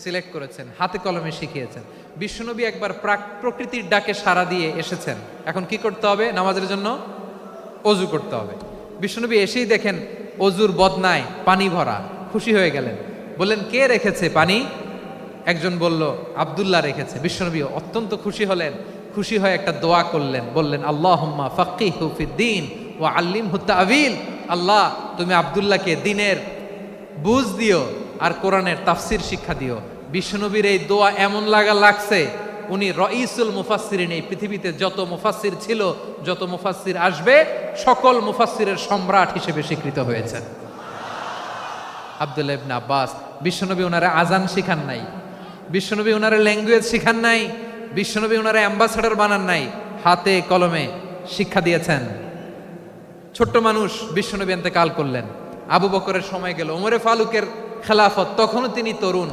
সিলেক্ট করেছেন, হাতে কলমে শিখিয়েছেন। বিশ্বনবী একবার প্রকৃতির ডাকে সাড়া দিয়ে এসেছেন। এখন কি করতে হবে? নামাজের জন্য অজু করতে হবে। বিশ্বনবী এসেই দেখেন অজুর বদনায় পানি ভরা, খুশি হয়ে গেলেন, বললেন, কে রেখেছে পানি? একজন বলল, আব্দুল্লাহ রেখেছে। বিশ্বনবী অত্যন্ত খুশি হলেন, খুশি হয়ে একটা দোয়া করলেন, বললেন, আল্লাহুম্মা ফাক্কিহু ফিদ্দীন ওয়া আল্লিমহু তা'ওয়ীল। আল্লাহ, তুমি আব্দুল্লাহকে দ্বীনের বুঝ দিও আর কোরআনের তাফসির শিক্ষা দিও। বিশ্বনবীর এই দোয়া এমন লাগছে, উনি রাইসুল মুফাসসিরিন, এই পৃথিবীতে যত মুফাসসির ছিল, যত মুফাসসির আসবে, সকল মুফাসসিরের সম্রাট হিসেবে স্বীকৃত হয়েছেন আব্দুল্লাহ ইবনে আব্বাস। বিশ্বনবী ওনারে আজান শিখান নাই, বিশ্বনবী ওনারে ল্যাঙ্গুয়েজ শিখান নাই, বিশ্বনবী ওনারে অ্যাম্বাসেডর বানান নাই, হাতে কলমে শিক্ষা দিয়েছেন। ছোট্ট মানুষ, বিশ্বনবী ইন্তেকাল করলেন, আবু বকরের সময় গেল, ওমরে ফারুকের খেলাফত, তখনও তিনি তরুণ।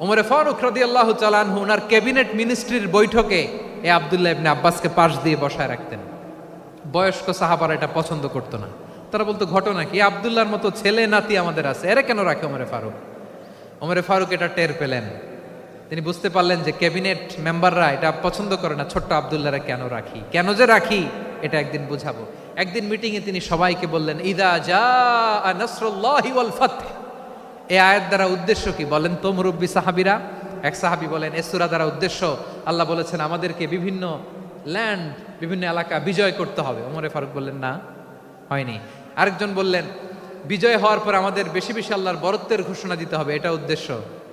ওমরে ফারুক রাদিয়াল্লাহু তাআলা আনহু ওনার ক্যাবিনেট মিনিস্ট্রির বৈঠকে এই আব্দুল্লাহ ইবনে আব্বাসকে পাশ দিয়ে বসায় রাখতেন। বয়স্ক সাহাবারা এটা পছন্দ করতো না, তারা বলতো, ঘটনা কি? আব্দুল্লাহর মতো ছেলে নাতি আমাদের আছে, এরা কেন রাখে ওমরে ফারুক? ওমরে ফারুক এটা টের পেলেন, তিনি বুঝতে পারলেন যে ক্যাবিনেট মেম্বাররা এটা পছন্দ করে না, ছোট্ট আব্দুল্লাহরা কেন রাখি, কেন যে রাখি, এটা একদিন বুঝাবো। একদিন মিটিংয়ে তিনি সবাইকে বললেন, ইদা জাআ নাসরুল্লাহি ওয়াল ফাতহ। এই আয়াত দ্বারা উদ্দেশ্য কি বলেন তো মুরব্বী সাহাবীরা? এক সাহাবী বলেন, এই সূরা দ্বারা উদ্দেশ্য, আল্লাহ বলেছেন আমাদেরকে বিভিন্ন ল্যান্ড, বিভিন্ন এলাকা বিজয় করতে হবে। ওমরে ফারুক বললেন, না, হয়নি। আরেকজন বললেন, বিজয় হওয়ার পর আমাদের বেশি বেশি আল্লাহর বরত্বের ঘোষণা দিতে হবে, এটা উদ্দেশ্য।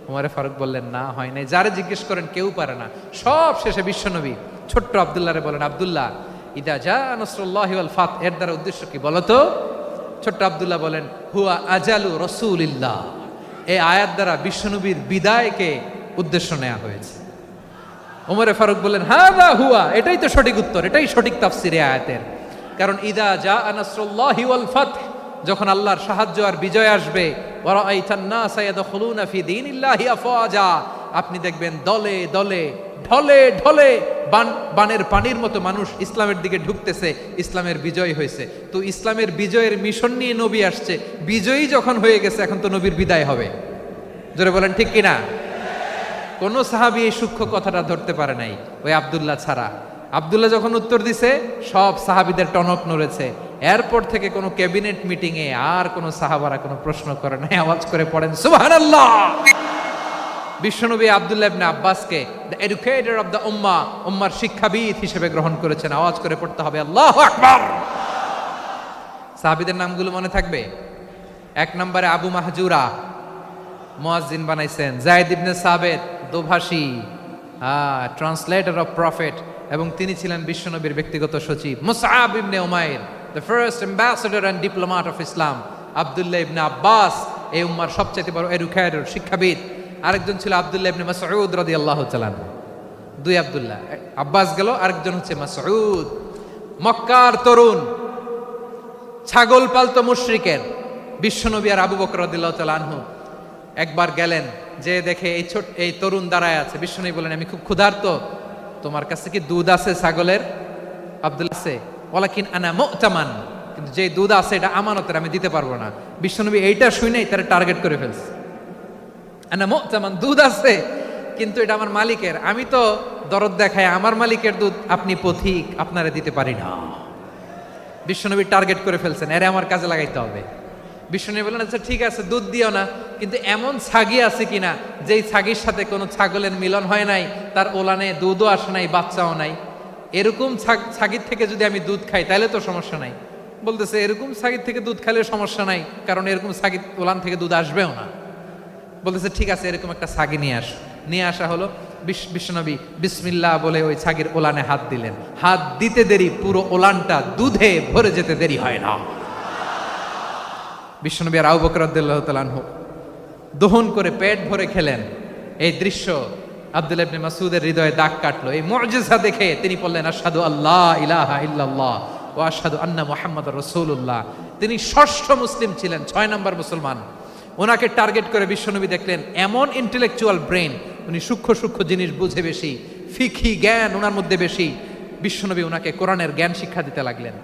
ওমরে ফারুক বললেন, না, হয় নাই। যারে জিজ্ঞেস করেন কেউ পারে না। সব শেষে বিশ্বনবী ছোট্ট আব্দুল্লাহরে বলেন, আব্দুল্লাহ, ইদা জাআ নাসরুল্লাহি ওয়াল ফাতহ, এর দ্বারা উদ্দেশ্য কি বলতো? ছোট্ট আব্দুল্লাহ বলেন, হুয়া আজালু রাসূলিল্লাহ। এই আয়াত দ্বারা বিশ্বনবীর বিদায়কে উদ্দেশ্য নেওয়া হয়েছে। ওমরে ফারুক বললেন, হাযা হুয়া, এটাই তো সঠিক উত্তর, এটাই সঠিক তাফসীর এই আয়াতের। কারণ ইদা জাআ নাসরুল্লাহি ওয়াল ফাতহ, যখন আল্লাহর সাহায্য আর বিজয় আসবে, ওয়া রাআইতান নাসা ইয়াদখুলুনা ফি দীনিল্লাহি আফওয়াজা, আপনি দেখবেন দলে দলে ঢলে ঢলে বানের পানির মতো মানুষ ইসলামের দিকে ঢুকতেছে, ইসলামের বিজয় হয়েছে। তো ইসলামের বিজয়ের মিশন নিয়ে নবী আসছে, বিজয়ী যখন হয়ে গেছে এখন তো নবীর বিদায় হবে। জোরে বলেন ঠিক কিনা? কোন সাহাবী এই সূক্ষ্ম কথাটা ধরতে পারে নাই, ওই আব্দুল্লাহ ছাড়া। আব্দুল্লাহ যখন উত্তর দিছে, সব সাহাবীদের টনক নড়েছে। এরপর থেকে কোনো ক্যাবিনেট মিটিং এ আর কোনো সাহাবারা কোনো প্রশ্ন করে নাই, আওয়াজ করে পড়েন সুবহানাল্লাহ। বিশ্বনবী আব্দুল্লাহ ইবনে আব্বাসকে দ্য এডুকেটর অফ দ্য উম্মাহ, উম্মার শিক্ষাবিদ হিসেবে গ্রহণ করেছেন। আওয়াজ করে পড়তে হবে আল্লাহু আকবার। সাহাবীদের নামগুলো মনে থাকবে? 1 নম্বরে আবু মাহজুরা, মুয়াজ্জিন বানাইছেন। যায়েদ ইবনে সাবিত, দোভাষী, ট্রান্সলেটর অফ প্রফেট, এবং তিনি ছিলেন বিশ্বনবীর ব্যক্তিগত সচিব। Musab ibn Umair, the first ambassador and diplomat of Islam. Abdullah ibn Abbas, এই উম্মার সবচেয়ে বড় এডুকেটর, শিক্ষাবিদ। আরেকজন ছিল আব্দুল্লাহ ইবনে মাসউদ রাদিয়াল্লাহু তাআলা। 2 আব্দুল্লাহ, আব্বাস গেল, আরেকজন হচ্ছে মাসউদ। মক্কার তরুণ, ছাগল পালতো মুশরিকের বিশ্বনবী আর আবু বকর রাদিয়াল্লাহু তাআলা আনহু একবার গেলেন, যে দেখে এই তরুণ দাঁড়ায় আছে। বিশ্বনবী বলেন, আমি খুব ক্ষুধার্ত, তোমার কাছে কি দুধ আছে ছাগলের? আব্দুল্লাহ আছে, ওয়ালাকিন আনা মুতামান, কিন্তু যে দুধ আছে এটা আমানতের, আমি দিতে পারবো না। বিশ্বনবী এইটা শুনেই তারা টার্গেট করে ফেলছে। আনা মুতামান, দুধ আছে কিন্তু এটা আমার মালিকের, আমি তো দরদ দেখাই, আমার মালিকের দুধ আপনি পথিক, আপনারে দিতে পারি না। বিশ্বনবী টার্গেট করে ফেলছেন, এরে আমার কাজে লাগাইতে হবে। বিশ্বনবী বললেন, আচ্ছা ঠিক আছে, দুধ দিও না, কিন্তু এমন ছাগি আছে কিনা যেই ছাগির সাথে কোনো ছাগলের মিলন হয় নাই, তার ওলানে দুধও আসে নাই, বাচ্চাও নাই, এরকম ছাগির থেকে যদি আমি দুধ খাই তাহলে তো সমস্যা নাই। বলতেছে, এরকম ছাগির থেকে দুধ খাইলে সমস্যা নাই, কারণ এরকম ছাগির ওলান থেকে দুধ আসবেও না। বলতেছে, ঠিক আছে, এরকম একটা ছাগি নিয়ে আসা হলো। বিশ্বনবী বিসমিল্লাহ বলে ওই ছাগির ওলানে হাত দিলেন। হাত দিতে দেরি, পুরো ওলানটা দুধে ভরে যেতে দেরি হয় না। বিশ্বনবী আর আবু বকর রাদিয়াল্লাহু তাআলা আনহু দহন করে পেট ভরে খেলেন। এই দৃশ্য আব্দুল্লাহ ইবনে মাসউদের হৃদয়ে দাগ কাটলো। এই মুজিজা দেখে তিনি বললেন, আশহাদু আল্লা ইলাহা ইল্লাল্লাহ ওয়া আশহাদু আন্না মুহাম্মাদুর রাসূলুল্লাহ। তিনি ষষ্ঠ মুসলিম ছিলেন, 6 নম্বর মুসলমান। ওনাকে টার্গেট করে বিশ্বনবী দেখলেন এমন ইন্টেলেকচুয়াল ব্রেন, উনি সূক্ষ্ম সূক্ষ্ম জিনিস বুঝে বেশি, ফিকহি জ্ঞান ওনার মধ্যে বেশি। বিশ্বনবী ওনাকে কোরআনের জ্ঞান শিক্ষা দিতে লাগলেন।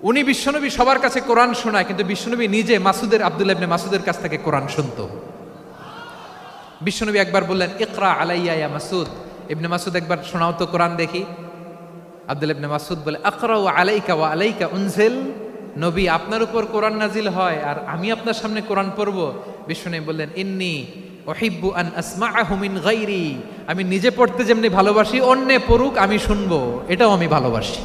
উনি বিশ্বনবী সবার কাছে কোরআন শোনায়, কিন্তু বিশ্বনবী নিজে আব্দুল্লাহ ইবনে মাসউদের কাছ থেকে কোরআন শুনতো। বিশ্বনবী একবার বললেন, ইকরা আলাইয়া ইয়া মাসউদ। ইবনে মাসউদ, একবার শোনাও তো কোরআন দেখি। আব্দুল্লাহ ইবনে মাসউদ বলে, আকরাউ আলাইকা ওয়া আলাইকা উনজিল। নবী, আপনার উপর কোরআন নাজিল হয় আর আমি আপনার সামনে কোরআন পড়ব। বিশ্বনবী বললেন, ইন্নী উহিব্বু আন আসমাআহু মিন গায়রি। আমি নিজে পড়তে যেমনি ভালোবাসি, অন্যে পড়ুক আমি শুনবো, এটাও আমি ভালোবাসি।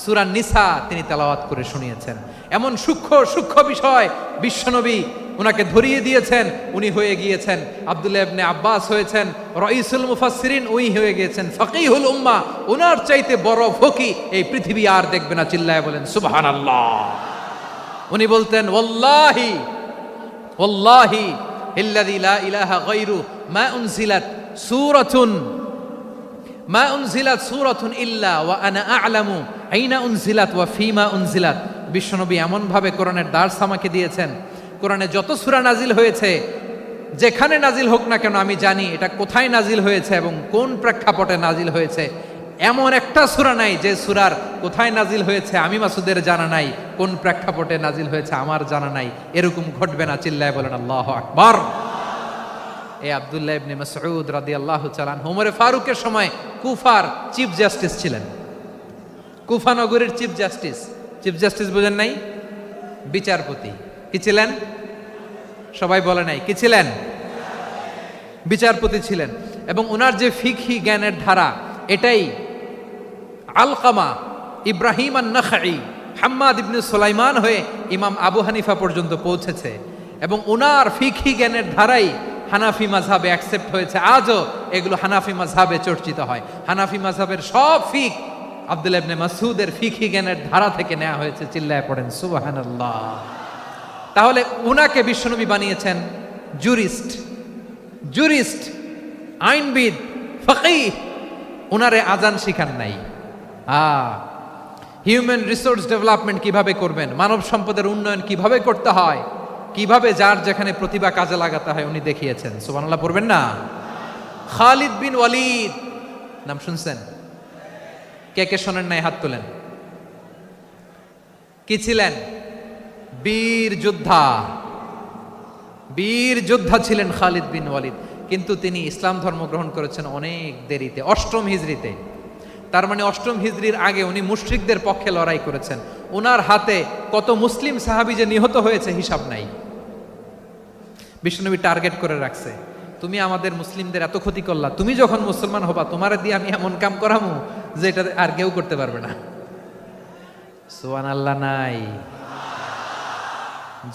সূরা নিসা তিনি তেলাওয়াত করে শুনিয়েছেন। এমন সূক্ষ্ম সূক্ষ্ম বিষয় বিশ্বনবী ওনাকে ধরিয়ে দিয়েছেন। উনি হয়ে গিয়েছেন, আব্দুল্লাহ ইবনে আব্বাস হয়েছেন রাইসুল মুফাসসিরিন, উনি হয়ে গিয়েছেন ফাকিহুল উম্মাহ। ওনার চাইতে বড় ফকিহ এই পৃথিবী আর দেখবে না। চিল্লায় বলেন সুবহানাল্লাহ। উনি বলতেন, ওয়াল্লাহি ওয়াল্লাহি ইল্লাযী লা ইলাহা গায়রু মা উনজিলাত সূরাতুন ইল্লা ওয়া আনা আ'লামু আইনা উনজিলাত ওয়া ফীমা উনজিলাত। বিশ্বনবী এমন ভাবে কোরআনের দার্স আমাকে দিয়েছেন, কোরআনে যত সূরা নাজিল হয়েছে, যেখানে নাজিল হোক না কেন আমি জানি এটা কোথায় নাজিল হয়েছে এবং কোন প্রেক্ষাপটে নাজিল হয়েছে। এমন একটা সূরা নাই যে সূরার কোথায় নাজিল হয়েছে আমি মাসুদের জানা নাই, কোন প্রেক্ষাপটে নাজিল হয়েছে আমার জানা নাই। এরকম ঘটবে না। চিল্লায় বলেন আল্লাহু আকবার। এই আব্দুল্লাহ ইবনে মাসউদ রাদিয়াল্লাহু তাআলা আনহু ওমর ফারুকের সময় কুফার চিফ জাস্টিস ছিলেন। কুফা নগরীর চিফ জাস্টিস বুঝেন নাই? বিচারপতি। কি ছিলেন? সবাই বলে নাই, কি ছিলেন? বিচারপতি ছিলেন। এবং ওনার যে ফিকহি জ্ঞানের ধারা, এটাই আলকামা, ইব্রাহিম আন-নাখাই, হাম্মাদ ইবনে সুলাইমান হয়ে ইমাম আবু হানিফা পর্যন্ত পৌঁছেছে। এবং ওনার ফিকহি জ্ঞানের ধারাই হানাফি মাযহাবে অ্যাকসেপ্ট হয়েছে। আজও এগুলো হানাফি মাযহাবে চর্চিত হয়। হানাফি মাযহাবের সব ফিক আব্দুল্লাহ ইবনে মাসউদের ফিকহি জ্ঞানের ধারা থেকে নেওয়া হয়েছে। চিল্লায় পড়েন সুবহানাল্লাহ। তাহলে উনাকে বিশ্বনবী বানিয়েছেন জুরিস্ট, আইনবিদ, ফকিহ। উনারে আজান শিখান নাই। হিউম্যান রিসোর্স ডেভেলপমেন্ট কিভাবে করবেন, মানব সম্পদের উন্নয়ন কিভাবে করতে হয়, কিভাবে যার যেখানে প্রতিভা কাজে লাগাতে হয় উনি দেখিয়েছেন। সুবহানাল্লাহ পড়বেন না? খালিদ বিন ওয়ালিদ নাম শুনছেন? কে কে শোনেন নাই হাত তোলেন। কি ছিলেন? বীর যোদ্ধা ছিলেন খালিদ বিন ওয়ালিদ। কিন্তু তিনি ইসলাম ধর্ম গ্রহণ করেছেন অনেক দেরিতে, 8ম হিজরিতে। তার মানে 8ম হিজরির আগে উনি মুশরিকদের পক্ষে লড়াই করেছেন। ওনার হাতে কত মুসলিম সাহাবী যে নিহত হয়েছে হিসাব নাই। বিশ্বনবী টার্গেট করে রাখছে, তুমি আমাদের মুসলিমদের এত ক্ষতি করলা, তুমি যখন মুসলমান হবা তোমারে দিয়ে আমি এমন কাম করামু যে এটা আর কেউ করতে পারবে না। সুবহানাল্লাহ নাই?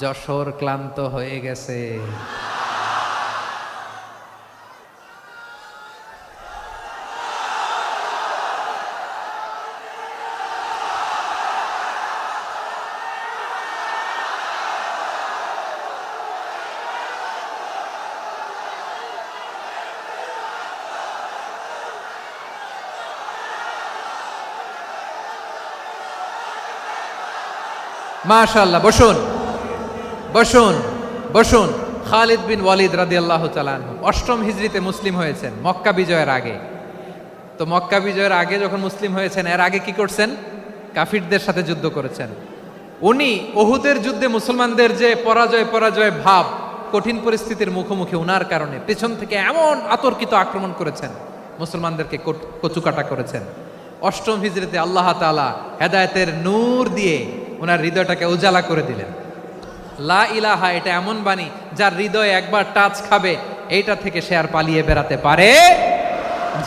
যশোর ক্লান্ত হয়ে গেছে। মাশাআল্লাহ, বসুন বসুন বসুন। খালিদ বিন ওয়ালিদ রাদিয়াল্লাহু তাআলা আনহু 8ম হিজরিতে মুসলিম হয়েছেন, মক্কা বিজয়ের আগে। তো মক্কা বিজয়ের আগে যখন মুসলিম হয়েছেন, এর আগে কি করছেন? কাফিরদের সাথে যুদ্ধ করেছেন। উনি উহুদের যুদ্ধে মুসলমানদের যে পরাজয় ভাব, কঠিন পরিস্থিতির মুখোমুখি উনার কারণে পেছন থেকে এমন আতর্কিত আক্রমণ করেছেন, মুসলমানদেরকে কচুকাটা করেছেন। 8ম হিজরিতে আল্লাহ তাআলা হেদায়েতের নূর দিয়ে ওনার হৃদয়টাকে উজালা করে দিলেন। লা ইলাহা এটা এমন বাণী যার হৃদয়ে একবার টাচ খাবে, এইটা থেকে সে আর পালিয়ে বেড়াতে পারে।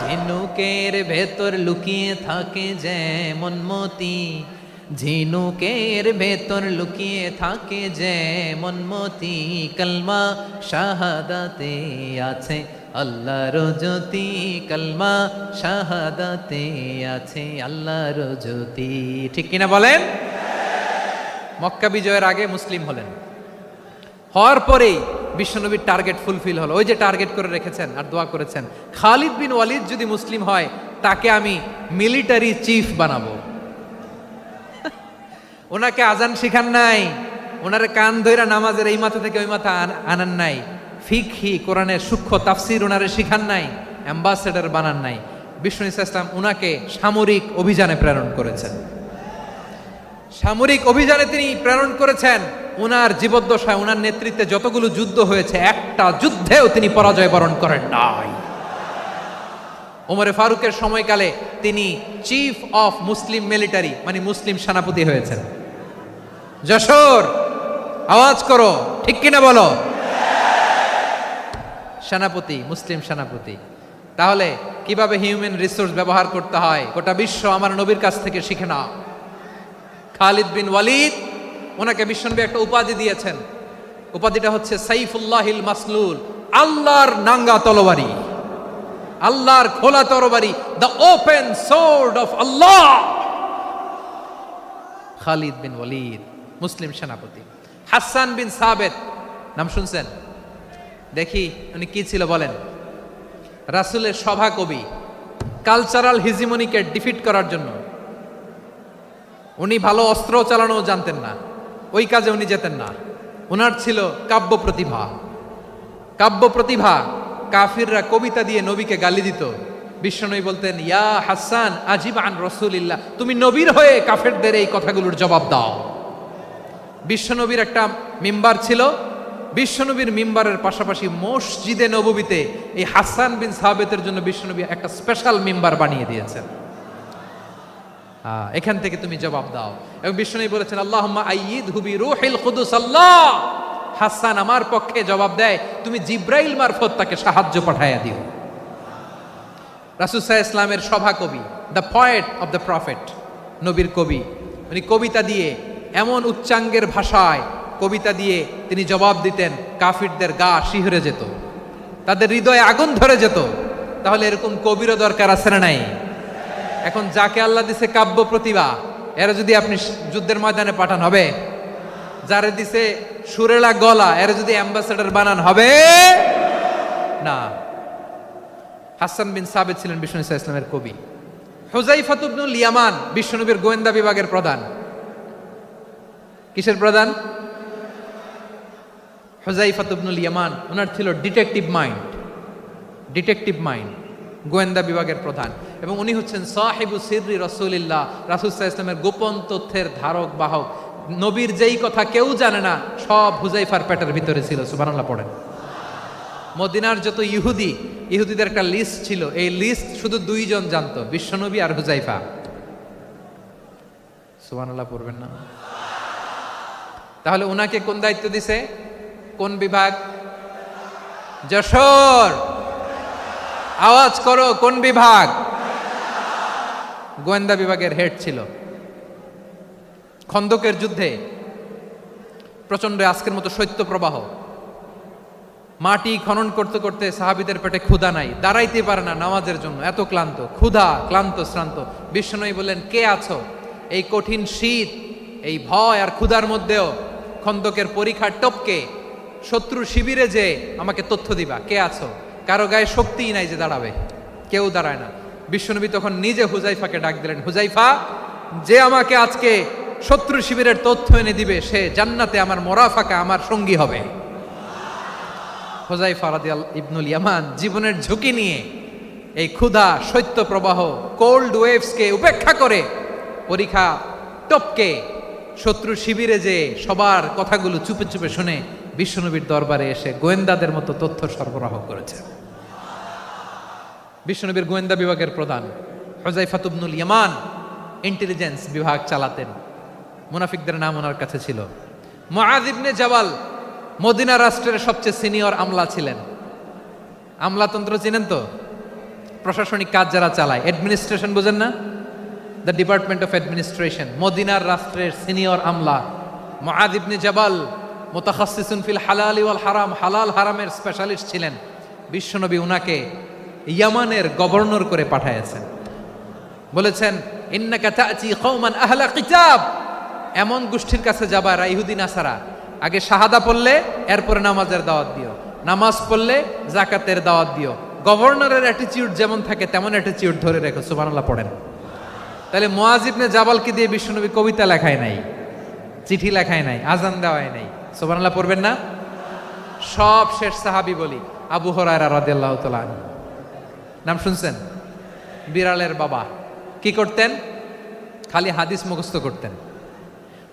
ঝিনুকের ভেতর লুকিয়ে থাকে যেমন মতি, ঝিনুকের ভেতর লুকিয়ে থাকে যেমন মতি, কলমা শাহাদাতে আছে আল্লাহর জ্যোতি, কলমা শাহাদাতে আছে আল্লাহর জ্যোতি। ঠিক কিনা বলেন? মক্কা বিজয়ের আগে মুসলিম হলেন, হওয়ার পরেই বিশ্বনবীর টার্গেট ফুলফিল হলো। ওই যে টার্গেট করে রেখেছেন আর দোয়া করেছেন, খালিদ বিন ওয়ালিদ যদি মুসলিম হয় তাকে আমি মিলিটারি চিফ বানাবো। ওনাকে আজান শিখান নাই, ওনারে কান ধইরা নামাজের এই মাথা থেকে ওই মাথা আনান নাই, ফিকহি কোরআনের সূক্ষ্ম তাফসীর ওনারে শিখান নাই, অ্যাম্বাসেডর বানান নাই। বিষ্ণু ইসলাম উনাকে সামরিক অভিযানে প্রেরণ করেছেন। সামরিক অভিযানে তিনি প্রেরণ করেছেন। উনার জীবদ্দশায় উনার নেতৃত্বে যতগুলো যুদ্ধ হয়েছে, একটা যুদ্ধেও তিনি পরাজয় বরণ করেন নাই। ওমরে ফারুকের সময়কালে তিনি চিফ অফ মুসলিম মিলিটারি মানে মুসলিম সেনাপতি হয়েছেন। যশোর আওয়াজ করো, ঠিক কিনা বলো? সেনাপতি, মুসলিম সেনাপতি। তাহলে কিভাবে হিউম্যান রিসোর্স ব্যবহার করতে হয় গোটা বিশ্ব আমার নবীর কাছ থেকে শিখে নাও। খালিদ বিন ওয়ালিদ, ওনাকে বিশ্বনবী একটা উপাধি দিয়েছেন। উপাধিটা হচ্ছে সাইফুল্লাহিল মাসলুল, আল্লাহর নাঙ্গা তরবারি, আল্লাহর খোলা তরবারি, দ্য ওপেন সোর্ড অফ আল্লাহ। খালিদ বিন ওয়ালিদ মুসলিম সেনাপতি। হাসান বিন সাবেত নাম শুনছেন? দেখি উনি কি ছিল বলেন। রাসূলের সভা কবি, কালচারাল হিজিমনিকে ডিফিট করার জন্য। উনি ভালো অস্ত্র চালানো জানতেন না, ওই কাজে উনি যেতেন না। ওনার ছিল কাব্য প্রতিভা। কাফিররা কবিতা দিয়ে নবীকে গালি দিত। বিশ্বনবী বলতেন, ইয়া হাসান আজিব আন রাসূলিল্লাহ, তুমি নবীর হয়ে কাফেরদের এই কথাগুলোর জবাব দাও। বিশ্বনবীর একটা মিম্বার ছিল। বিশ্বনবীর মিম্বারের পাশাপাশি মসজিদে নববীতে এই হাসান বিন সাবেতের জন্য বিশ্বনবী একটা স্পেশাল মিম্বার বানিয়ে দিয়েছেন। এখান থেকে তুমি জবাব দাও। এবং বিশ্বনবী বলেছেন, আল্লাহুম্মা আইয়িদহু বিরূহিল কুদুস। আল্লাহ, হাসান আমার পক্ষে জবাব দেয়, তুমি জিব্রাইল মারফত তাকে সাহায্য পাঠাইয়া দিও। রাসূল সাল্লাল্লাহু আলাইহি ওয়াসাল্লামের সভা কবি, the poet of the prophet, নবীর কবি। উনি কবিতা দিয়ে এমন উচ্চাঙ্গের ভাষায় কবিতা দিয়ে তিনি জবাব দিতেন, কাফিরদের গা শিহরে যেত, তাদের হৃদয়ে আগুন ধরে যেত। তাহলে এরকম কবিরও দরকার আছে না নাই? এখন যাকে আল্লাহ দিছে কাব্য প্রতিভা, এরা যদি আপনি যুদ্ধের ময়দানে পাঠান হবে? যারে দিছে সুরেলা গলা, এরা যদি অ্যাম্বাসেডর বানান হবে না। হাসান বিন সাবিত ছিলেন বিষ্ণু ইসলামের কবি। হুযায়ফা ইবনুল ইয়ামান বিশ্বনবীর গোয়েন্দা বিভাগের প্রধান। কিসের প্রধান? হুযায়ফা ইবনুল ইয়ামান। ওনার ছিল ডিটেকটিভ মাইন্ড, গোয়েন্দা বিভাগের প্রধান, এবং উনি হচ্ছেন সাহিবু সিররি রাসূলিল্লাহ, রাসূল সাল্লাল্লাহু আলাইহি ওয়াসাল্লামের গোপন তথ্যের ধারক বাহক। নবীর যেই কথা কেউ জানে না, সব হুযায়ফার পেটের ভিতরে ছিল। সুবহানাল্লাহ পড়েন। মদিনার যত ইহুদিদের একটা লিস্ট ছিল, এই লিস্ট শুধু দুইজন জানতো, বিশ্বনবী আর হুযায়ফা। সুবহানাল্লাহ পড়বেন না? তাহলে উনাকে কোন দায়িত্ব দিছে? কোন বিভাগ? যশোর, আওয়াজ করো, কোন বিভাগ? গোয়েন্দা বিভাগের হেড ছিল। খন্দকের যুদ্ধে প্রচন্ড আজকের মতো শৈত্য প্রবাহ, মাটি খনন করতে করতে সাহাবীদের পেটে ক্ষুধা নাই, দাঁড়াইতে পারে না নামাজের জন্য, এত ক্লান্ত, ক্লান্ত শ্রান্ত। বিশ্বনবী বললেন, কে আছো? এই কঠিন শীত, এই ভয় আর ক্ষুধার মধ্যেও খন্দকের পরীক্ষার টপকে শত্রু শিবিরে যে আমাকে তথ্য দিবা, কে আছো? কারো গায়ে শক্তিই নাই যে দাঁড়াবে, কেউ দাঁড়ায় না। বিশ্বনবী তখন নিজে হুযায়ফাকে ডাক দিলেন, হুযায়ফা, যে আমাকে আজকে শত্রু শিবিরের তথ্য এনে দিবে, সে জান্নাতে আমার মোরাফাকা, আমার সঙ্গী হবে। হুযায়ফা রাদিয়াল্লাহু ইবনুল ইয়ামান জীবনের ঝুঁকি নিয়ে এই ক্ষুধা, শৈত্য প্রবাহ, কোল্ড ওয়েভসকে উপেক্ষা করে পরীক্ষা টপকে শত্রু শিবিরে যে সবার কথাগুলো চুপে চুপে শুনে বিশ্বনবীর দরবারে এসে গোয়েন্দাদের মতো তথ্য সরবরাহ করেছে। বিশ্বনবীর গোয়েন্দা বিভাগের প্রধান হুযায়ফা ইবনুল ইয়ামান ইন্টেলিজেন্স বিভাগ চালাতেন। মুনাফিকদের নাম ওনার কাছে ছিল। মুআয ইবনে জাবাল মদিনা রাষ্ট্রের সবচেয়ে সিনিয়র আমলা ছিলেন। আমলাতন্ত্র চিনেন তো? প্রশাসনিক কাজ যারা চালায়, অ্যাডমিনিস্ট্রেশন বুঝেন না? The department of administration. মদিনার রাষ্ট্রের সিনিয়র আমলা মুআয ইবনে জাবাল মুতাখাসসিসুন ফিল হালালি ওয়াল হারাম, হালাল হারামের স্পেশালিস্ট ছিলেন। বিশ্বনবী উনাকে ইয়ামানের গভর্নর করে পাঠাইছেন। বলেছেন, ইন্নাকা তা'তি কওমান আহলা কিতাব, এমন গোষ্ঠীর কাছে যাবা এরা ইহুদি নাসারা, আগে শাহাদা পড়লে এরপরে নামাজের দাওয়াত দিও, নামাজ পড়লে যাকাতের দাওয়াত দিও। গভর্নরের অ্যাটিটিউড যেমন থাকে তেমন অ্যাটিটিউড ধরে রেখো। সুবহানাল্লাহ পড়েন। তাহলে মুআয ইবনে জাবালকে দিয়ে বিশ্বনবী কবিতা লেখায় নাই, চিঠি লেখায় নাই, আজান দেওয়ায় নাই। সুবহানাল্লাহ পড়বেন না? সব শেষ সাহাবী বলি আবু হুরায়রা রাদিয়াল্লাহু তাআলা আনহু। নাম শুনছেন? বিড়ালের বাবা। কি করতেন? খালি হাদিস মুখস্থ করতেন।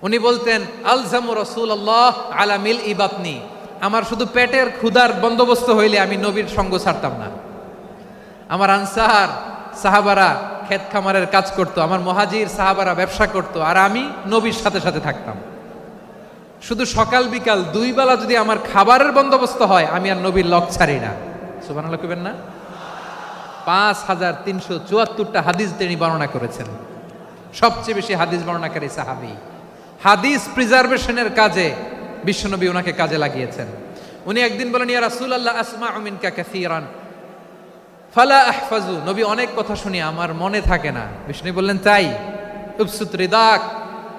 উনি বলতেন, আলজামু রাসূলুল্লাহ আলা মিল ইবাতনি, আমার শুধু পেটের ক্ষুধার বন্দোবস্ত হইলে আমি নবীর সঙ্গ ছাড়তাম না। আমার আনসার সাহাবারা ক্ষেত খামারের কাজ করতো, আমার মুহাজির সাহাবারা ব্যবসা করতো, আর আমি নবীর সাথে সাথে থাকতাম। শুধু সকাল বিকাল দুই বেলা যদি আমার খাবারের বন্দোবস্ত হয়, আমি আর নবীর লক ছাড়ি না। সুবহানাল্লাহ কইবেন না? 5374টা হাদিস তিনি বর্ণনা করেছেন। সবচেয়ে বেশি হাদিস বর্ণনাকারী সাহাবী। হাদিস প্রিজার্ভেশনের কাজে বিশ্বনবী ওনাকে কাজে লাগিয়েছেন। উনি একদিন বলেন, ইয়া রাসূলুল্লাহ আসমাউ মিনকা কাসীরান ফালা আহফাজু, নবী অনেক কথা শুনি আমার মনে থাকে না। বিষ্ণু বললেন, তাই? উবসুত রিদাক,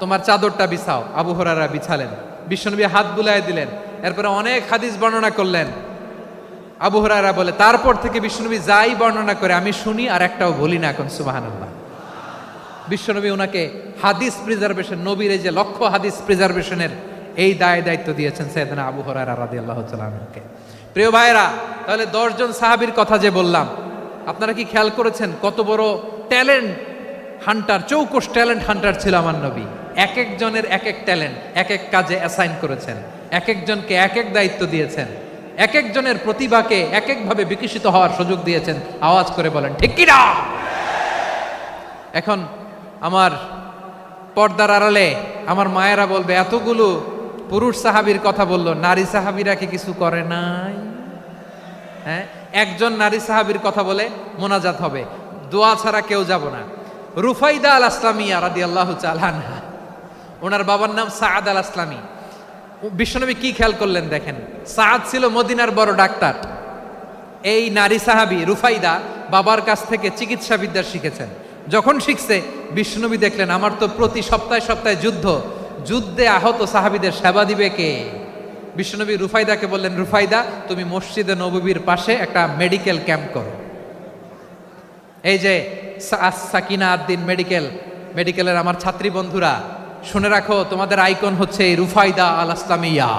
তোমার চাদরটা বিছাও। আবু হুরায়রা বিছালেন, বিশ্বনবী হাত বুলায় দিলেন, এরপরে অনেক হাদিস বর্ণনা করলেন। আবু হুরায়রা বলে, তারপর থেকে বিশ্বনবী যাই বর্ণনা করে আমি শুনি আর একটাও বলি না। এখন সুবহানাল্লাহ। বিশ্বনবী ওনাকে হাদিস প্রিজার্ভেশন, নবীর এই যে লক্ষ্য হাদিস প্রিজার্ভেশনের এই দায়িত্ব দিয়েছেন সাইয়েদনা আবু হুরায়রা রাদিয়াল্লাহু তাআলা আনহুকে। প্রিয় ভাইরা, তাহলে 10 জন সাহাবীর কথা যে বললাম, আপনারা কি খেয়াল করেছেন কত বড় ট্যালেন্ট হান্টার, চৌকস ট্যালেন্ট হান্টার ছিল আমার নবী। এক একজনের এক এক ট্যালেন্ট, এক এক কাজে অ্যাসাইন করেছেন, এক একজনকে এক এক দায়িত্ব দিয়েছেন, এক একজনের প্রতিভাকে এক একভাবে বিকশিত হওয়ার সুযোগ দিয়েছেন। আওয়াজ করে বলেন ঠিক কি না? এখন আমার পর্দার আড়ালে আমার মায়েরা বলবে, এতগুলো পুরুষ সাহাবীর কথা বললো, নারী সাহাবীরা কি কিছু করে নাই? হ্যাঁ, একজন নারী সাহাবীর কথা বলে মোনাজাত হবে, দোয়া ছাড়া কেউ যাব না। রুফাইদা আল আসলামিয়া রাদিয়াল্লাহু তাআলা আনহা, ওনার বাবার নাম সাআদ আল আসলামি। বিশ্বনবী কি খেয়াল করলেন দেখেন, সাআদ ছিল মদিনার বড় ডাক্তার। এই নারী সাহাবী রুফাইদা বাবার কাছ থেকে চিকিৎসা বিদ্যা শিখেছেন। যখন শিখছে বিশ্বনবী দেখলেন আমার তো প্রতি সপ্তাহে সপ্তাহে যুদ্ধে আহত সাহাবীদের সেবা দিবে কে? বিশ্বনবী রুফাইদাকে বললেন, রুফাইদা তুমি মসজিদে নববীর পাশে একটা মেডিকেল ক্যাম্প করো। এই যে সাকিনা আদ্দিন মেডিকেলের আমার ছাত্রী বন্ধুরা শুনে রাখো, তোমাদের আইকন হচ্ছে রুফাইদা আল আসলামিয়া।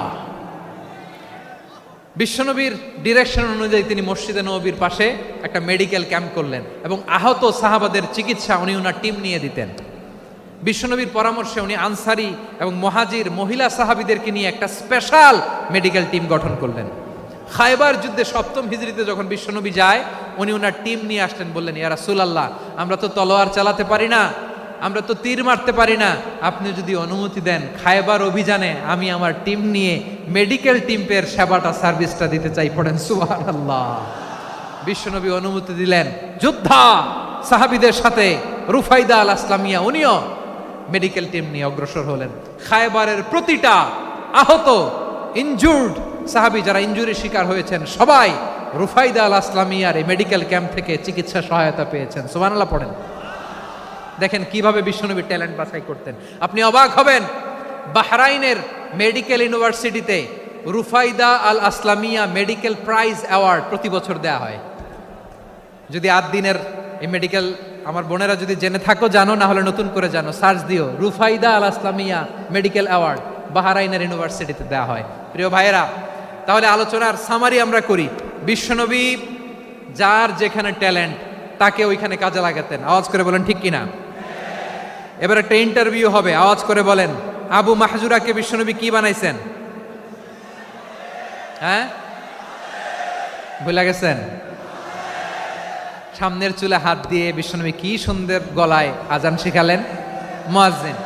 বিশ্বনবীর ডিরেকশন অনুযায়ী তিনি মসজিদে নববীর পাশে একটা মেডিকেল ক্যাম্প করলেন এবং আহত সাহাবাদের চিকিৎসা উনি ওনার টিম নিয়ে দিতেন। বিশ্বনবীর পরামর্শে উনি আনসারি এবং মুহাজির মহিলা সাহাবীদেরকে নিয়ে একটা স্পেশাল মেডিকেল টিম গঠন করলেন। খায়বার যুদ্ধে 7ম হিজরিতে যখন বিশ্বনবী যায়, উনি ওনার টিম নিয়ে আসলেন, বললেন ইয়া রাসূলুল্লাহ, আমরা তো তলোয়ার চালাতে পারি না, আমরা তো তীর মারতে পারি না, আপনি যদি অনুমতি দেন খায়বার অভিযানে আমি আমার টিম নিয়ে মেডিকেল টিমের সেবাটা সার্ভিসটা দিতে চাই। পড়েন সুবহানাল্লাহ। বিশ্বনবী অনুমতি দিলেন, যোদ্ধা সাহাবীদের সাথে রুফাইদা আল আসলামিয়া উনিও মেডিকেল টিম নিয়ে অগ্রসর হলেন। খায়বারের প্রতিটা আহত ইনজুর্ড সাহাবী যারা ইনজুরির শিকার হয়েছেন সবাই রুফাইদা আল আসলামিয়ার এই মেডিকেল ক্যাম্প থেকে চিকিৎসা সহায়তা পেয়েছেন। সুবহানাল্লাহ পড়েন। দেখেন কিভাবে বিশ্বনবী ট্যালেন্ট বাছাই করতেন। আপনি অবাক হবেন, বাহরাইনের মেডিকেল ইউনিভার্সিটিতে রুফাইদা আল আসলামিয়া মেডিকেল প্রাইজ অ্যাওয়ার্ড প্রতি বছর দেয়া হয়। যদি 8 দিনের এই মেডিকেল আমার বোনেরা যদি জেনে থাকো জানো, না হলে নতুন করে জানো, সার্চ দিও রুফাইদা আল আসলামিয়া মেডিকেল অ্যাওয়ার্ড বাহরাইনের ইউনিভার্সিটিতে দেওয়া হয়। প্রিয় ভাইয়েরা, তাহলে আলোচনার সামারি আমরা করি। বিশ্বনবী যার যেখানে ট্যালেন্ট তাকে ওইখানে কাজে লাগাতেন। আওয়াজ করে বলেন ঠিক কিনা? এবার একটা ইন্টারভিউ হবে, আওয়াজ করে বলেন আবু মাহজুরাকে বিশ্বনবী কি বানাইছেন? হ্যাঁ, ভুলে গেছেন? সামনের চুলে হাত দিয়ে বিশ্বনবী কি সুন্দর গলায় আজান শিখালেন। মুয়াজ্জিন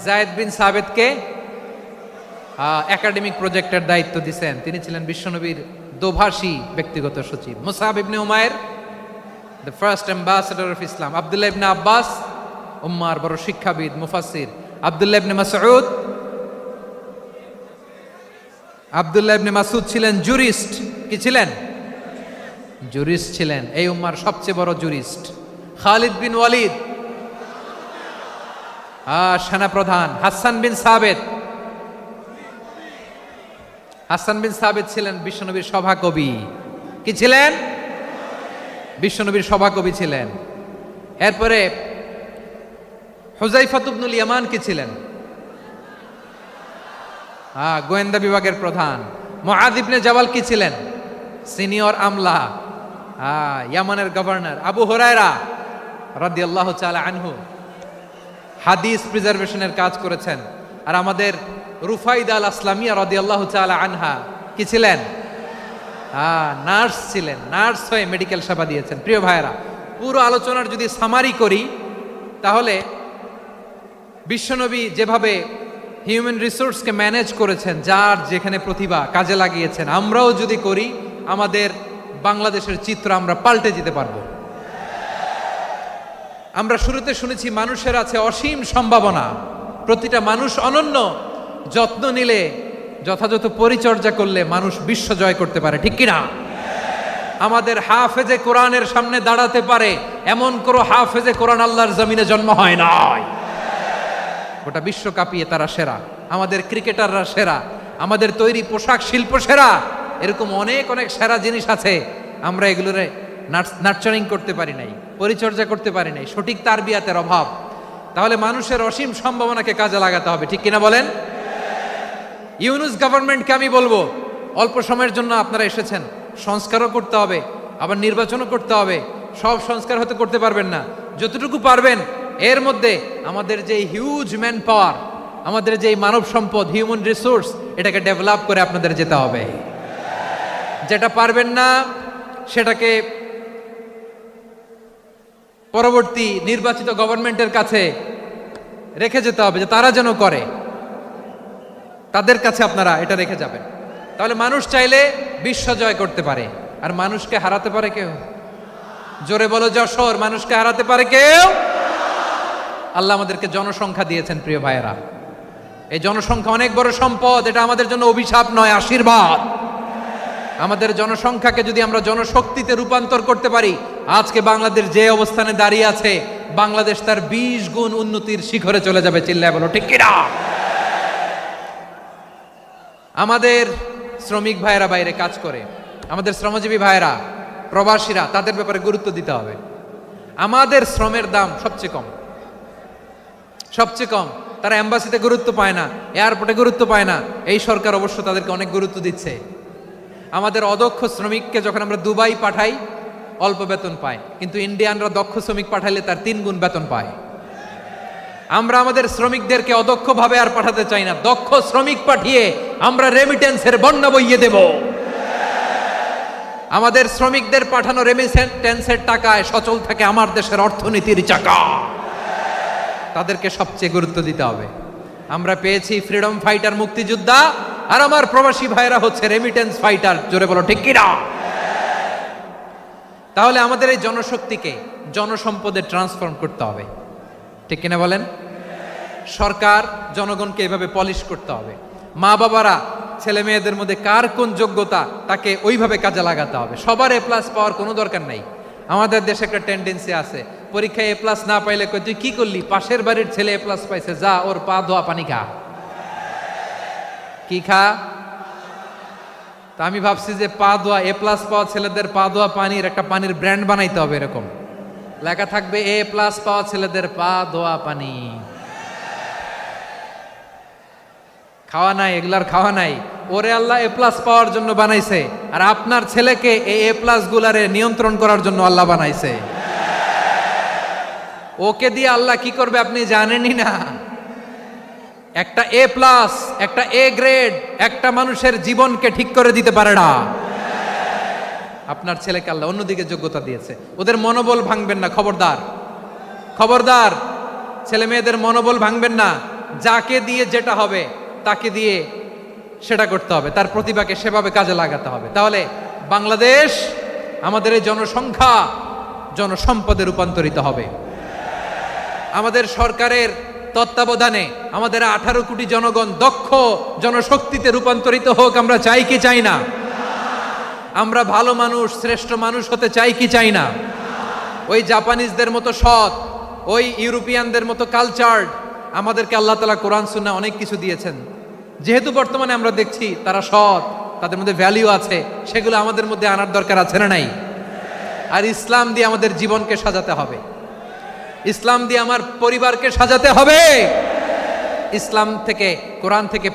যায়েদ বিন সাবিতকে একাডেমিক প্রজেক্টের দায়িত্ব দিয়েছেন, তিনি ছিলেন বিশ্বনবীর দোভাষী ব্যক্তিগত সচিব। Musab ibn Umair the first ambassador of Islam. Abdullah ibn Abbas উম্মার বড় শিক্ষাবিদ মুফাসসির। আব্দুল্লাহ ইবনে মাসউদ ছিলেন জুরিস্ট। কি ছিলেন? জুরিস্ট ছিলেন, এই উম্মার সবচেয়ে বড় জুরিস্ট। খালিদ বিন ওয়ালিদ সেনাপ্রধান। হাসান বিন সাবিত ছিলেন বিশ্বনবীর সভাকবি। কি ছিলেন? বিশ্বনবীর সভাকবি ছিলেন। এরপরে হুযায়ফা ইবনুল ইয়ামান কি ছিলেন? গোয়েন্দা বিভাগের প্রধান। মুআয ইবনে জাবাল কি ছিলেন? সিনিয়র আমলা, ইয়ামানের গভর্নর। আবু হুরায়রা রাদিয়াল্লাহু তাআলা আনহু হাদিস প্রিজার্ভেশনের কাজ করেছেন। আর আমাদের রুফাইদা আল আসলামিয়া রাদিয়াল্লাহু তাআলা আনহা কি ছিলেন? নার্স ছিলেন, নার্স হয়ে মেডিকেল সেবা দিয়েছেন। প্রিয় ভাইয়েরা, পুরো আলোচনার যদি সামারি করি তাহলে বিশ্বনবী যেভাবে হিউম্যান রিসোর্সকে ম্যানেজ করেছেন, যার যেখানে প্রতিভা কাজে লাগিয়েছেন, আমরাও যদি করি আমাদের বাংলাদেশের চিত্র আমরা পাল্টে যেতে পারবো। আমরা শুরুতে শুনেছি মানুষের আছে অসীম সম্ভাবনা, প্রতিটা মানুষ অনন্য, যত্ন নিলে যথাযথ পরিচর্যা করলে মানুষ বিশ্ব জয় করতে পারে। ঠিক কিনা? আমাদের হাফেজে কোরআনের সামনে দাঁড়াতে পারে এমন কোনো হাফেজে কোরআন আল্লাহর জমিনে জন্ম হয় নাই। গোটা বিশ্ব কাঁপিয়ে তারা সেরা, আমাদের ক্রিকেটাররা সেরা, আমাদের তৈরি পোশাক শিল্প সেরা। এরকম অনেক অনেক সেরা জিনিস আছে, আমরা এগুলোরে নার্চারিং করতে পারি নাই, পরিচর্যা করতে পারি নাই, সঠিক তারবিয়াতের অভাব। তাহলে মানুষের অসীম সম্ভাবনাকে কাজে লাগাতে হবে। ঠিক কিনা বলেন? ইউনুস গভর্নমেন্টকে আমি বলবো, অল্প সময়ের জন্য আপনারা এসেছেন, সংস্কারও করতে হবে, আবার নির্বাচনও করতে হবে। সব সংস্কার হয়তো করতে পারবেন না, যতটুকু পারবেন এর মধ্যে আমাদের যে হিউজ ম্যান পাওয়ার, আমাদের যে মানব সম্পদ, হিউম্যান রিসোর্স, এটাকে ডেভেলপ করে আপনাদের যেতে হবে। যেটা পারবেন না সেটাকে পরবর্তী নির্বাচিত গভর্নমেন্টের কাছে রেখে যেতে হবে, যে তারা যেন করে, তাদের কাছে আপনারা এটা রেখে যাবেন। তাহলে মানুষ চাইলে বিশ্ব জয় করতে পারে। আর মানুষকে হারাতে পারে কেউ? জোরে বলো যশোর, মানুষকে হারাতে পারে কেউ? আল্লাহ আমাদেরকে জনসংখ্যা দিয়েছেন। প্রিয় ভাইয়েরা, এই জনসংখ্যা অনেক বড় সম্পদ, এটা আমাদের জন্য অভিশাপ নয়, আশীর্বাদ। আমাদের জনসংখ্যাকে যদি আমরা জনশক্তিতে রূপান্তর করতে পারি, আজকে বাংলাদেশ যে অবস্থানে দাঁড়িয়ে আছে, বাংলাদেশ তার 20 গুণ উন্নতির শিখরে চলে যাবে। চিল্লায় বলো ঠিক কিনা? আমাদের শ্রমিক ভাইয়েরা বাইরে কাজ করে, আমাদের শ্রমজীবী ভাইয়েরা, প্রবাসীরা, তাদের ব্যাপারে গুরুত্ব দিতে হবে। আমাদের শ্রমের দাম সবচেয়ে কম, সবচেয়ে কম। তারা এম্বাসিতে গুরুত্ব পায় না, এয়ারপোর্টে গুরুত্ব পায় না। এই সরকার অবশ্য তাদেরকে অনেক গুরুত্ব দিচ্ছে। আমাদের অদক্ষ শ্রমিককে যখন আমরা দুবাই পাঠাই, অল্প বেতন পায়, কিন্তু ইন্ডিয়ানরা দক্ষ শ্রমিক পাঠাইলে তার 3 গুণ বেতন পায়। আমরা আমাদের শ্রমিকদেরকে অদক্ষভাবে আর পাঠাতে চাই না, দক্ষ শ্রমিক পাঠিয়ে আমরা রেমিটেন্সের বন্যা বইয়ে দেব। আমাদের শ্রমিকদের পাঠানো রেমিটেন্সের টাকায় সচল থাকে আমার দেশের অর্থনীতির চাকা। তাদেরকে সবচেয়ে গুরুত্ব দিতে হবে। আমরা পেয়েছি ফ্রিডম ফাইটার, মুক্তিযোদ্ধা, আর আমার প্রবাসী ভাইরা হচ্ছে রেমিটেন্স ফাইটার। জোরে বলো ঠিক কিনা? তাহলে আমাদের এই জনশক্তিকে জনসম্পদে ট্রান্সফর্ম করতে হবে, ঠিক কিনা বলেন? সরকার জনগণকে এভাবে পলিশ করতে হবে। মা বাবারা ছেলে মেয়েদের মধ্যে কার কোন যোগ্যতা তাকে ওইভাবে কাজে লাগাতে হবে। সবার এ প্লাস পাওয়ার কোনো দরকার নাই। আমাদের দেশে একটা টেন্ডেন্সি আছে, পরীক্ষায় এ প্লাস না পাইলে কই তুই কি করলি, পাশের বাড়ির ছেলে এ প্লাস পাইছে, যা ওর পা ধোয়া পানি খা। কি খা? তা আমি ভাবছি যে পা ধোয়া, এ প্লাস পাওয়া ছেলেদের পা ধোয়া পানির একটা পানির ব্র্যান্ড বানাইতে হবে। এরকম লেখা থাকবে, এ প্লাস পাওয়া ছেলেদের পা ধোয়া পানি। খাওয়া নাই, এগুলার খাওয়া নাই। ওরে আল্লাহ এ প্লাস পাওয়ার জন্য বানাইছে, আর আপনার ছেলেকে এই এ প্লাস গুলারে নিয়ন্ত্রণ করার জন্য আল্লাহ বানাইছে। ওকে দিয়ে আল্লাহ কি করবে আপনি জানেনই না। একটা এ প্লাস, একটা এ গ্রেড একটা মানুষের জীবনকে ঠিক করে দিতে পারে না। আপনার ছেলেকে আল্লাহ অন্যদিকে যোগ্যতা দিয়েছে। ওদের মনোবল ভাঙবেন না, খবরদার, খবরদার। ছেলে মেয়েদের মনোবল ভাঙবেন না। যাকে দিয়ে যেটা হবে তাকে দিয়ে সেটা করতে হবে, তার প্রতিভাকে সেভাবে কাজে লাগাতে হবে। তাহলে বাংলাদেশ, আমাদের এই জনসংখ্যা জনসম্পদে রূপান্তরিত হবে। আমাদের সরকারের তত্ত্বাবধানে আমাদের 18 কোটি জনগণ দক্ষ জনশক্তিতে রূপান্তরিত হোক। আমরা চাই কি চাই না? আমরা ভালো মানুষ, শ্রেষ্ঠ মানুষ হতে চাই কি চাই না? ওই জাপানিজদের মতো সৎ, ওই ইউরোপিয়ানদের মতো কালচার্ড। আমাদেরকে আল্লাহ তাআলা কোরআন সুন্নাহ অনেক কিছু দিয়েছেন। যেহেতু বর্তমানে আমরা দেখছি তারা সৎ, তাদের মধ্যে ভ্যালিউ আছে, সেগুলো আমাদের মধ্যে আনার দরকার আছে না নাই? আর ইসলাম দিয়ে আমাদের জীবনকে সাজাতে হবে, ইসলাম দিয়ে আমার পরিবারকে সাজাতে হবে। ইসলাম থেকে, কোরআন থেকে